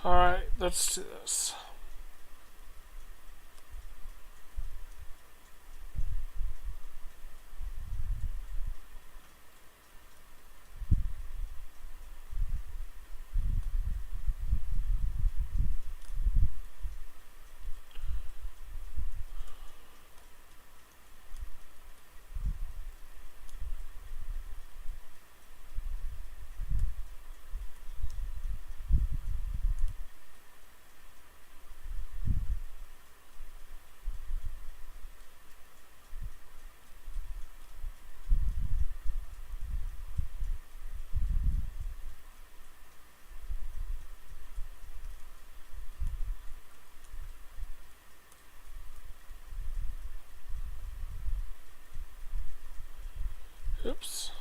Alright, let's do this. Oops.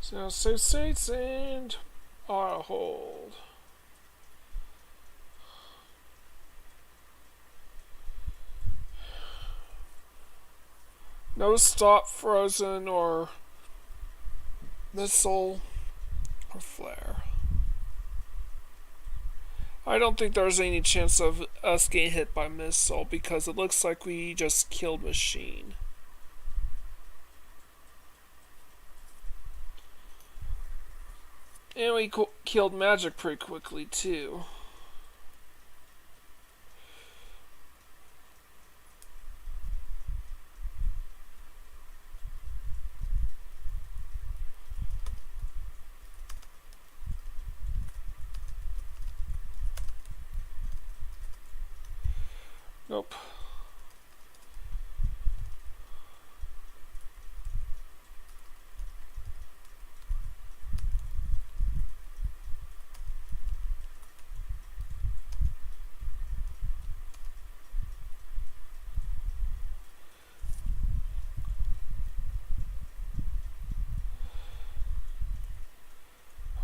So save states and auto hold. No stop, frozen, or missile, or flare. I don't think there's any chance of us getting hit by missile because it looks like we just killed machine. And we killed magic pretty quickly too. Nope.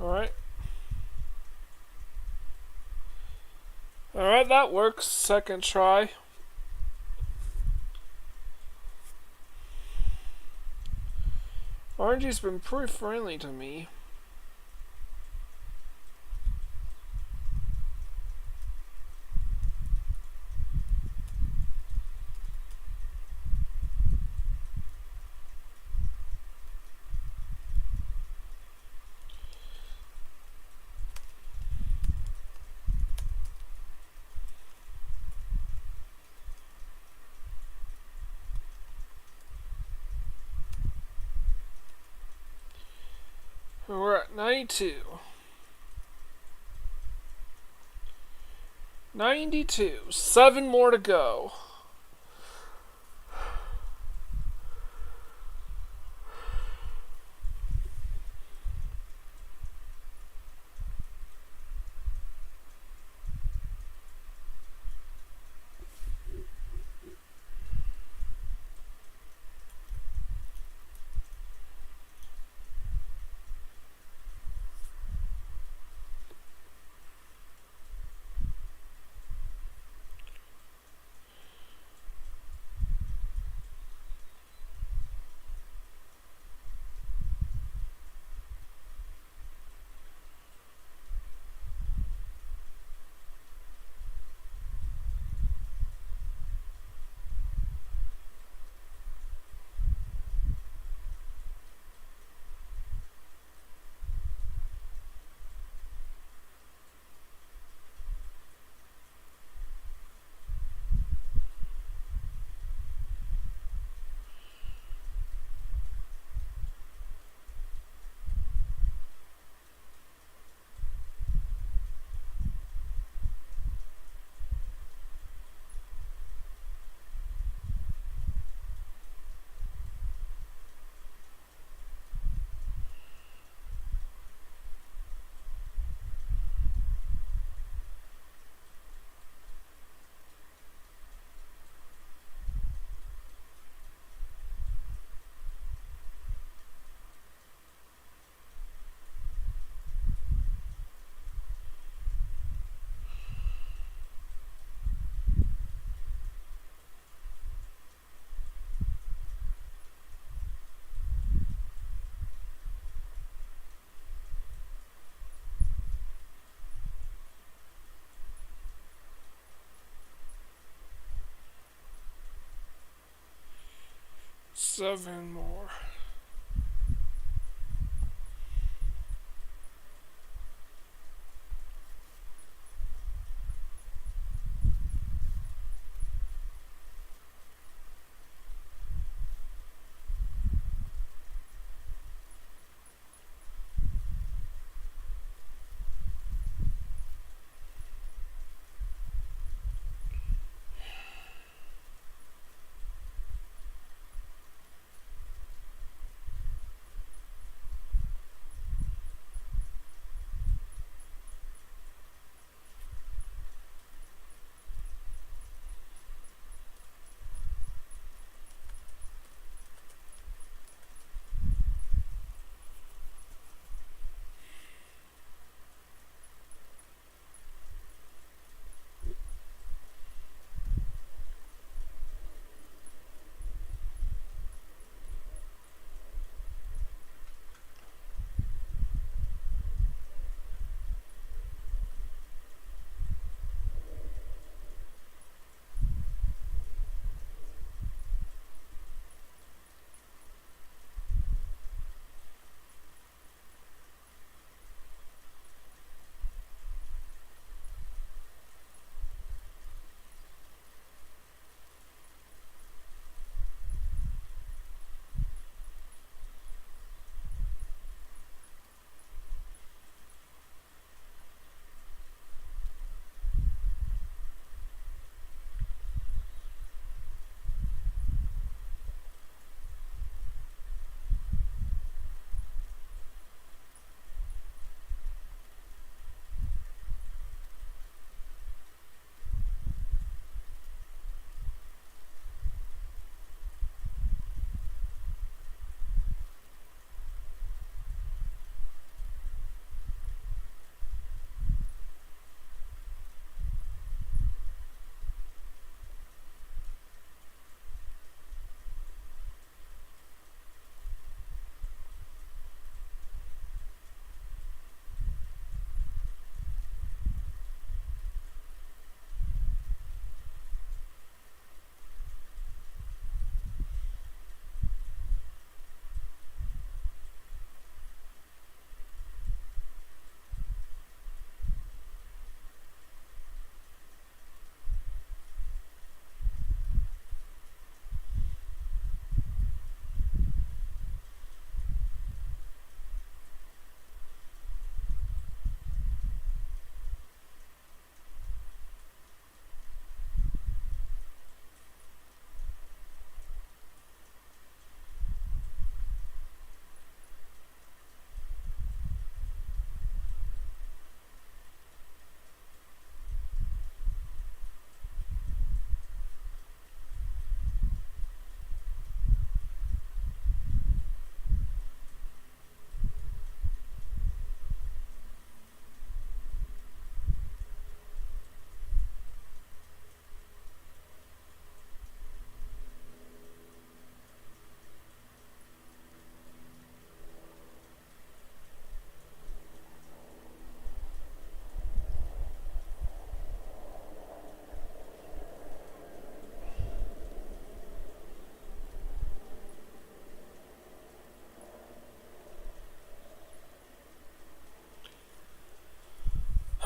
Alright. Alright, that works. Second try. RNG's been pretty friendly to me. We're at 92. 92. 7 more to go. 7 more.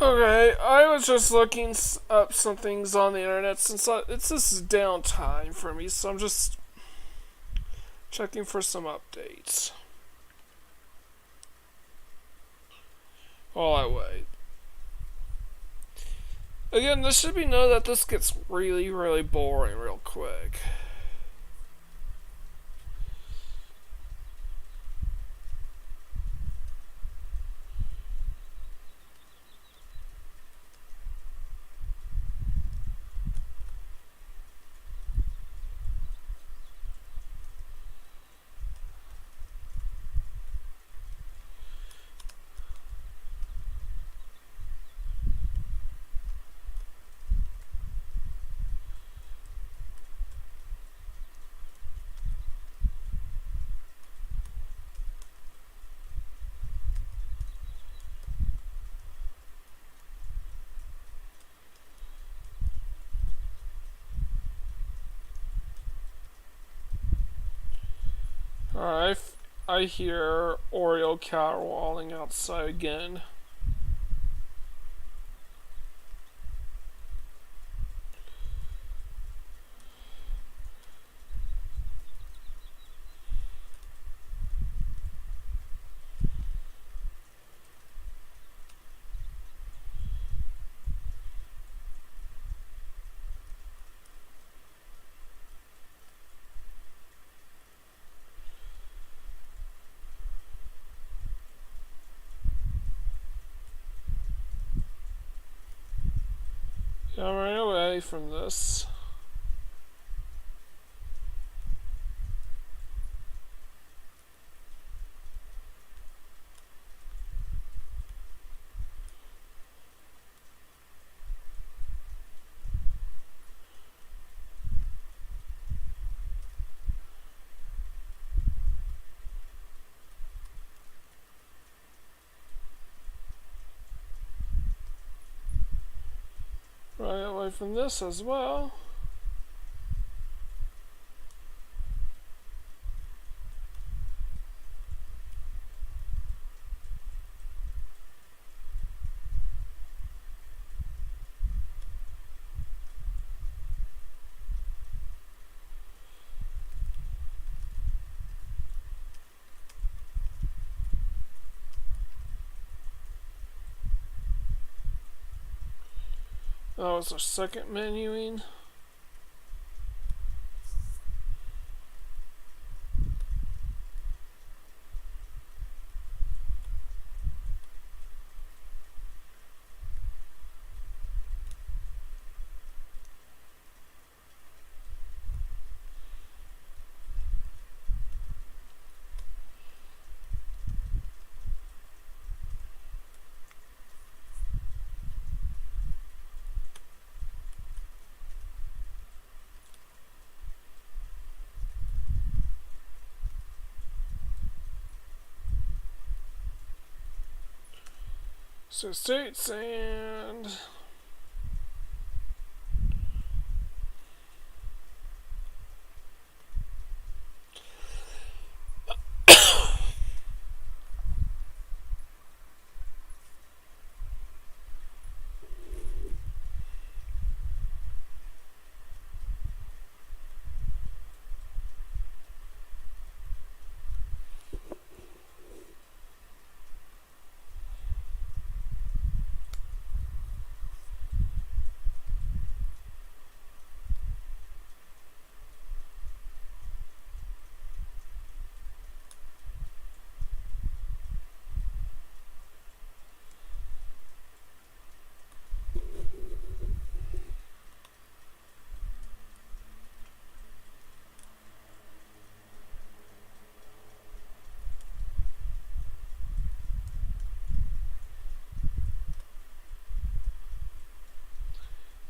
Okay, I was just looking up some things on the internet since it's this downtime for me, so I'm just checking for some updates while I wait. Again, this should be known that this gets really, really boring real quick. Alright, I hear Oreo caterwauling outside again. Yeah, I'm right away from this. Right away from this as well. That was our second menuing. So states and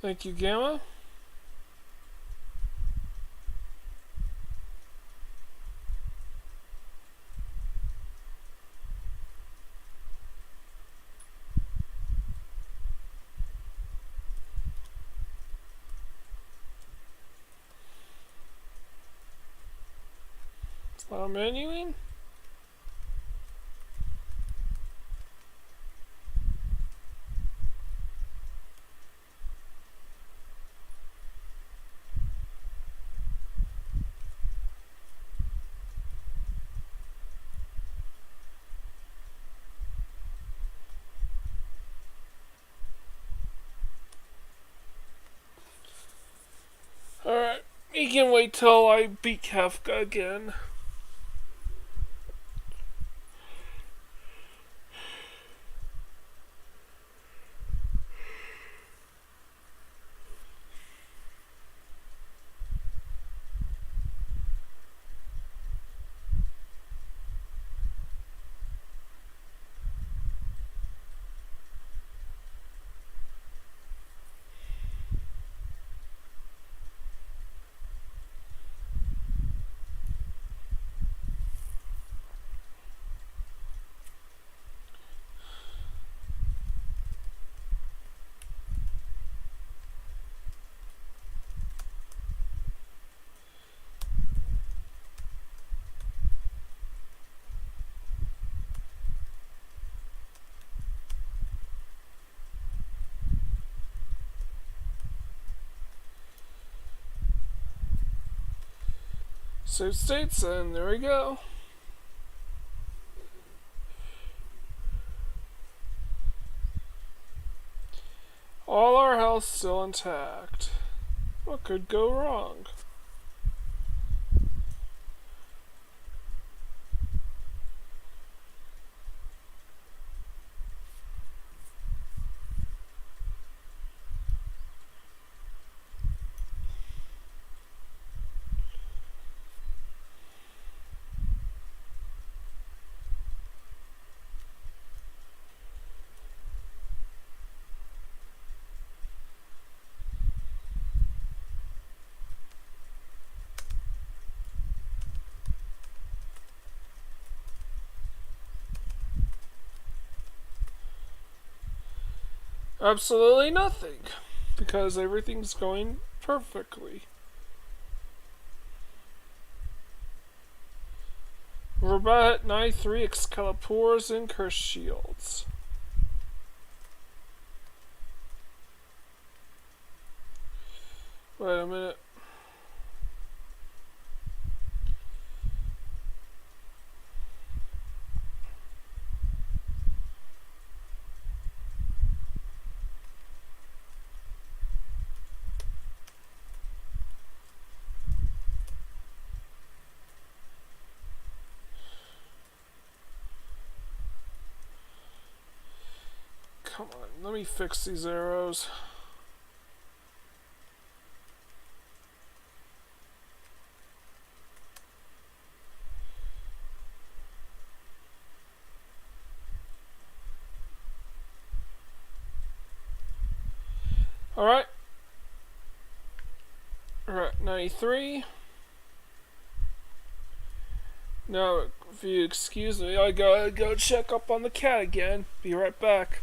thank you, Gamma. File menuing. Alright, you can wait till I beat Kafka again. Save states, and there we go. All our health still intact. What could go wrong? Absolutely nothing, because everything's going perfectly. We're about at 93 Excalipours and Cursed Shields. Wait a minute. Come on, let me fix these arrows. Alright. Alright, 93. Now, if you excuse me, I gotta go check up on the cat again. Be right back.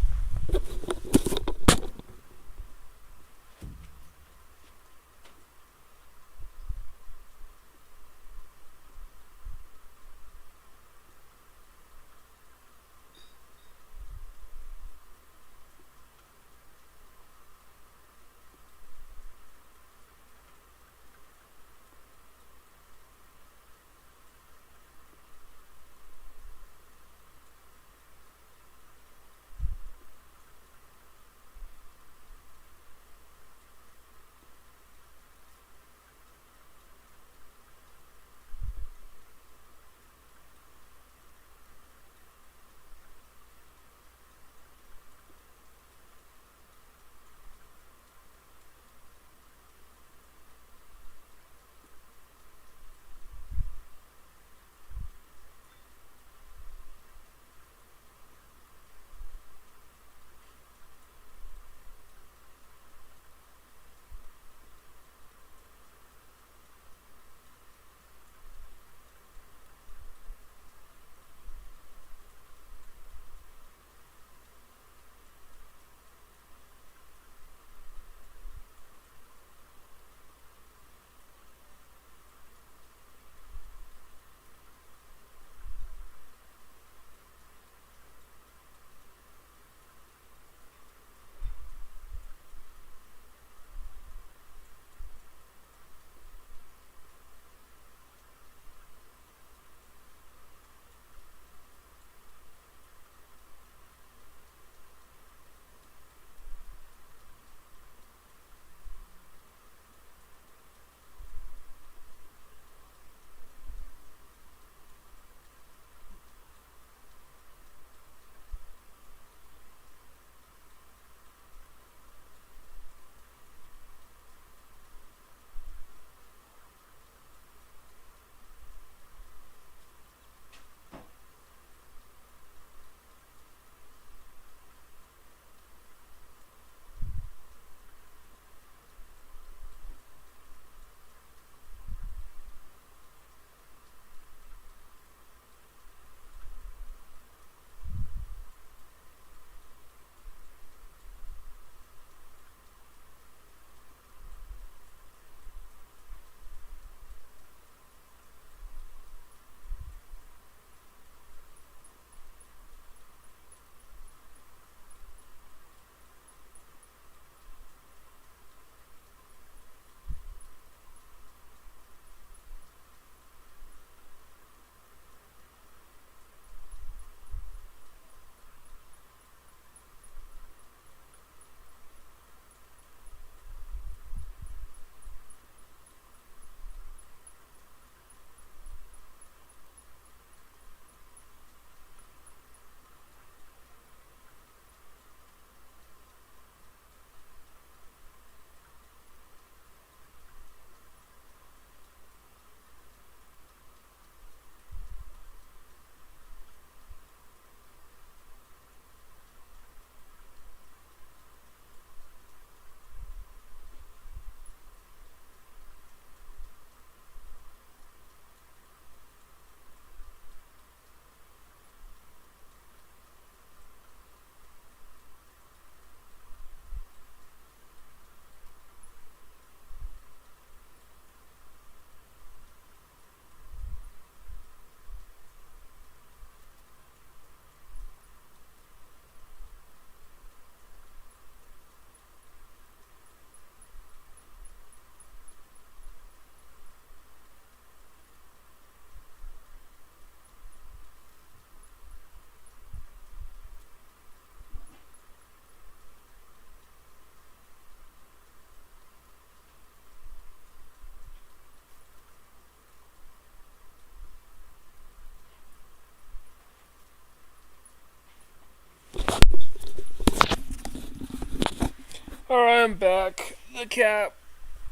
Alright, I'm back. The cat,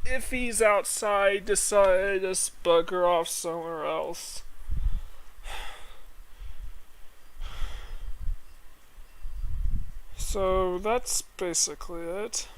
if he's outside, decided to just bugger off somewhere else. So that's basically it.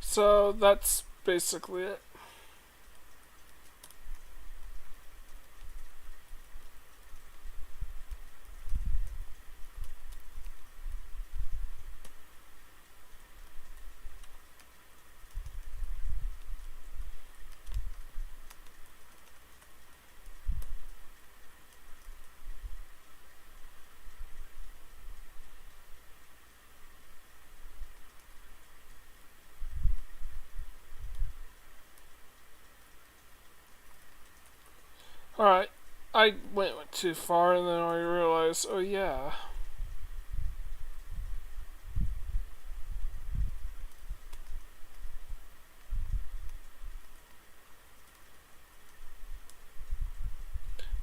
So that's basically it. Alright, I went too far and then I realized, oh yeah.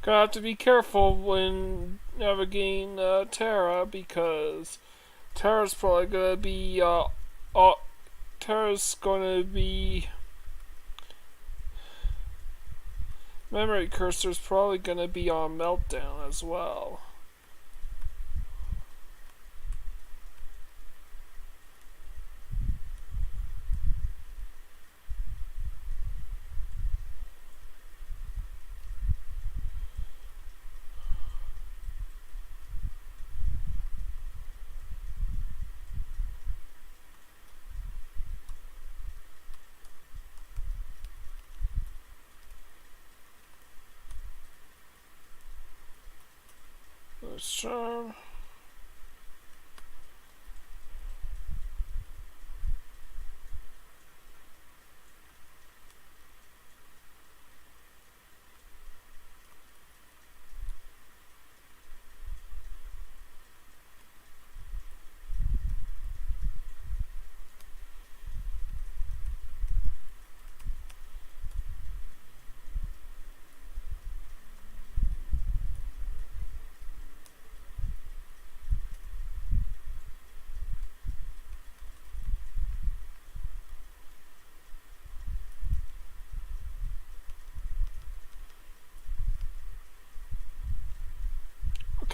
Gotta have to be careful when navigating Terra because Terra's probably gonna be, Terra's gonna be memory cursor's probably gonna be on meltdown as well. Charm.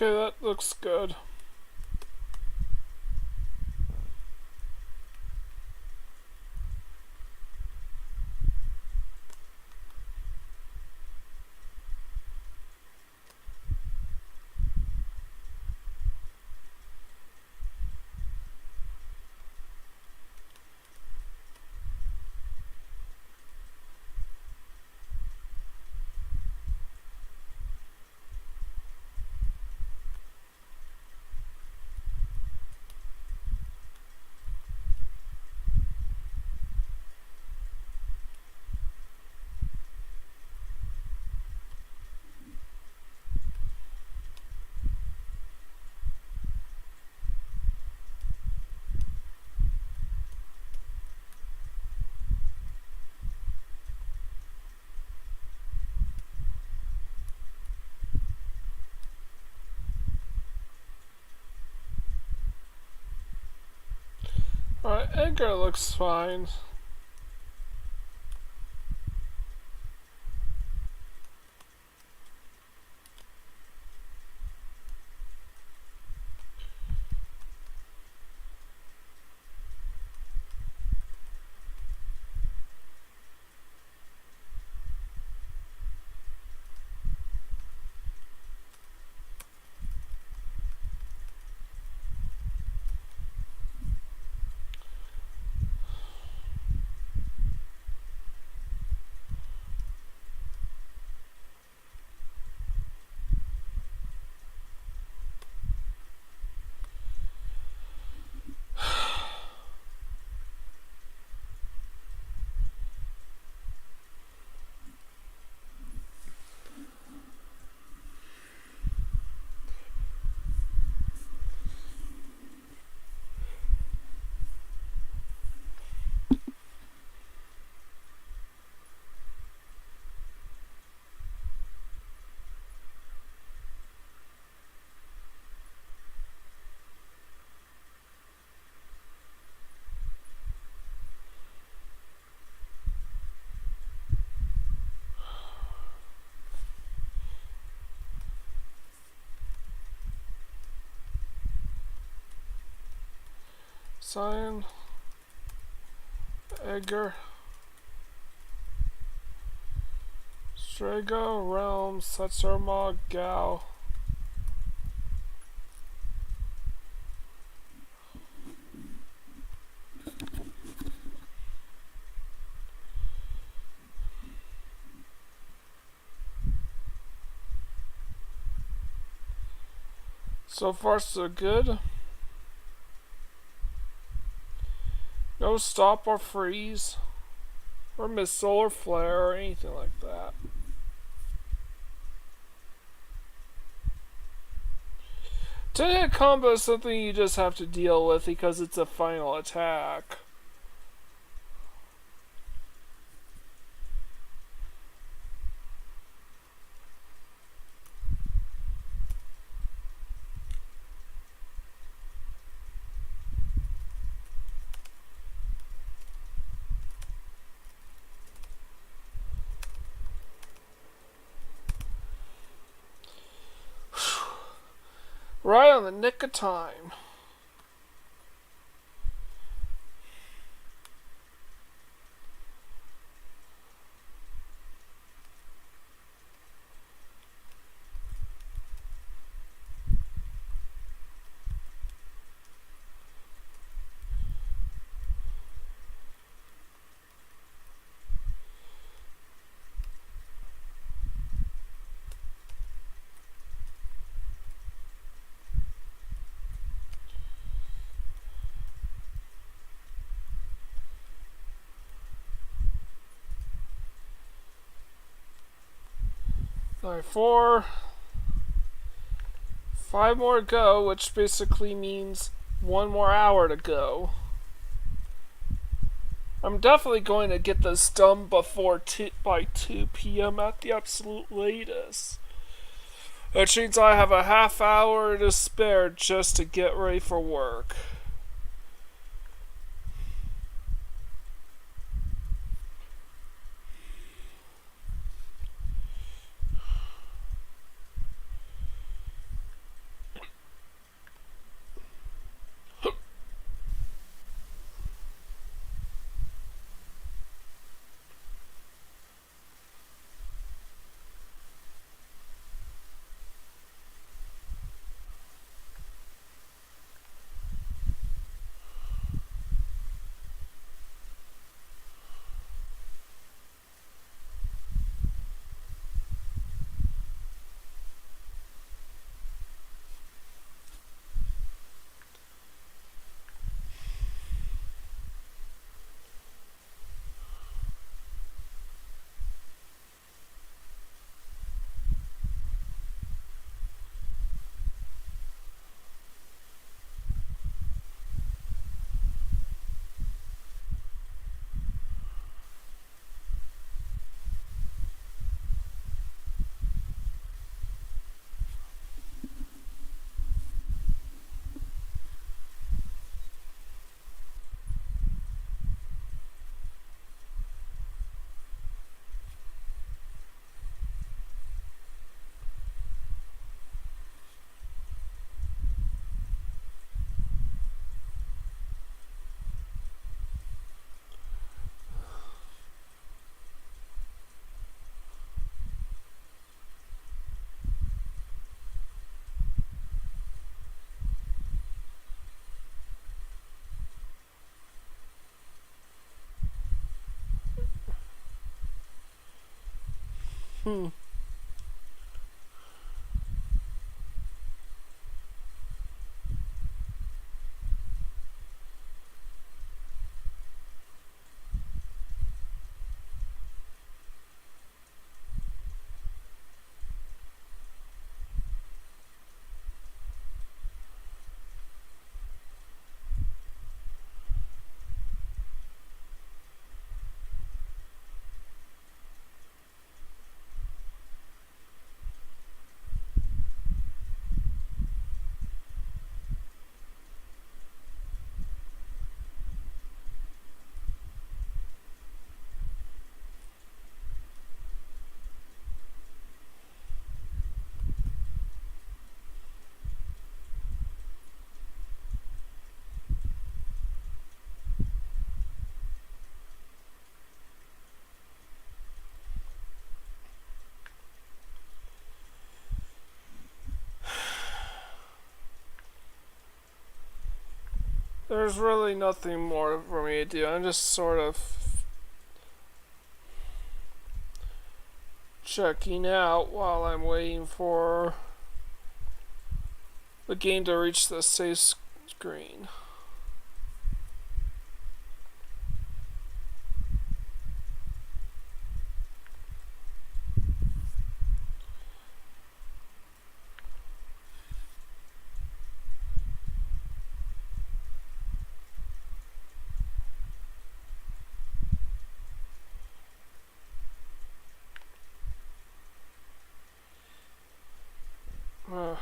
Okay, that looks good. Alright, Edgar looks fine. Cyan, Edgar, Strago, Realm, Satsuma, Gao. So far so good. No stop or freeze, or missile or flare or anything like that. Two-hit combo is something you just have to deal with because it's a final attack. Right on the nick of time. Alright, 5 more to go, which basically means 1 more hour to go. I'm definitely going to get this done by 2 p.m. at the absolute latest. Which means I have a half hour to spare just to get ready for work. There's really nothing more for me to do. I'm just sort of checking out while I'm waiting for the game to reach the save screen.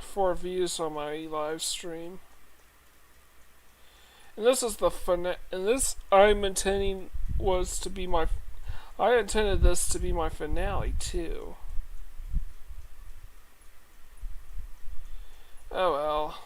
Four views on my live stream. And this is the and this I'm intending was to be my. I intended this to be my finale too. Oh well.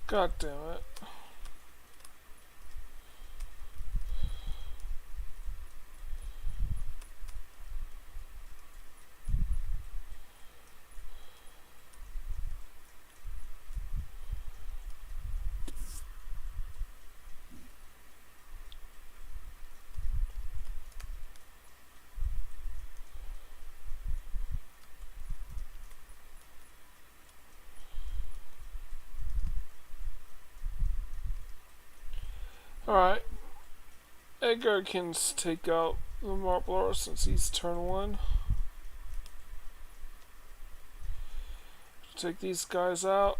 God damn it. Alright. Edgar can take out the Marbler since he's turn 1. Take these guys out.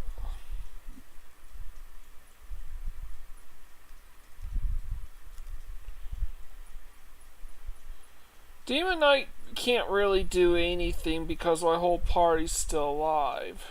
Demon Knight can't really do anything because my whole party's still alive.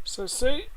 So see.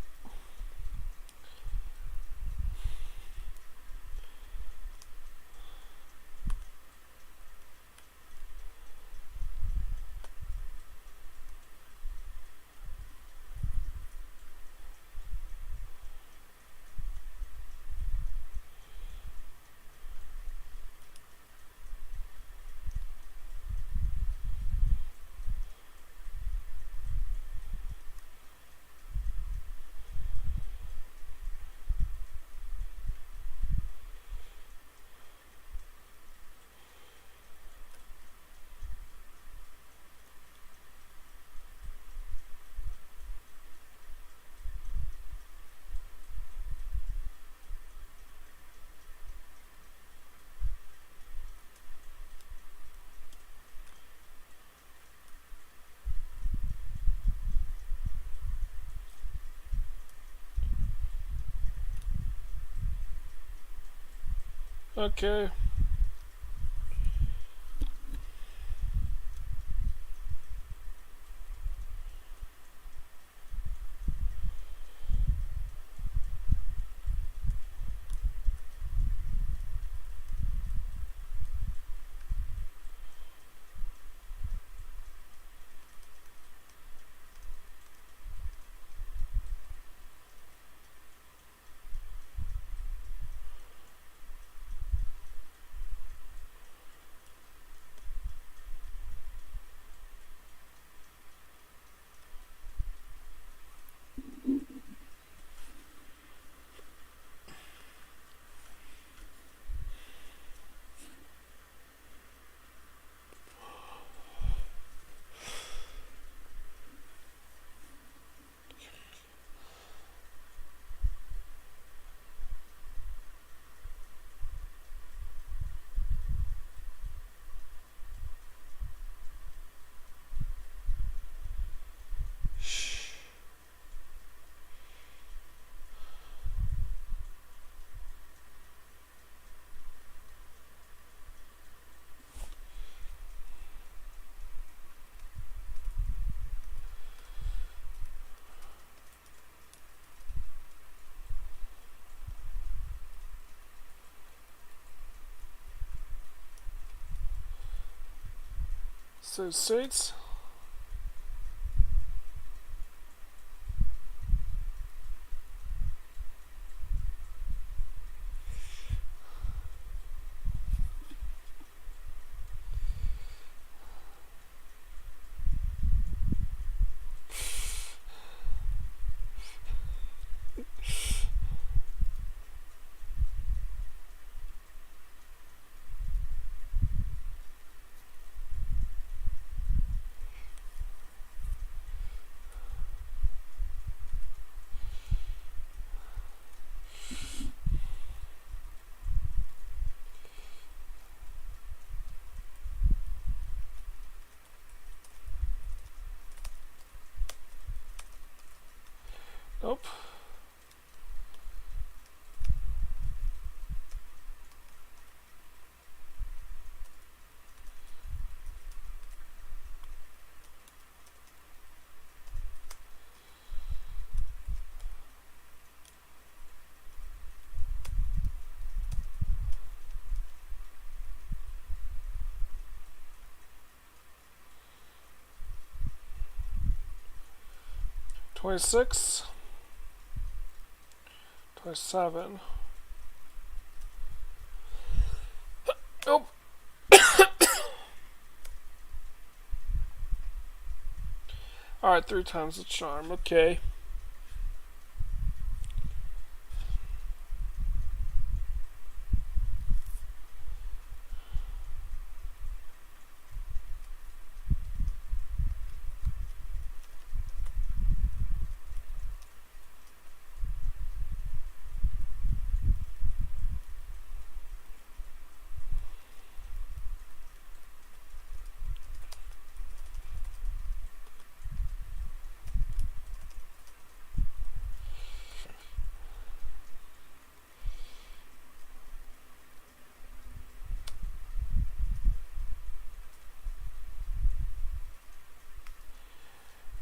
Okay. So suits. Nope. $26, $27. Nope. Alright, 3 times the charm. Okay.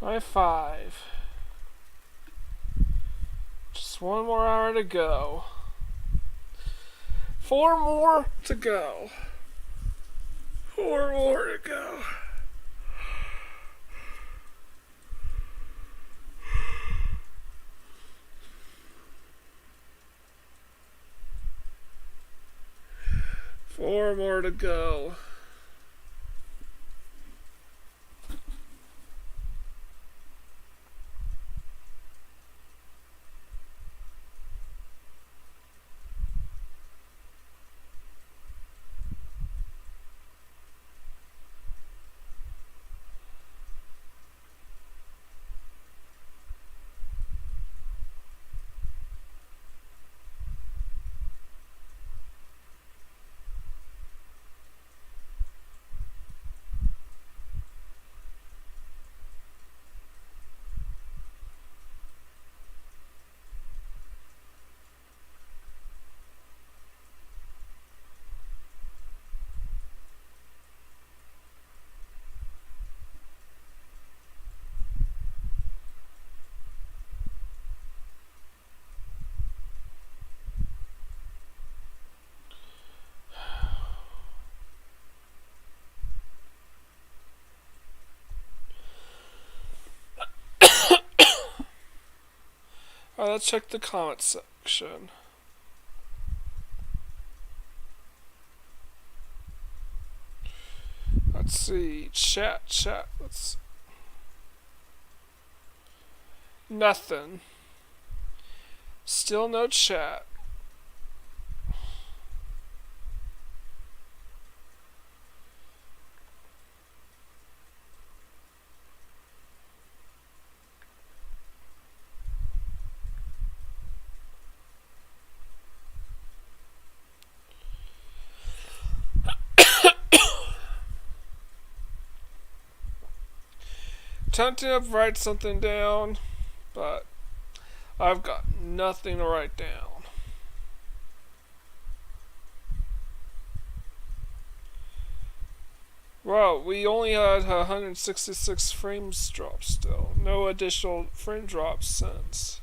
My 5. Just 1 more hour to go. 4 more to go. 4 more to go. Four more to go. Alright, let's check the comment section. Let's see. Chat. Let's. Nothing. Still no chat. Tempting to write something down, but I've got nothing to write down. Wow, we only had 166 frames drop still. No additional frame drops since.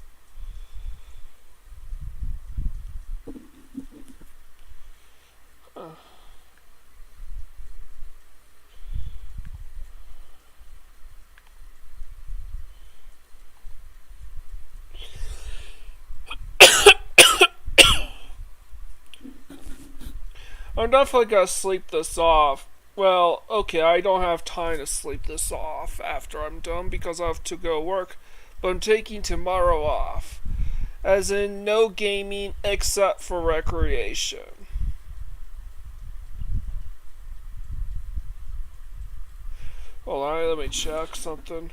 I'm definitely gonna sleep this off. Well, okay, I don't have time to sleep this off after I'm done because I have to go work, but I'm taking tomorrow off. As in, no gaming except for recreation. Hold on, let me check something.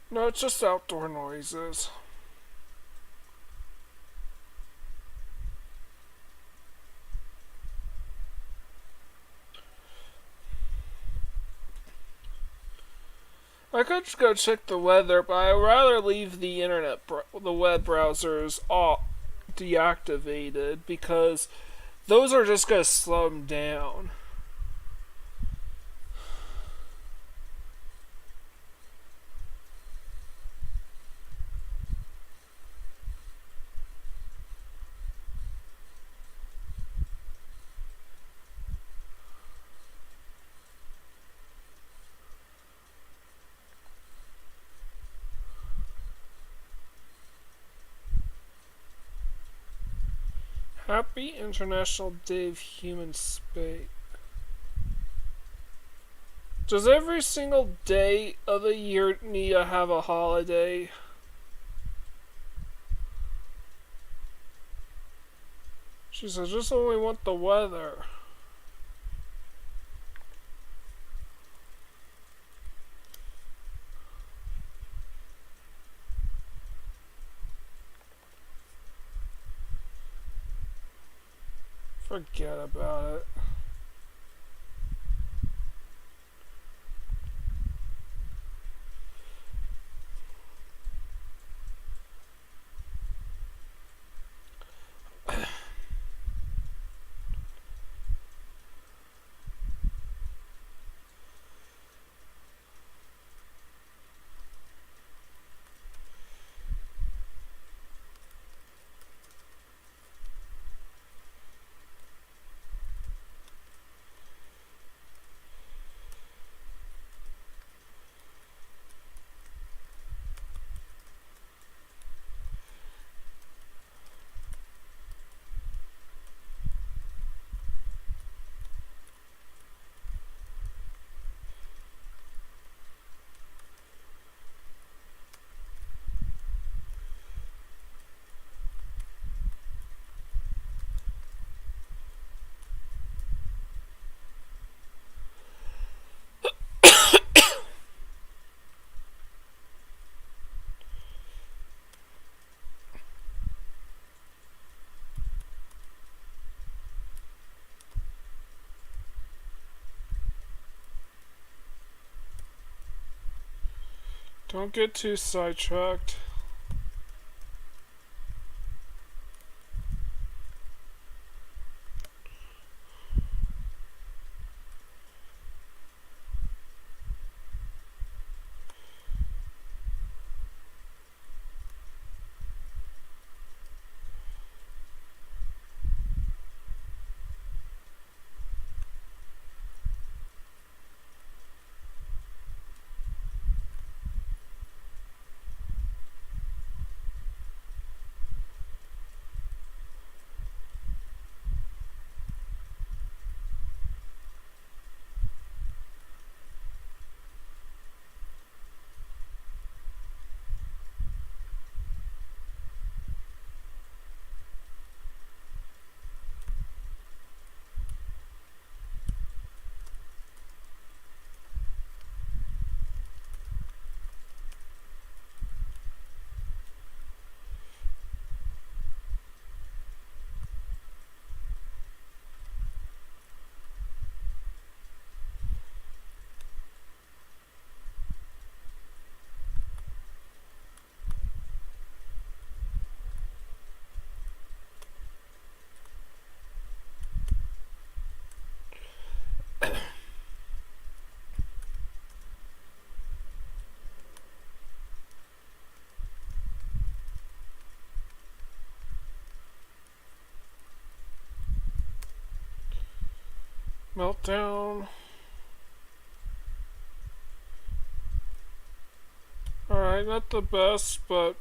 No, it's just outdoor noises. I could just go check the weather, but I'd rather leave the the web browsers deactivated because those are just gonna slow them down. Happy International Day of Human Space. Does every single day of the year need to have a holiday? She says, just only want the weather. forget about it. Don't get too sidetracked. Meltdown. Alright, not the best, but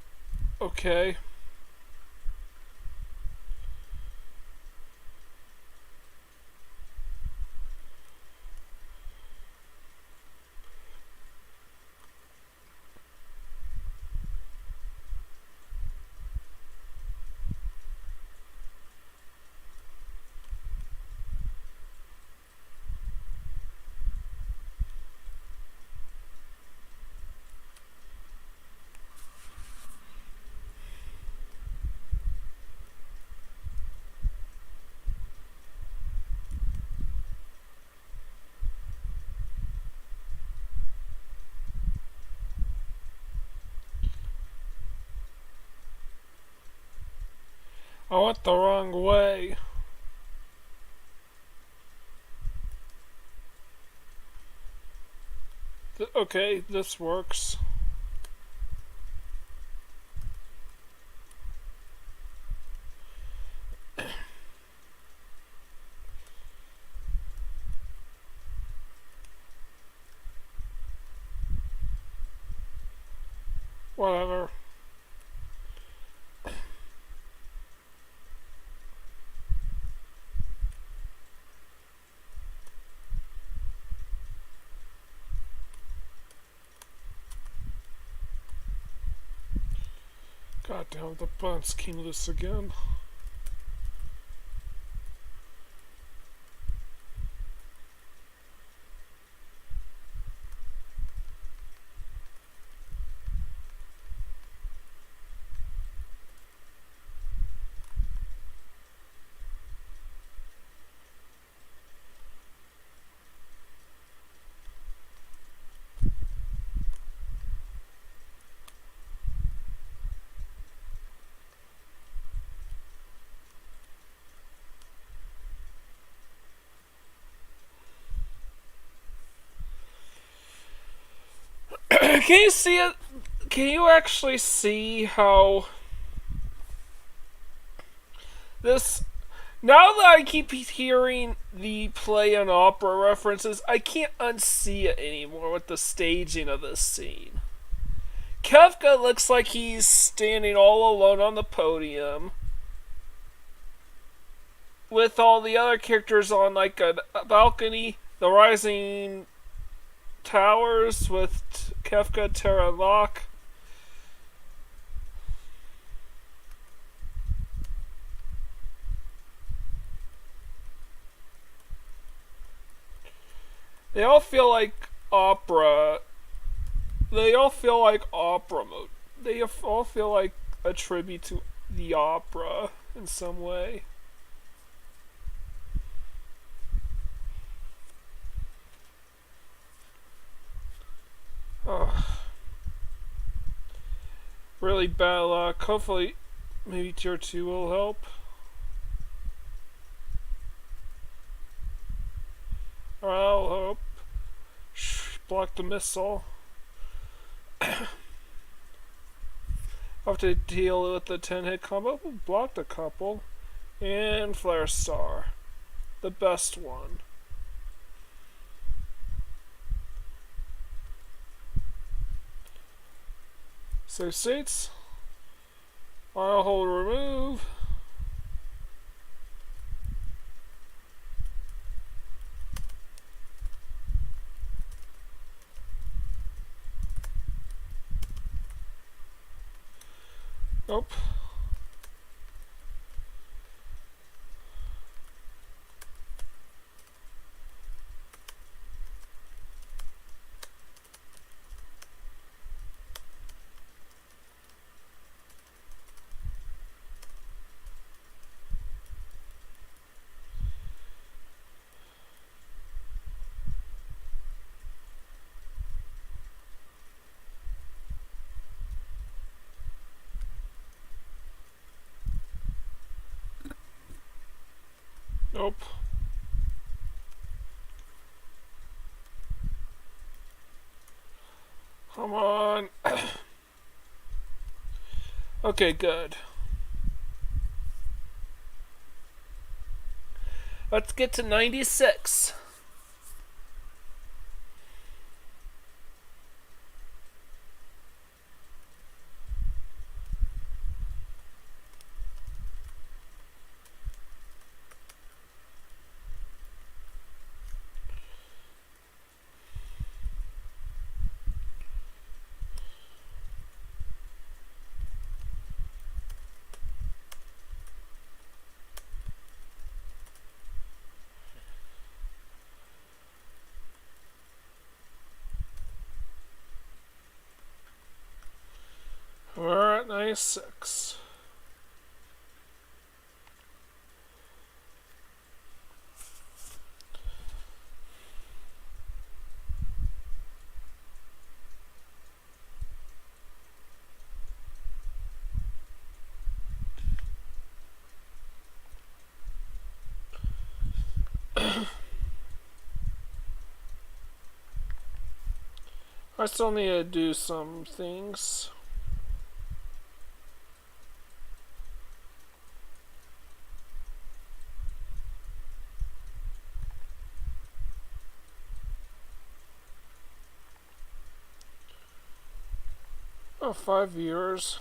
okay. I went the wrong way. Okay, this works. Whatever. God damn, the buttons came loose again. Can you see it? Can you actually see how this? Now that I keep hearing the play and opera references, I can't unsee it anymore with the staging of this scene. Kefka looks like he's standing all alone on the podium with all the other characters on like a balcony, the rising towers with Kefka, Terra, and Locke. They all feel like opera. They all feel like opera mode. They all feel like a tribute to the opera in some way. Ugh. Really bad luck. Hopefully, maybe tier 2 will help. I'll hope. Block the missile. I'll have to deal with the 10-hit combo. Blocked a couple. And Flare Star. The best one. Save states. I'll hold remove. Nope. Nope. Come on. Okay, good. Let's get to 96. We're at 96. I still need to do some things. Oh, 5 years.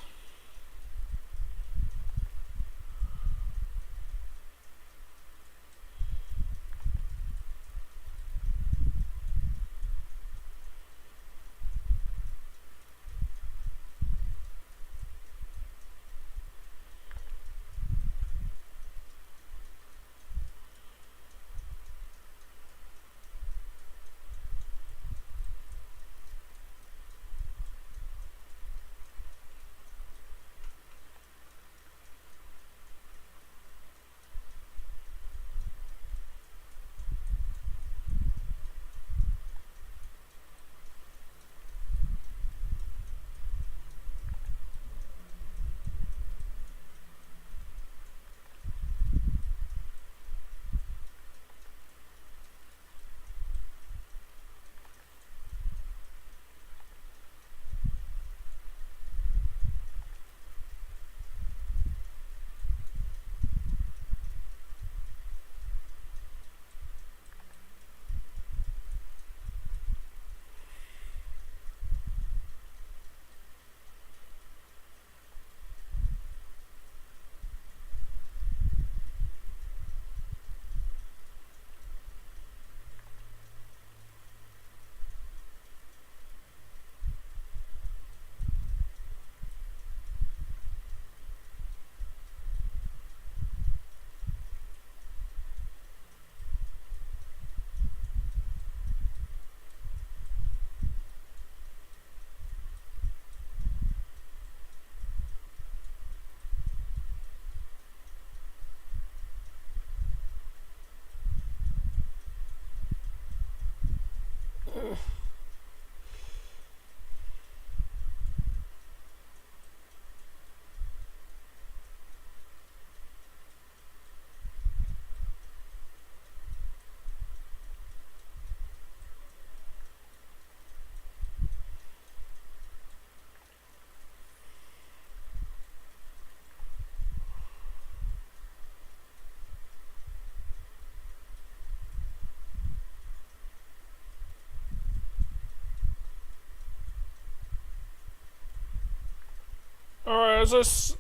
as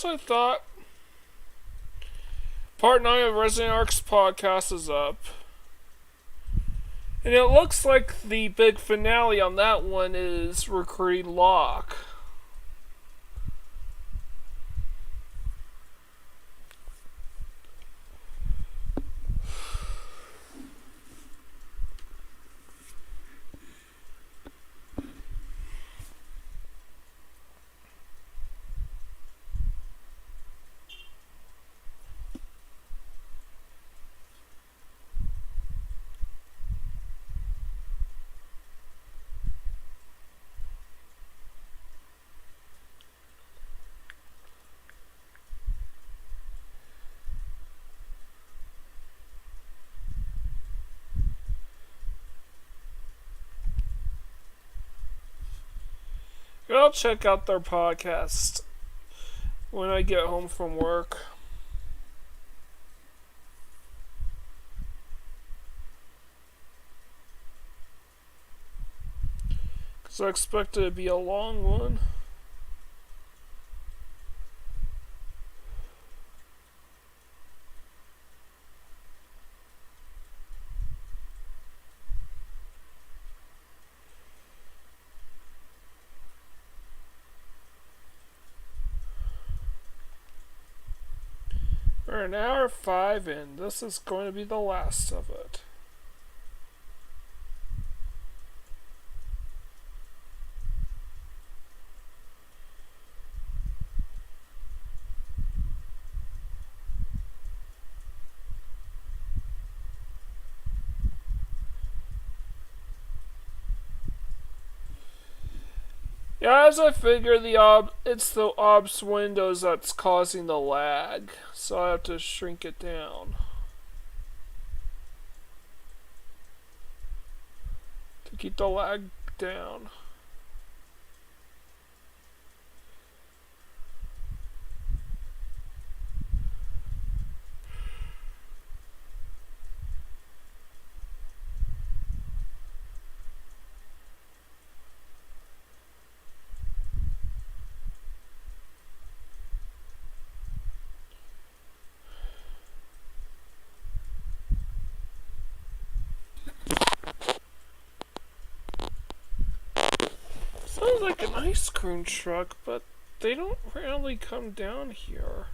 I thought, part 9 of Resident Arcs podcast is up. And it looks like the big finale on that one is recruiting Locke. I'll check out their podcast when I get home from work. Because I expect it to be a long one. We're an hour 5 in. This is going to be the last of it. Yeah, as I figure, it's the OBS windows that's causing the lag, so I have to shrink it down to keep the lag down. Sounds like an ice cream truck, but they don't really come down here.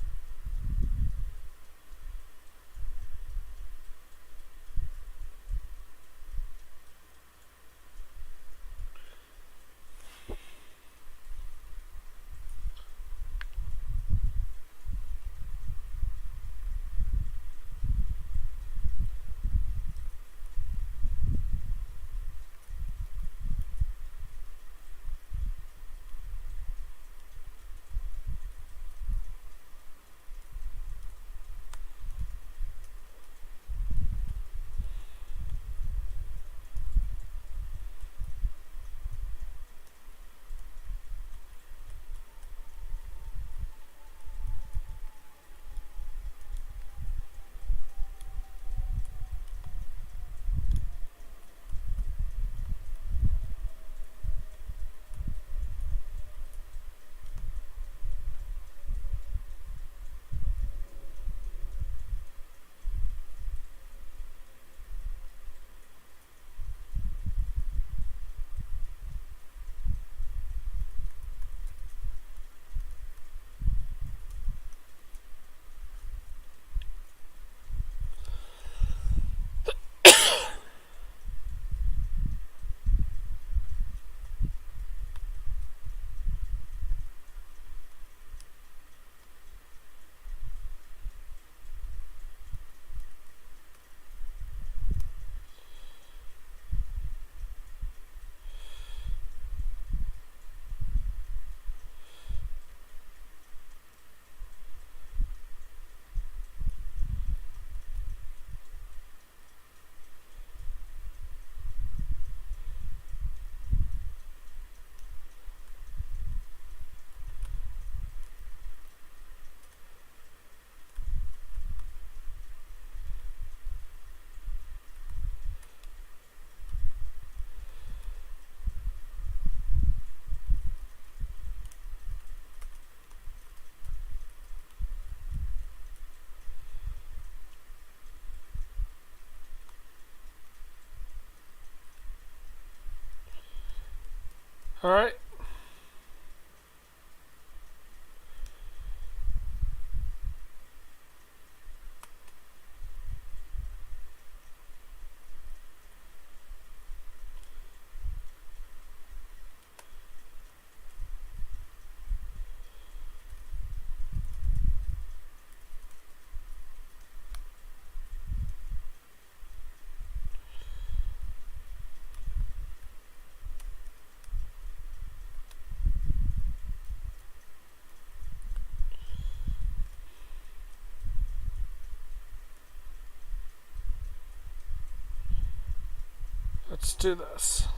Alright. Let's do this.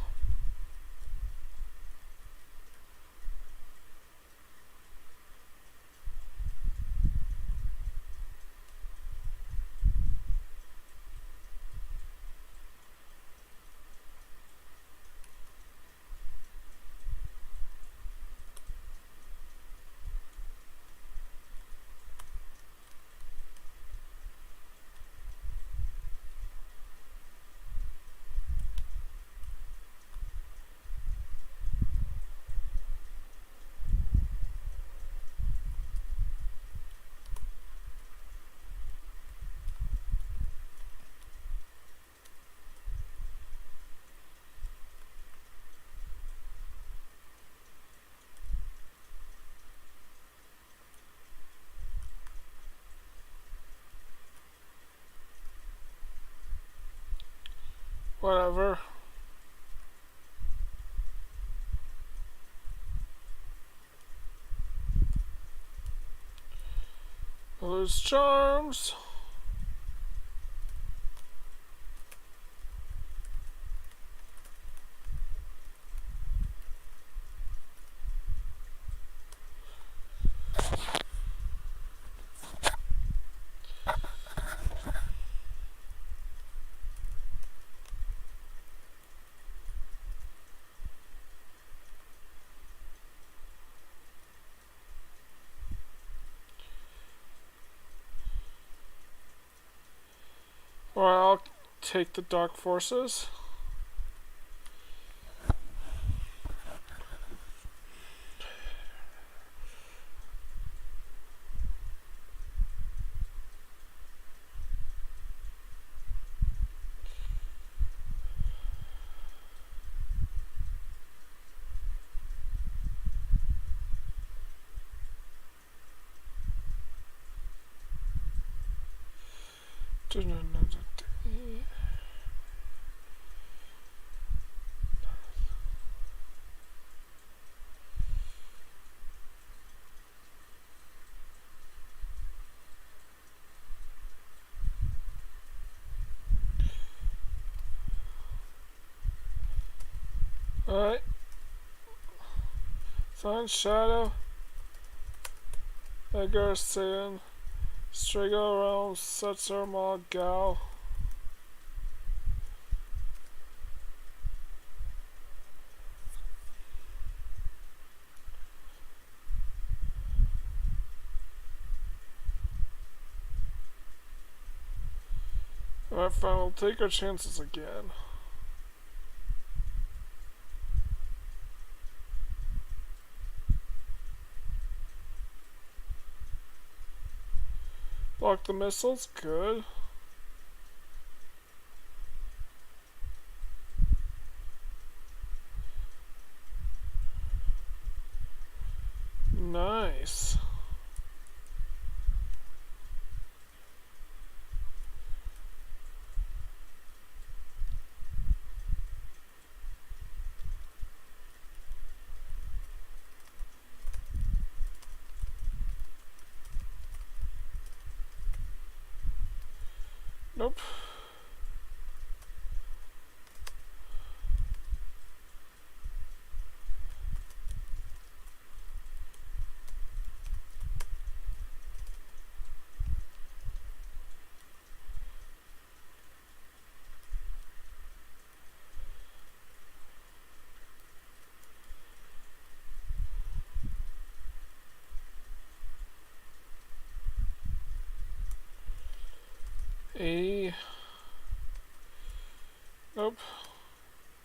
Whatever. Those charms. Or I'll take the dark forces. Alright. Sun, Shadow, Edgar, Saiyan, Strigo, Realm, Setzer, Maul, Gal. Alright, fine, we'll take our chances again. Block the missiles, good. Nice. Nope. Nope.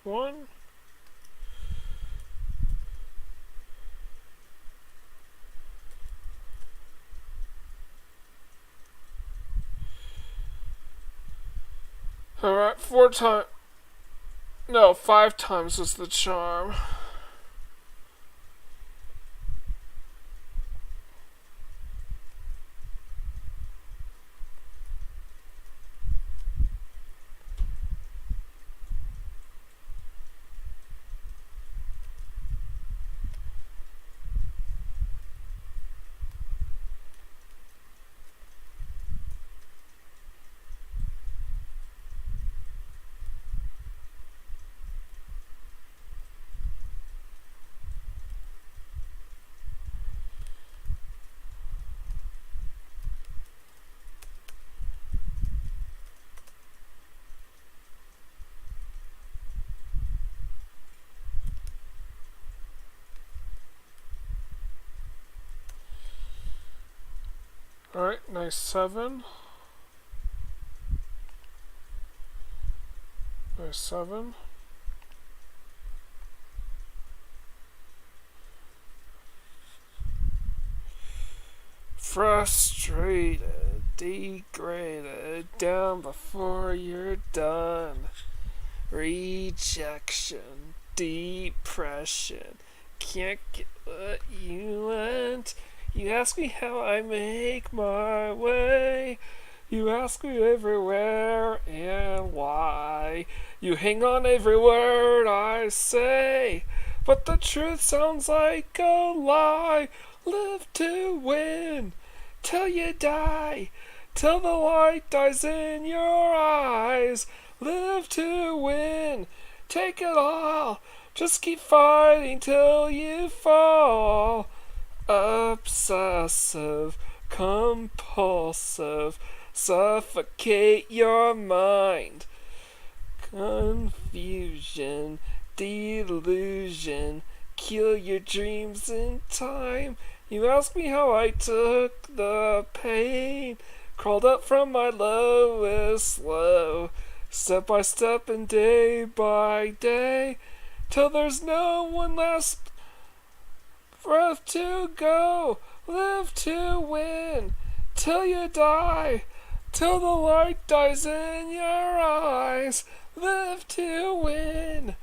1. Alright, 4 times. No, 5 times is the charm. Alright, nice 7. Nice 7. Frustrated, degraded, down before you're done. Rejection, depression, can't get what you want. You ask me how I make my way. You ask me everywhere and why. You hang on every word I say, but the truth sounds like a lie. Live to win, till you die, till the light dies in your eyes. Live to win, take it all, just keep fighting till you fall. Obsessive, compulsive, suffocate your mind. Confusion, delusion, kill your dreams in time. You ask me how I took the pain, crawled up from my lowest low, step by step and day by day, till there's no one last breath to go. Live to win, till you die, till the light dies in your eyes. Live to win,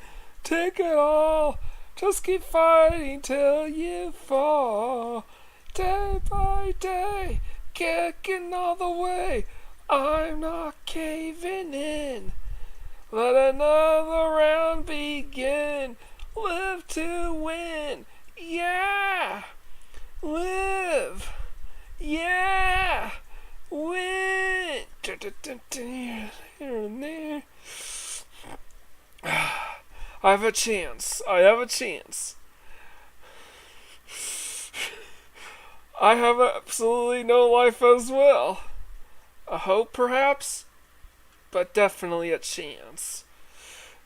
take it all, just keep fighting till you fall. Day by day, kicking all the way, I'm not caving in. Let another round begin. Live to win, yeah. Live, yeah. Win. Here and there. I have a chance. I have a chance. I have absolutely no life as well. A hope, perhaps, but definitely a chance.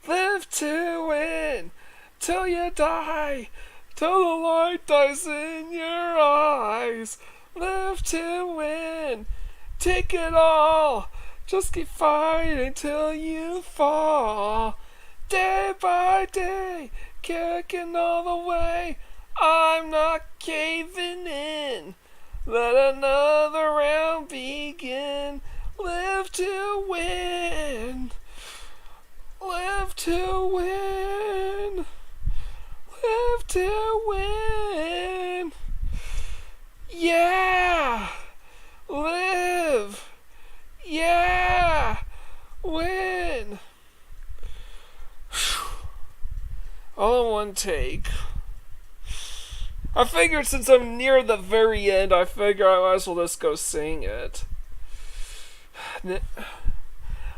Live to win, till you die, till the light dies in your eyes. Live to win, take it all, just keep fighting till you fall. Day by day, kicking all the way, I'm not caving in. Let another round begin. Live to win. Live to win. Live to win. Yeah. Live. Yeah. Win. All in one take. I figured since I'm near the very end, I figure I might as well just go sing it.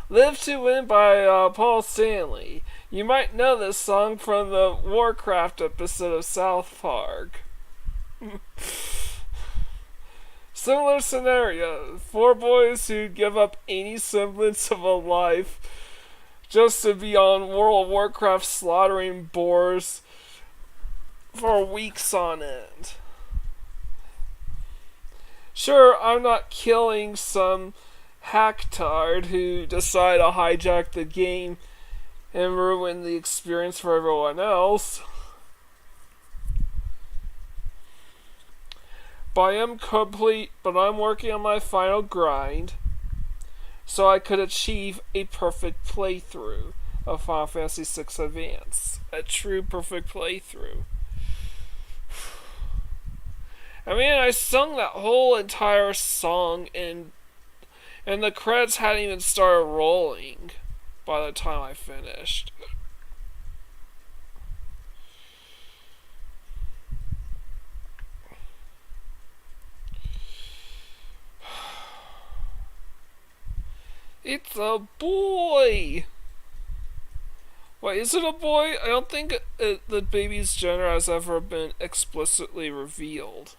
Live to Win by Paul Stanley. You might know this song from the Warcraft episode of South Park. Similar scenario. 4 boys who give up any semblance of a life just to be on World of Warcraft slaughtering boars for weeks on end. Sure, I'm not killing some hacktard who decide to hijack the game and ruin the experience for everyone else. But I am complete, but I'm working on my final grind. so I could achieve a perfect playthrough of Final Fantasy VI Advance. A true perfect playthrough. I mean, I sung that whole entire song and the credits hadn't even started rolling by the time I finished. It's a boy! Wait, is it a boy? I don't think the baby's gender has ever been explicitly revealed.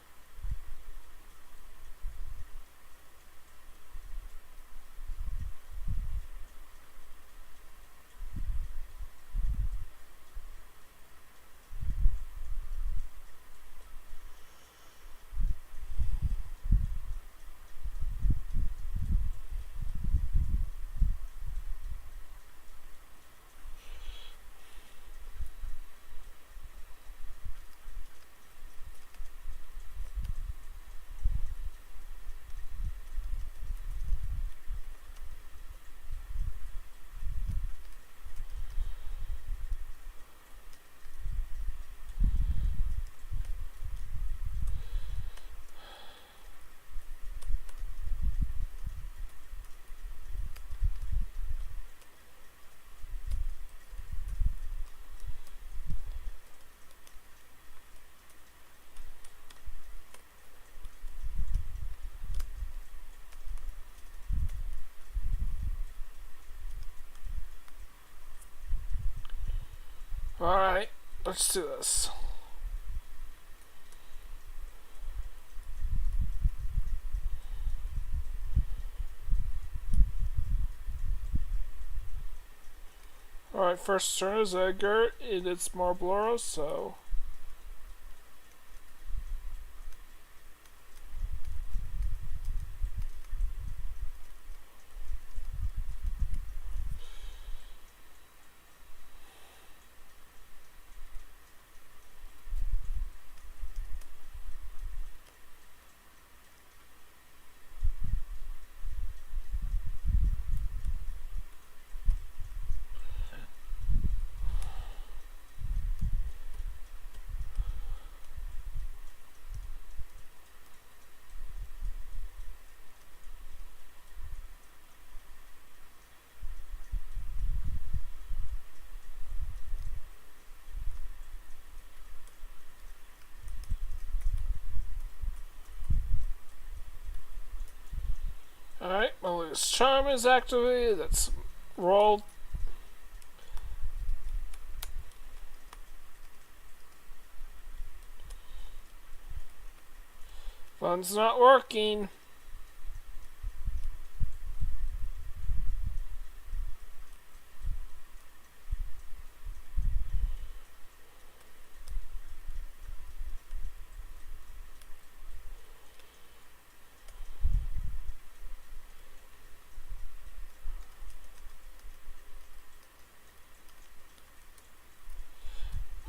Alright, let's do this. Alright, first turn is Edgar, and it's Marblora, so... Alright, Malicious Charm is activated, that's rolled. Fun's not working.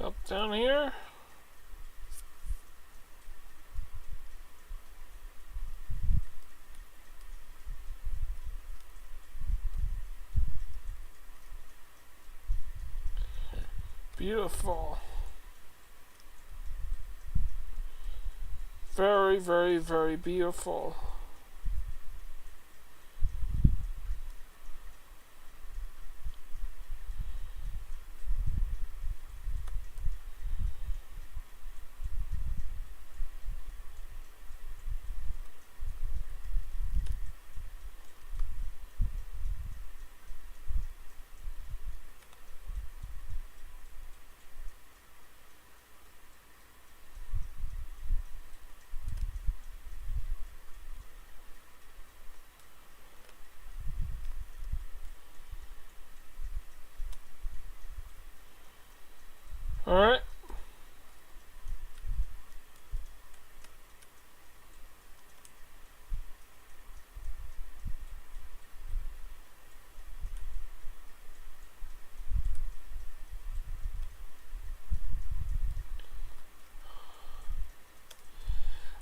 Up down here. Beautiful. Very, very, very beautiful. Alright.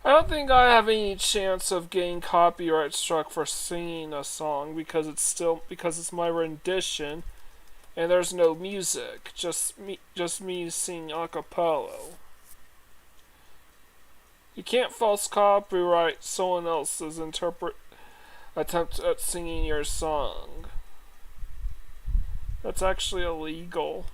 I don't think I have any chance of getting copyright struck for singing a song because it's my rendition and there's no music, just me singing a cappella. You can't false copyright someone else's attempt at singing your song. That's actually illegal.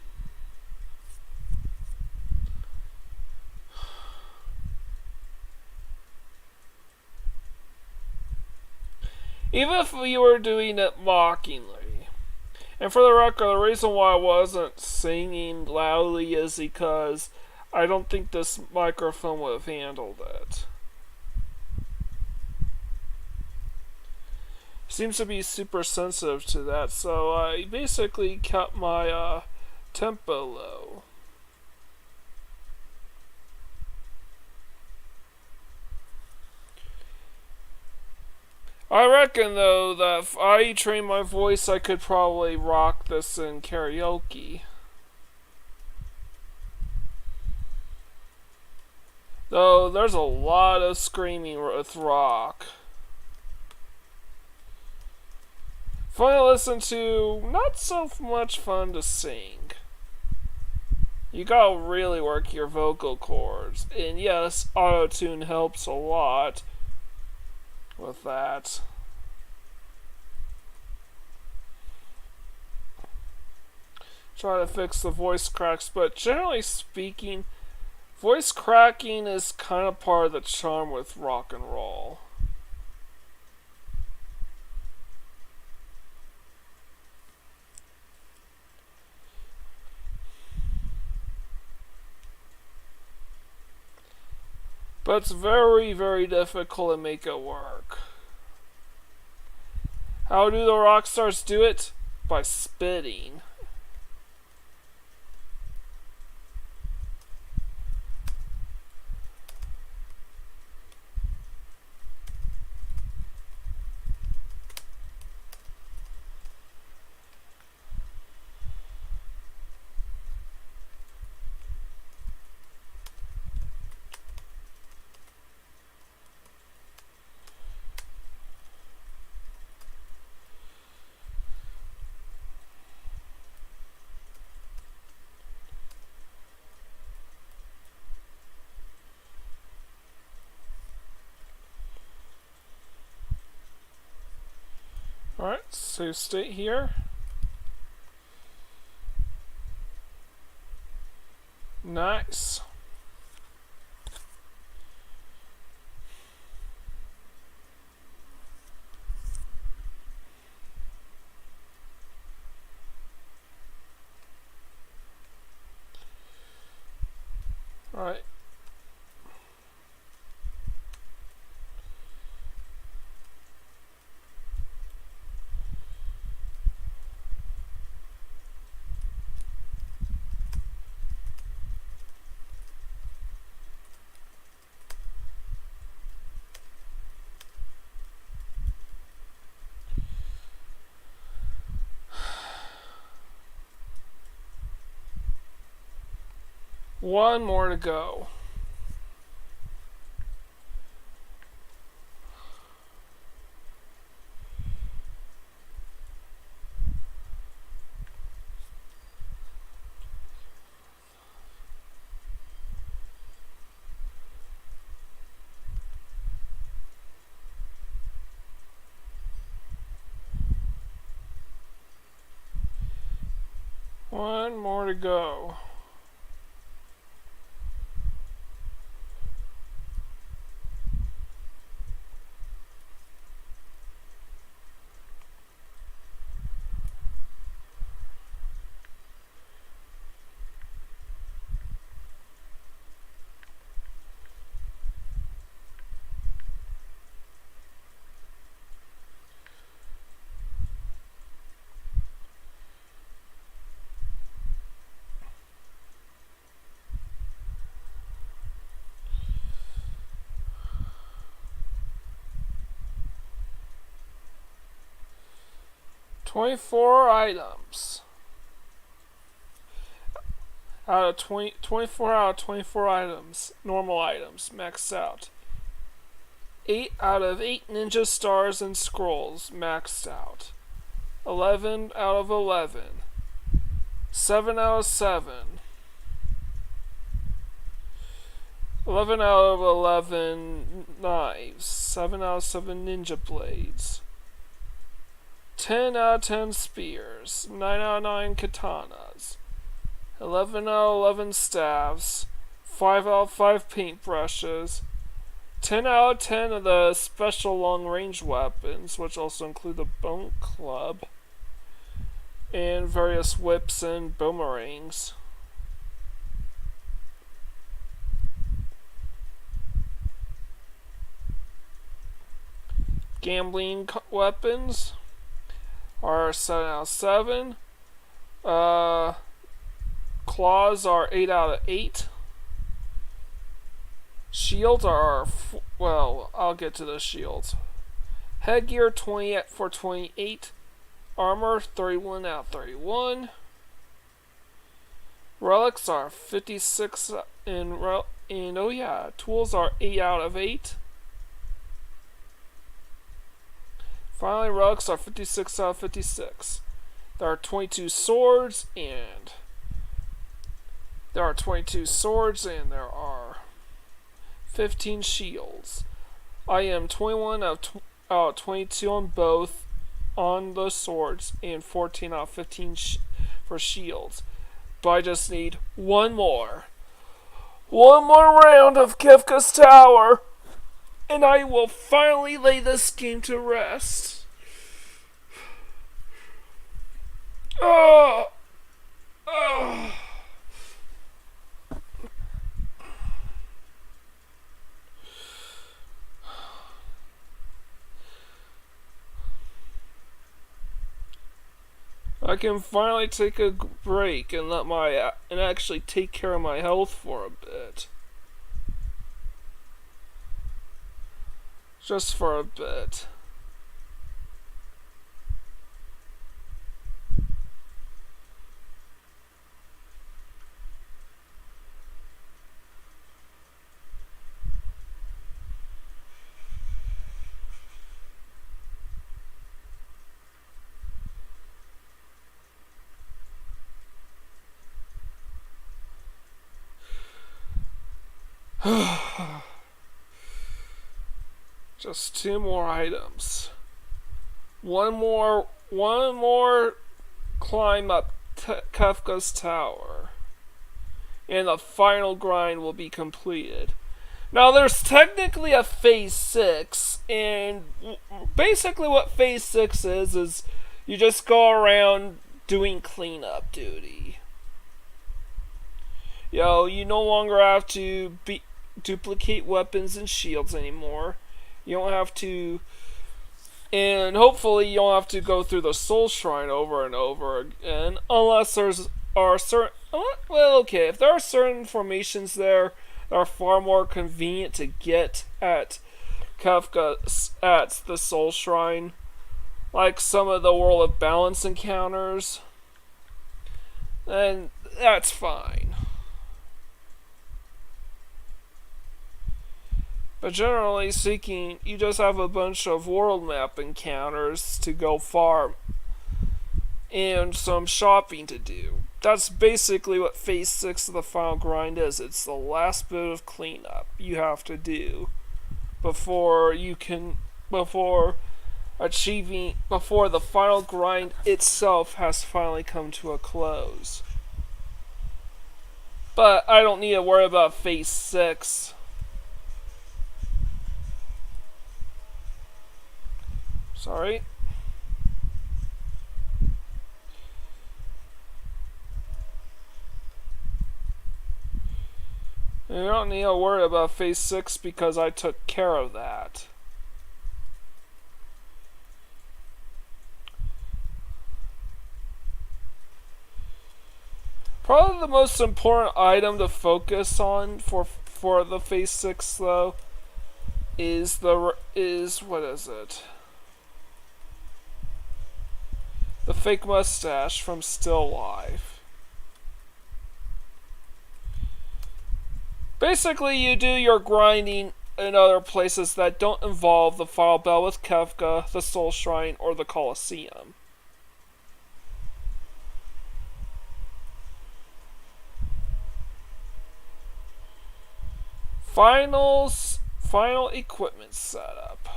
Even if you were doing it mockingly. And for the record, the reason why I wasn't singing loudly is because I don't think this microphone would have handled it. Seems to be super sensitive to that, so I basically kept my tempo low. I reckon, though, that if I trained my voice, I could probably rock this in karaoke. Though, there's a lot of screaming with rock. Fun to listen to, not so much fun to sing. You gotta really work your vocal cords. And yes, auto-tune helps a lot with that. Try to fix the voice cracks, but generally speaking, voice cracking is kind of part of the charm with rock and roll. But it's very, very difficult to make it work. How do the rock stars do it? By spitting. Alright, save state here. Nice. Alright. One more to go. One more to go. "24 items. Out of 24 out of 24 items, normal items, maxed out. 8 out of 8 ninja stars and scrolls maxed out. 11 out of 11. 7 out of 7. 11 out of 11 knives. 7 out of 7 ninja blades. 10 out of 10 spears. 9 out of 9 katanas. 11 out of 11 staves. 5 out of 5 paintbrushes. 10 out of 10 of the special long-range weapons, which also include the bone club. And various whips and boomerangs. Gambling weapons are 7 out of 7. Claws are 8 out of 8. Shields are, well, I'll get to the shields. Headgear 20 for 28. Armor 31 out of 31. Relics are 56 and oh yeah, tools are 8 out of 8. Finally, relics are 56 out of 56. There are 22 swords and there are 15 shields. I am 21 out of 22 on both on the swords and 14 out of 15 for shields. But I just need one more. One more round of Kefka's Tower, and I will finally lay this game to rest. I can finally take a break and actually take care of my health for a bit. Just for a bit. Just 2 more items. One more climb up Kefka's Tower, and the final grind will be completed. Now, there's technically a Phase 6, and basically what Phase 6 is you just go around doing cleanup duty. You no longer have to duplicate weapons and shields anymore. You don't have to, and hopefully you don't have to go through the Soul Shrine over and over again, unless if there are certain formations there that are far more convenient to get at the Soul Shrine, like some of the World of Balance encounters, then that's fine. But generally speaking, you just have a bunch of world map encounters to go farm and some shopping to do. That's basically what Phase 6 of the final grind is. It's the last bit of cleanup you have to do before the final grind itself has finally come to a close. But I don't need to worry about Phase 6. Sorry. You don't need to worry about Phase 6 because I took care of that. Probably the most important item to focus on for the Phase 6 though is what is it? The fake mustache from Still Life. Basically, you do your grinding in other places that don't involve the Final Battle with Kefka, the Soul Shrine, or the Colosseum. Final equipment setup.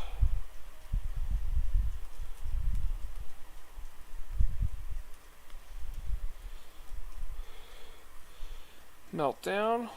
Meltdown.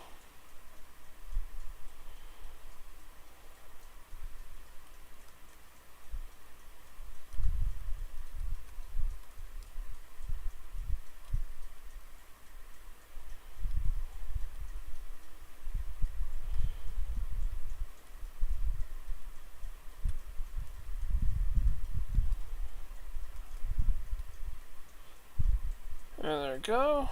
And there we go.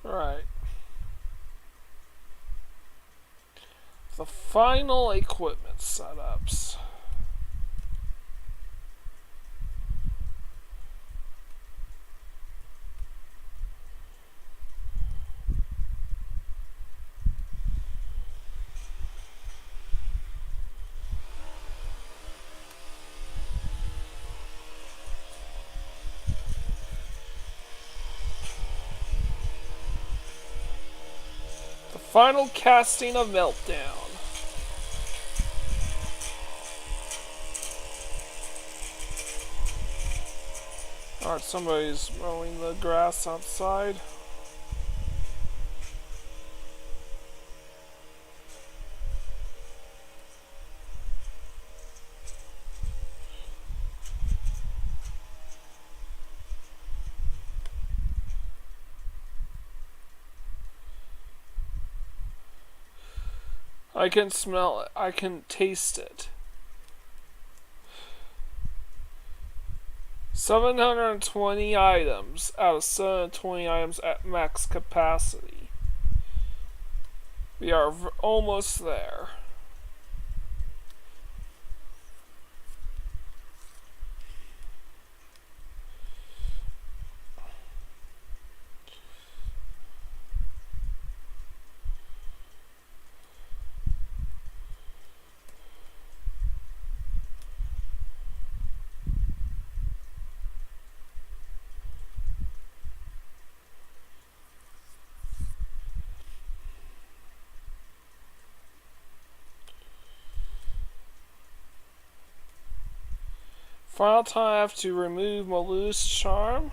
Right. The final equipment setups. The final casting of Meltdown. Alright, somebody's mowing the grass outside. I can smell it. I can taste it. 720 items out of 720 items at max capacity. We are almost there. Final time I have to remove Malu's charm.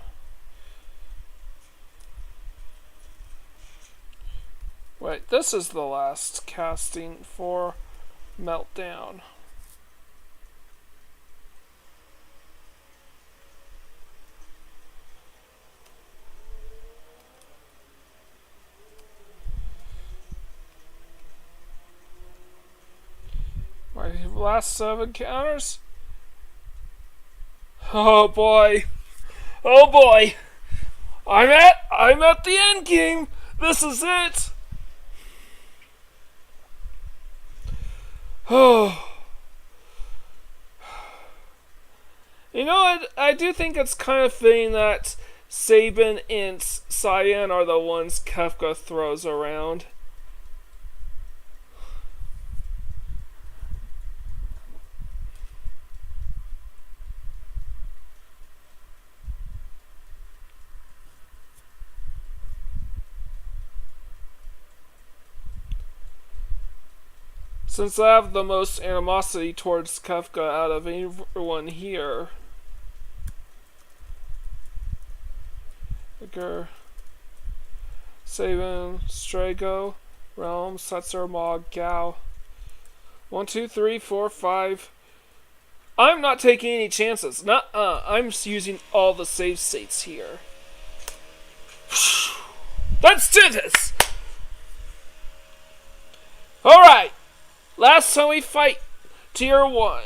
Wait, this is the last casting for Meltdown. My last 7 counters. Oh boy. Oh boy. I'm at the end game. This is it. Oh. You know, I do think it's kind of fitting that Sabin and Cyan are the ones Kefka throws around. Since I have the most animosity towards Kefka out of everyone here. Edgar, Sabin, Strago, Realm, Setzer, Mog, Gao. 1, 2, 3, 4, 5. I'm not taking any chances. I'm using all the save states here. Let's do this! Alright! Last time we fight Tier 1.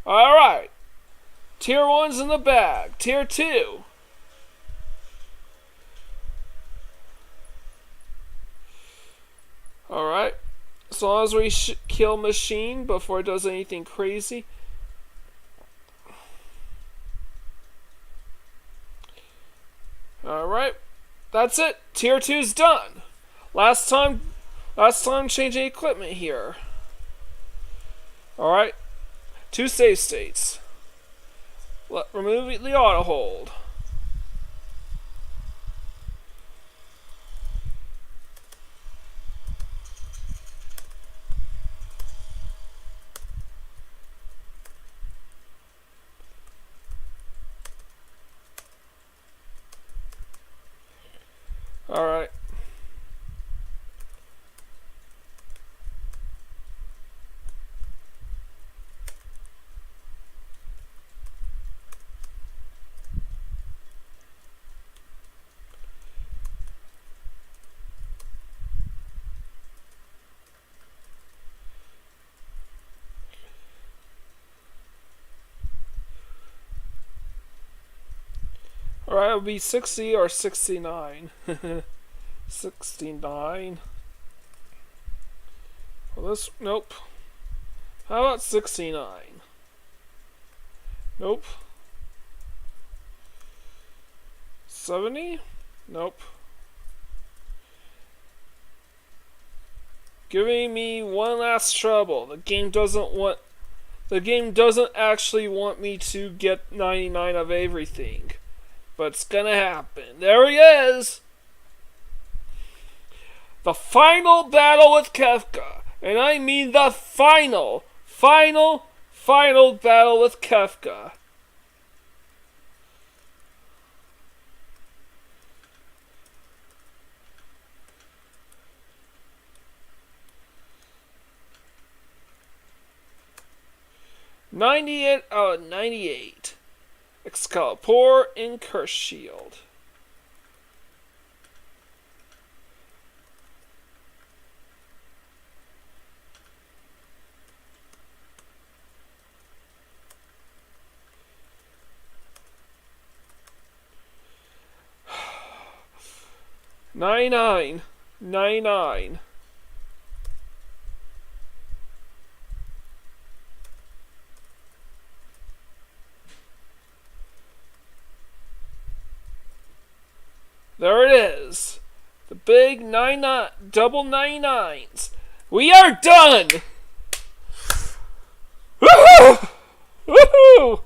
Alright. Tier 1's in the bag. Tier 2. Alright. As long as we kill Machine before it does anything crazy. Alright. That's it. Tier 2's done. Last time changing equipment here. Alright. 2 save states. Remove the auto hold. Alright. Alright, it'll be 60 or 69. 69. Well, this, nope. How about 69? Nope. 70? Nope. Giving me one last trouble. The game doesn't actually want me to get 99 of everything. But it's gonna happen. There he is! The final battle with Kefka. And I mean the final battle with Kefka. '98 out of 98. Excalipoor and Cursed Shield. Nine. There it is. The big double 99s. We are done! Woohoo! Woohoo!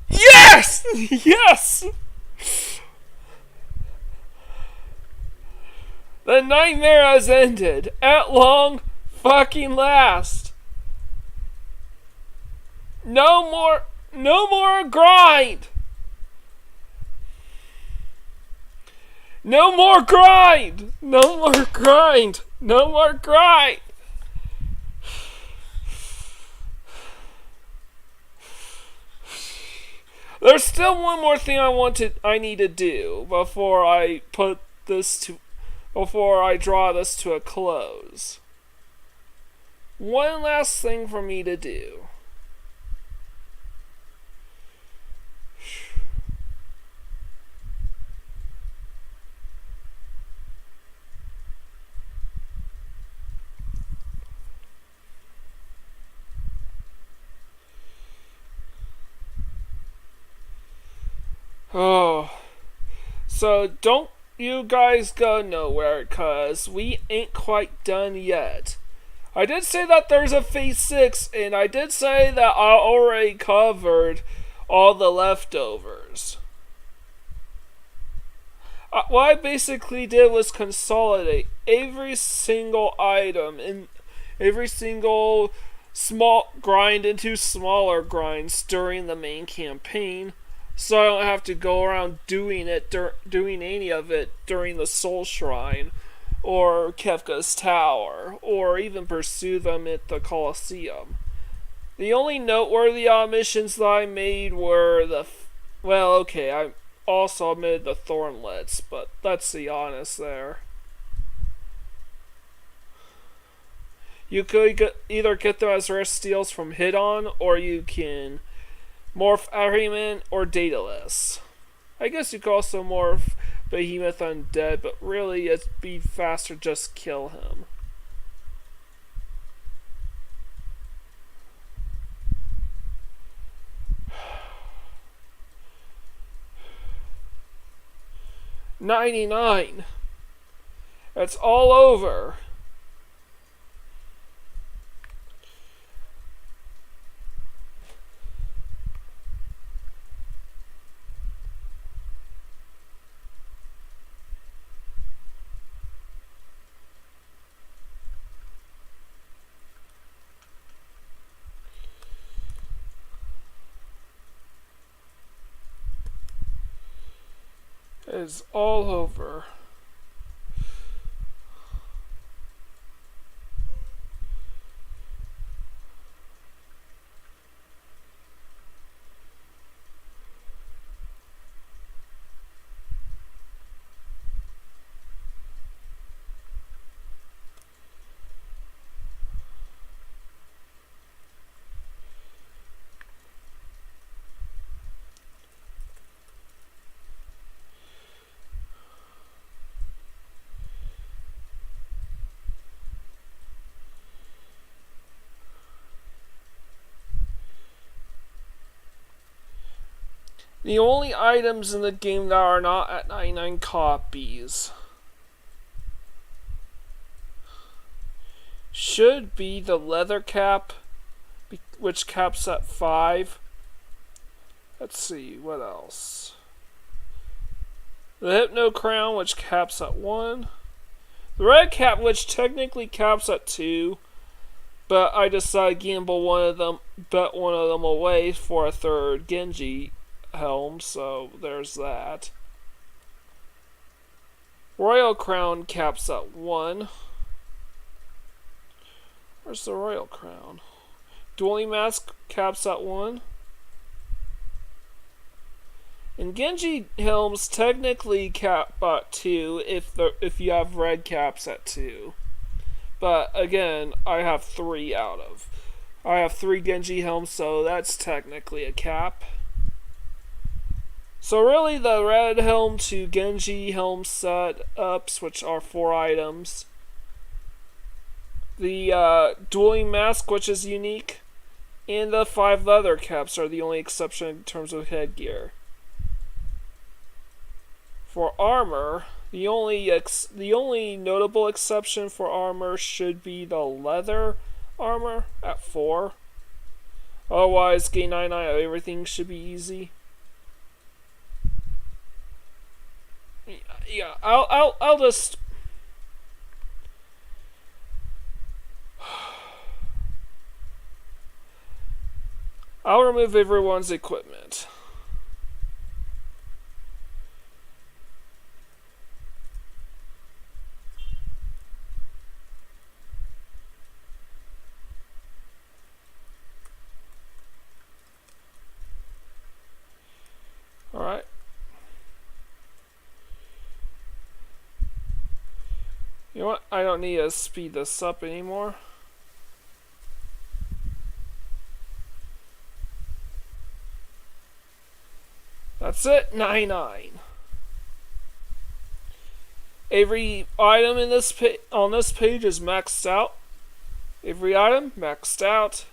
Yes! Yes! The nightmare has ended. At long fucking last. No more grind! No more grind! No more grind! No more grind! There's still one more thing I need to do before I draw this to a close. One last thing for me to do. Oh, so don't you guys go nowhere, cause we ain't quite done yet. I did say that there's a phase 6, and I did say that I already covered all the leftovers. What I basically did was consolidate every single item and every single small grind into smaller grinds during the main campaign. So I don't have to go around doing any of it during the Soul Shrine, or Kefka's Tower, or even pursue them at the Colosseum. The only noteworthy omissions that I made were I also omitted the Thornlets, but let's be honest there. You could either get them as rare steals from Hit-On, or you can morph Ahriman or Daedalus. I guess you could also morph Behemoth Undead, but really it'd be faster just kill him. 99. It's all over. It's all over. The only items in the game that are not at 99 copies should be the leather cap, which caps at 5. Let's see, what else? The Hypno Crown, which caps at 1. The red cap, which technically caps at 2, but I decided to gamble bet one of them away for a third Genji helm, so there's that. Royal Crown caps at 1. Where's the Royal Crown? Dueling Mask caps at 1. And Genji helms technically cap at 2 if you have red caps at 2. But again, I have 3 I have 3 Genji helms, so that's technically a cap. So really, the red helm to Genji helm set ups, which are 4 items. The dueling mask, which is unique, and the 5 leather caps are the only exception in terms of headgear. For armor, the only notable exception for armor should be the leather armor at 4. Otherwise, gain 99 everything should be easy. Yeah, I'll just. I'll remove everyone's equipment. Alright. You know what? I don't need to speed this up anymore. That's it, 99. Every item in this on this page is maxed out. Every item maxed out.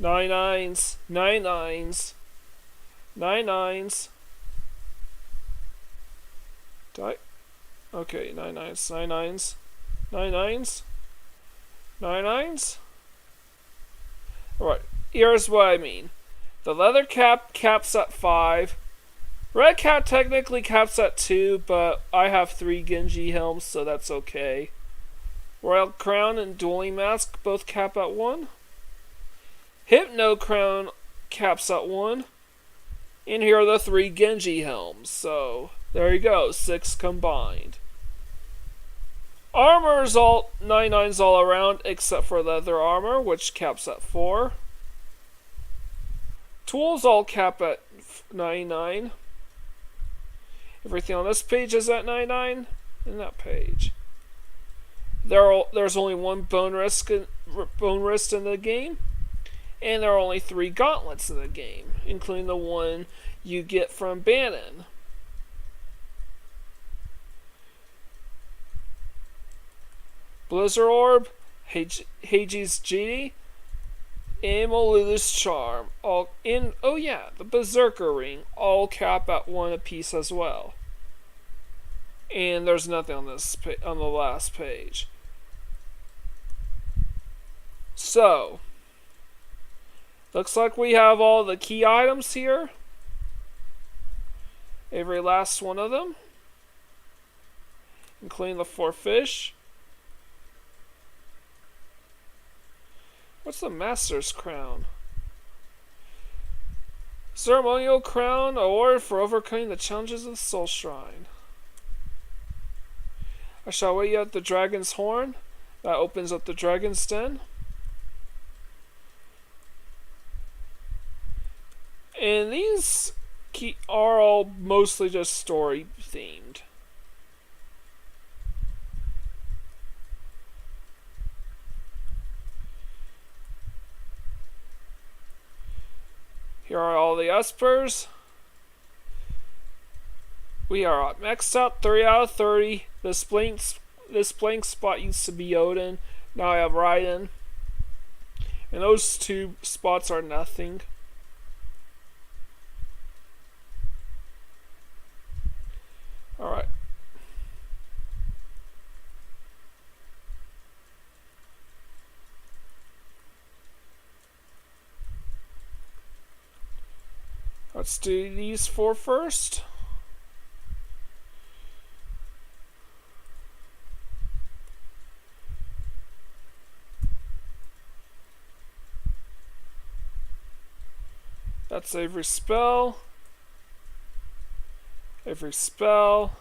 99s, 99s, 99s. Okay, 99s, 99s, 99s, 99s. Alright, here's what I mean. The leather cap caps at 5. Red cap technically caps at 2, but I have 3 Genji helms, so that's okay. Royal Crown and Dueling Mask both cap at 1. Hypno Crown caps at 1. And here are the 3 Genji helms, so there you go, 6 combined. Armor's all 99s all around, except for leather armor, which caps at 4. Tools all cap at 99. Everything on this page is at 99 in that page. There's only 1 bone wrist in the game, and there are only 3 gauntlets in the game, including the one you get from Bannon. Blizzard Orb, Heiji's Genie, and Malulu's Charm. The Berserker Ring, all cap at 1 apiece as well. And there's nothing on on the last page. So, looks like we have all the key items here. Every last one of them, including the 4 fish. What's the Master's Crown? Ceremonial Crown award for overcoming the challenges of the Soul Shrine. I shall wait you at the Dragon's Horn. That opens up the Dragon's Den. And these are all mostly just story themed. Here are all the espers. We are maxed out 3 out of 30. This blank spot used to be Odin. Now I have Raiden. And those 2 spots are nothing. Alright. Let's do these 4 first. That's every spell. Every spell.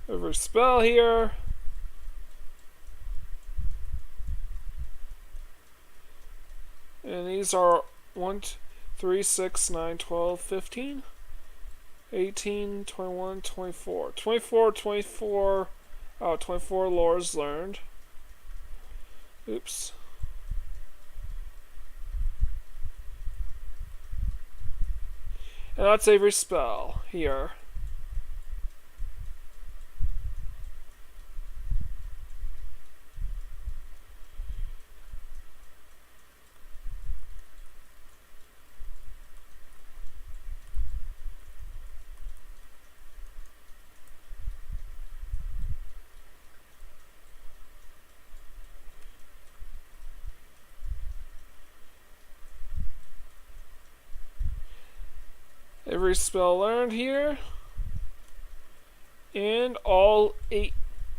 Every spell here. And these are 1, 3, 6, 9, 12, 15, 18, 21, 24. 24 lores learned. Oops. And that's every spell here. Every spell learned here. And all 8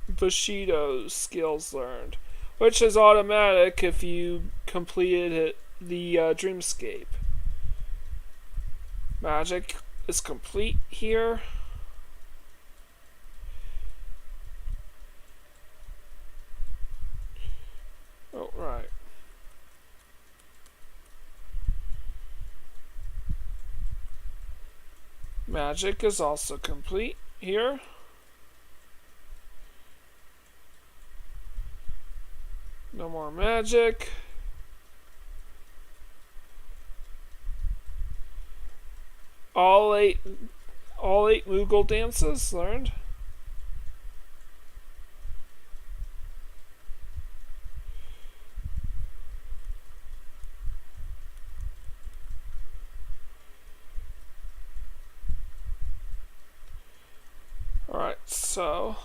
Bushido skills learned. Which is automatic if you completed the Dreamscape. Magic is complete here. Oh, right. Magic is also complete here. No more magic. All eight Moogle dances learned. Alright, so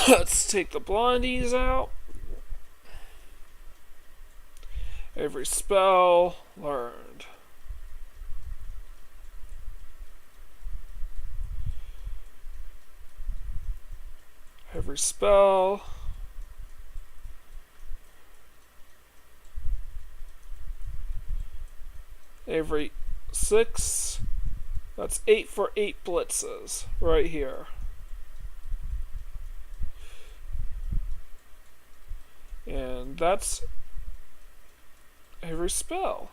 let's take the blondies out. Every spell learned. Every spell. Every 6. That's 8 for 8 blitzes right here. And that's every spell.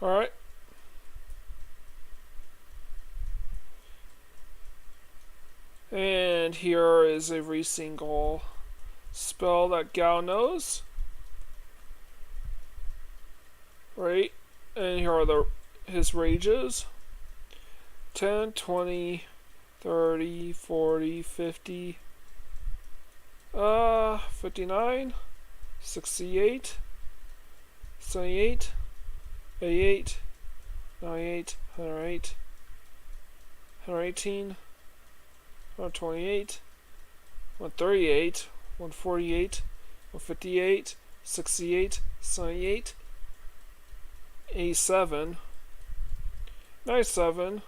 Alright. And here is every single spell that Gao knows. Right? And here are his rages. 10, 20, 30, 40, 50, 59, 68, 78, 88, 98, 108, 118, 128, 138, 148, 158, 68, 78, 87, 97,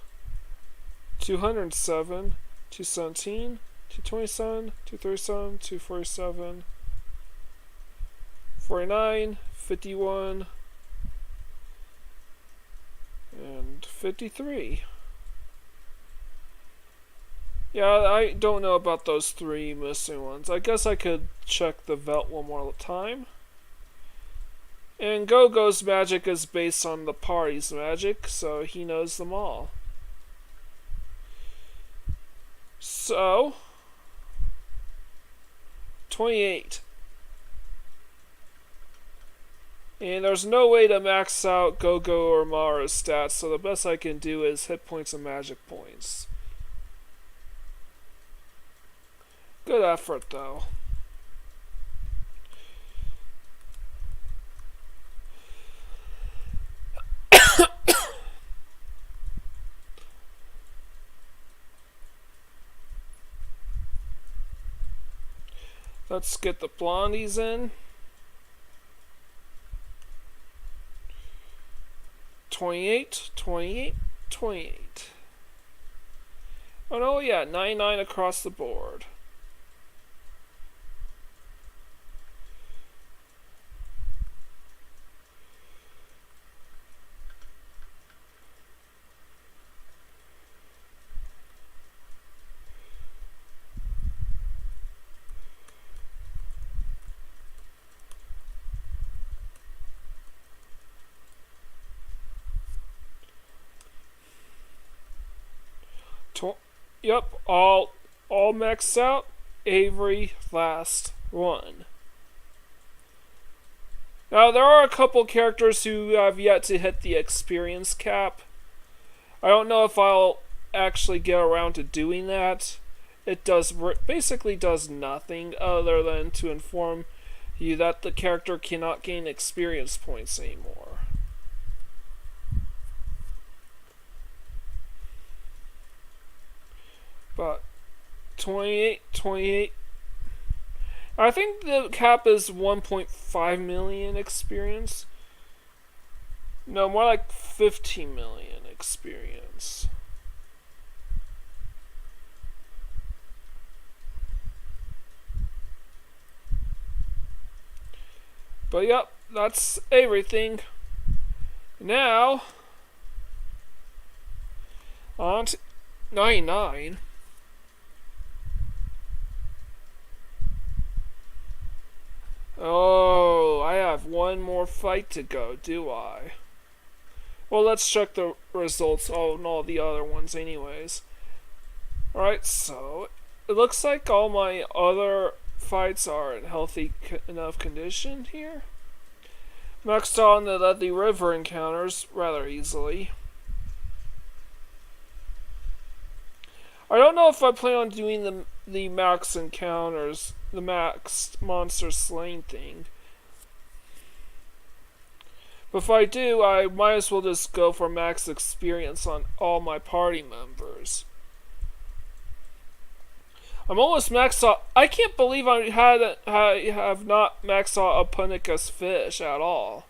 207, 217, 227, 237, 247, 49, 51, and 53. Yeah, I don't know about those 3 missing ones. I guess I could check the Velt one more time. And Go-Go's magic is based on the party's magic, so he knows them all. So, 28. And there's no way to max out Go-Go or Mara's stats, so the best I can do is hit points and magic points. Good effort, though. Let's get the blondies in. 28, 28, 28. Oh no, yeah, 99 across the board. Yep, all maxed out. Every last one. Now there are a couple characters who have yet to hit the experience cap. I don't know if I'll actually get around to doing that. It basically does nothing other than to inform you that the character cannot gain experience points anymore. But 28, 28. I think the cap is 1.5 million experience. No, more like 15 million experience. But yep, that's everything. Now, on to 99. Oh, I have one more fight to go, do I? Well, let's check the results on all the other ones anyways. Alright, so it looks like all my other fights are in healthy enough condition here. Maxed on the Deadly River encounters rather easily. I don't know if I plan on doing the max encounters, the max monster slaying thing. But if I do, I might as well just go for max experience on all my party members. I'm almost maxed out. I can't believe I have not maxed out Apunica's fish at all.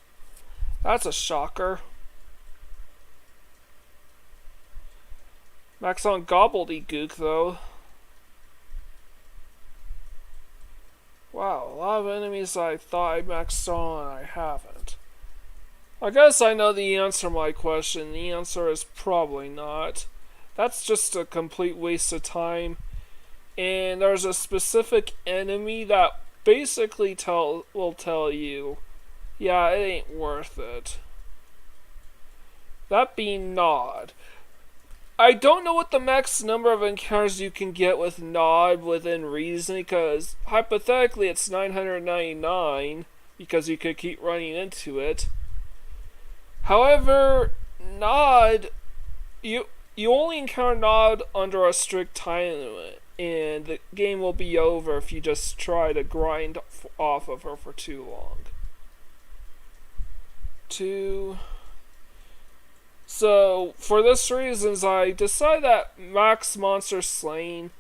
That's a shocker. Max on Gobbledygook, though. Wow, a lot of enemies I thought I maxed on, I haven't. I guess I know the answer to my question. The answer is probably not. That's just a complete waste of time. And there's a specific enemy that basically will tell you, yeah, it ain't worth it. That being Nod. I don't know what the max number of encounters you can get with Nod within reason, because hypothetically it's 999, because you could keep running into it. However, Nod, you only encounter Nod under a strict time limit, and the game will be over if you just try to grind off of her for too long. So, for this reasons, I decide that max monster slain,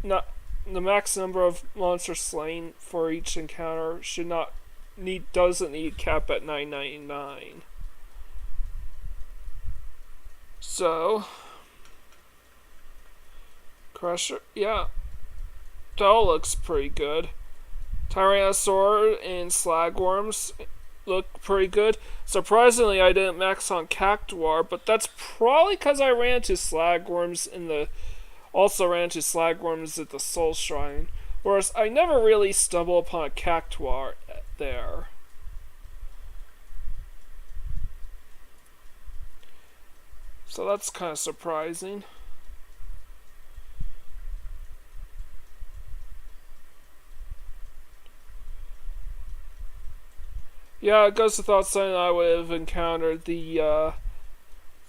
not the max number of monsters slain for each encounter doesn't need cap at 999. So, Crusher, yeah, that all looks pretty good. Tyrannosaur and Slagworms look pretty good. Surprisingly, I didn't max on Cactuar, but that's probably because I ran into Slagworms at the Soul Shrine, whereas I never really stumbled upon a Cactuar there. So that's kind of surprising. Yeah, it goes without saying I would have encountered the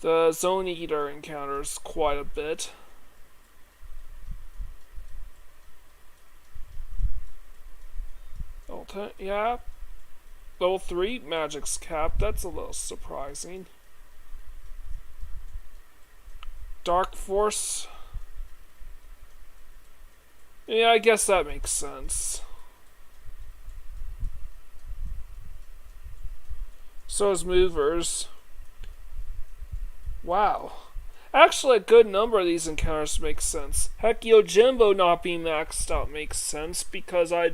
Zone Eater encounters quite a bit. Yeah. Level 3, Magic's Cap. That's a little surprising. Dark Force. Yeah, I guess that makes sense. So is Movers. Wow. Actually, a good number of these encounters make sense. Heck, Yojimbo not being maxed out makes sense because they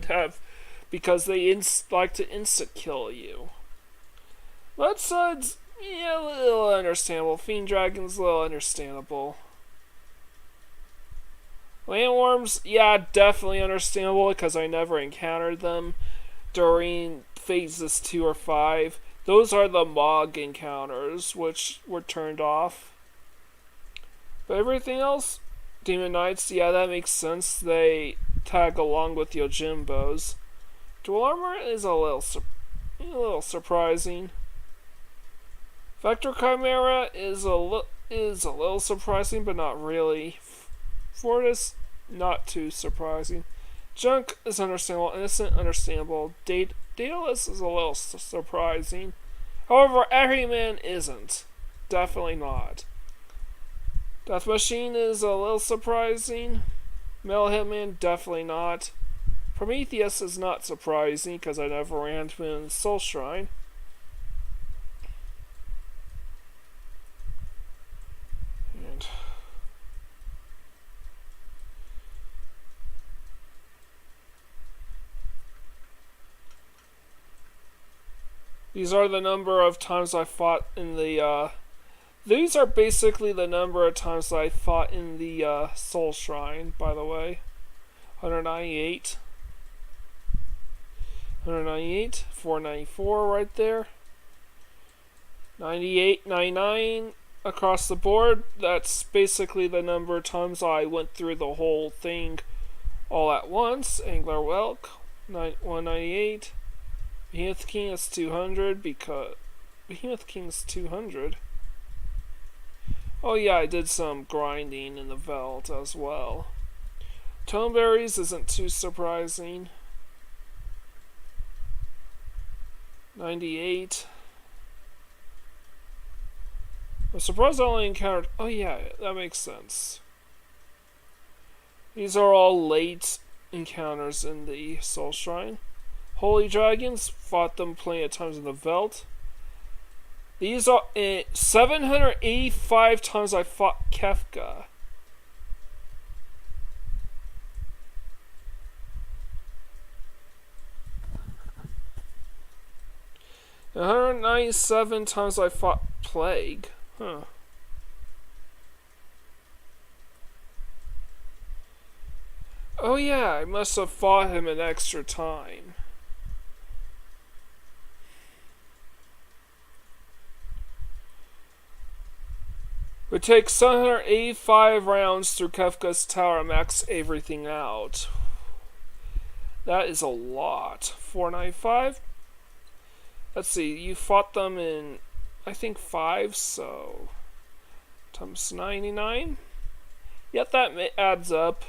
like to insta-kill you. Mudsuds, yeah, a little understandable. Fiend Dragon's a little understandable. Landworms, yeah, definitely understandable because I never encountered them during phases 2 or 5. Those are the Mog encounters, which were turned off. But everything else, Demon Knights, yeah, that makes sense. They tag along with Yojimbos. Dual Armor is a little surprising. Vector Chimera is a little surprising, but not really. Fortis, not too surprising. Junk is understandable. Innocent, understandable. Daedalus is a little surprising. However, Everyman isn't. Definitely not. Death Machine is a little surprising. Metal Hitman, definitely not. Prometheus is not surprising because I never ran to him in the Soul Shrine. And these are the number of times I fought in the these are basically the number of times I fought in the Soul Shrine, by the way. 198. 198, 494 right there. 98, 99 across the board. That's basically the number of times I went through the whole thing all at once. Angler Whelk, 198. Behemoth King is 200 because Behemoth King's 200. Oh yeah, I did some grinding in the Veldt as well. Toneberries isn't too surprising. 98. I'm surprised I only encountered... Oh yeah, that makes sense. These are all late encounters in the Soul Shrine. Holy Dragons, fought them plenty of times in the Veldt. These are 785 times I fought Kefka. And 197 times I fought Plague. Huh. Oh yeah, I must have fought him an extra time. Would take 785 rounds through Kefka's tower to max everything out. That is a lot. 495. Let's see, you fought them in, I think, 5, so times 99. Yep, that adds up.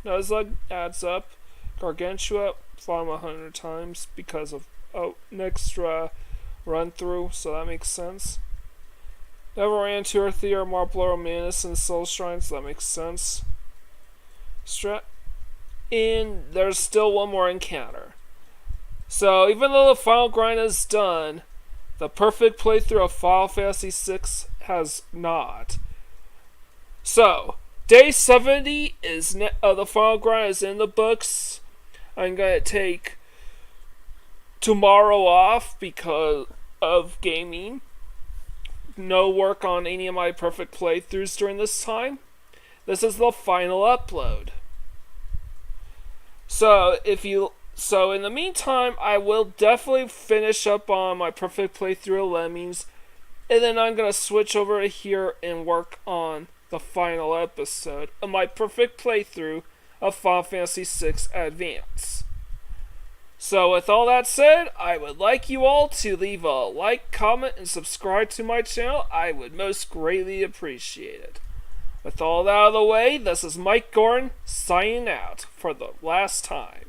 Nuzlocke adds up. Gargantua fought him 100 times because of an extra run through, so that makes sense. Never ran 2 or 3 or more Blow Manus and Soul Shrines, so that makes sense. And there's still one more encounter. So even though the final grind is done, the perfect playthrough of Final Fantasy VI has not. So, day 70 is the final grind is in the books. I'm going to take tomorrow off because of gaming. No work on any of my perfect playthroughs during this time. This is the final upload. So in the meantime, I will definitely finish up on my perfect playthrough of Lemmings, and then I'm gonna switch over here and work on the final episode of my perfect playthrough of Final Fantasy VI Advance. So with all that said, I would like you all to leave a like, comment, and subscribe to my channel. I would most greatly appreciate it. With all that out of the way, this is Mike Gorin signing out for the last time.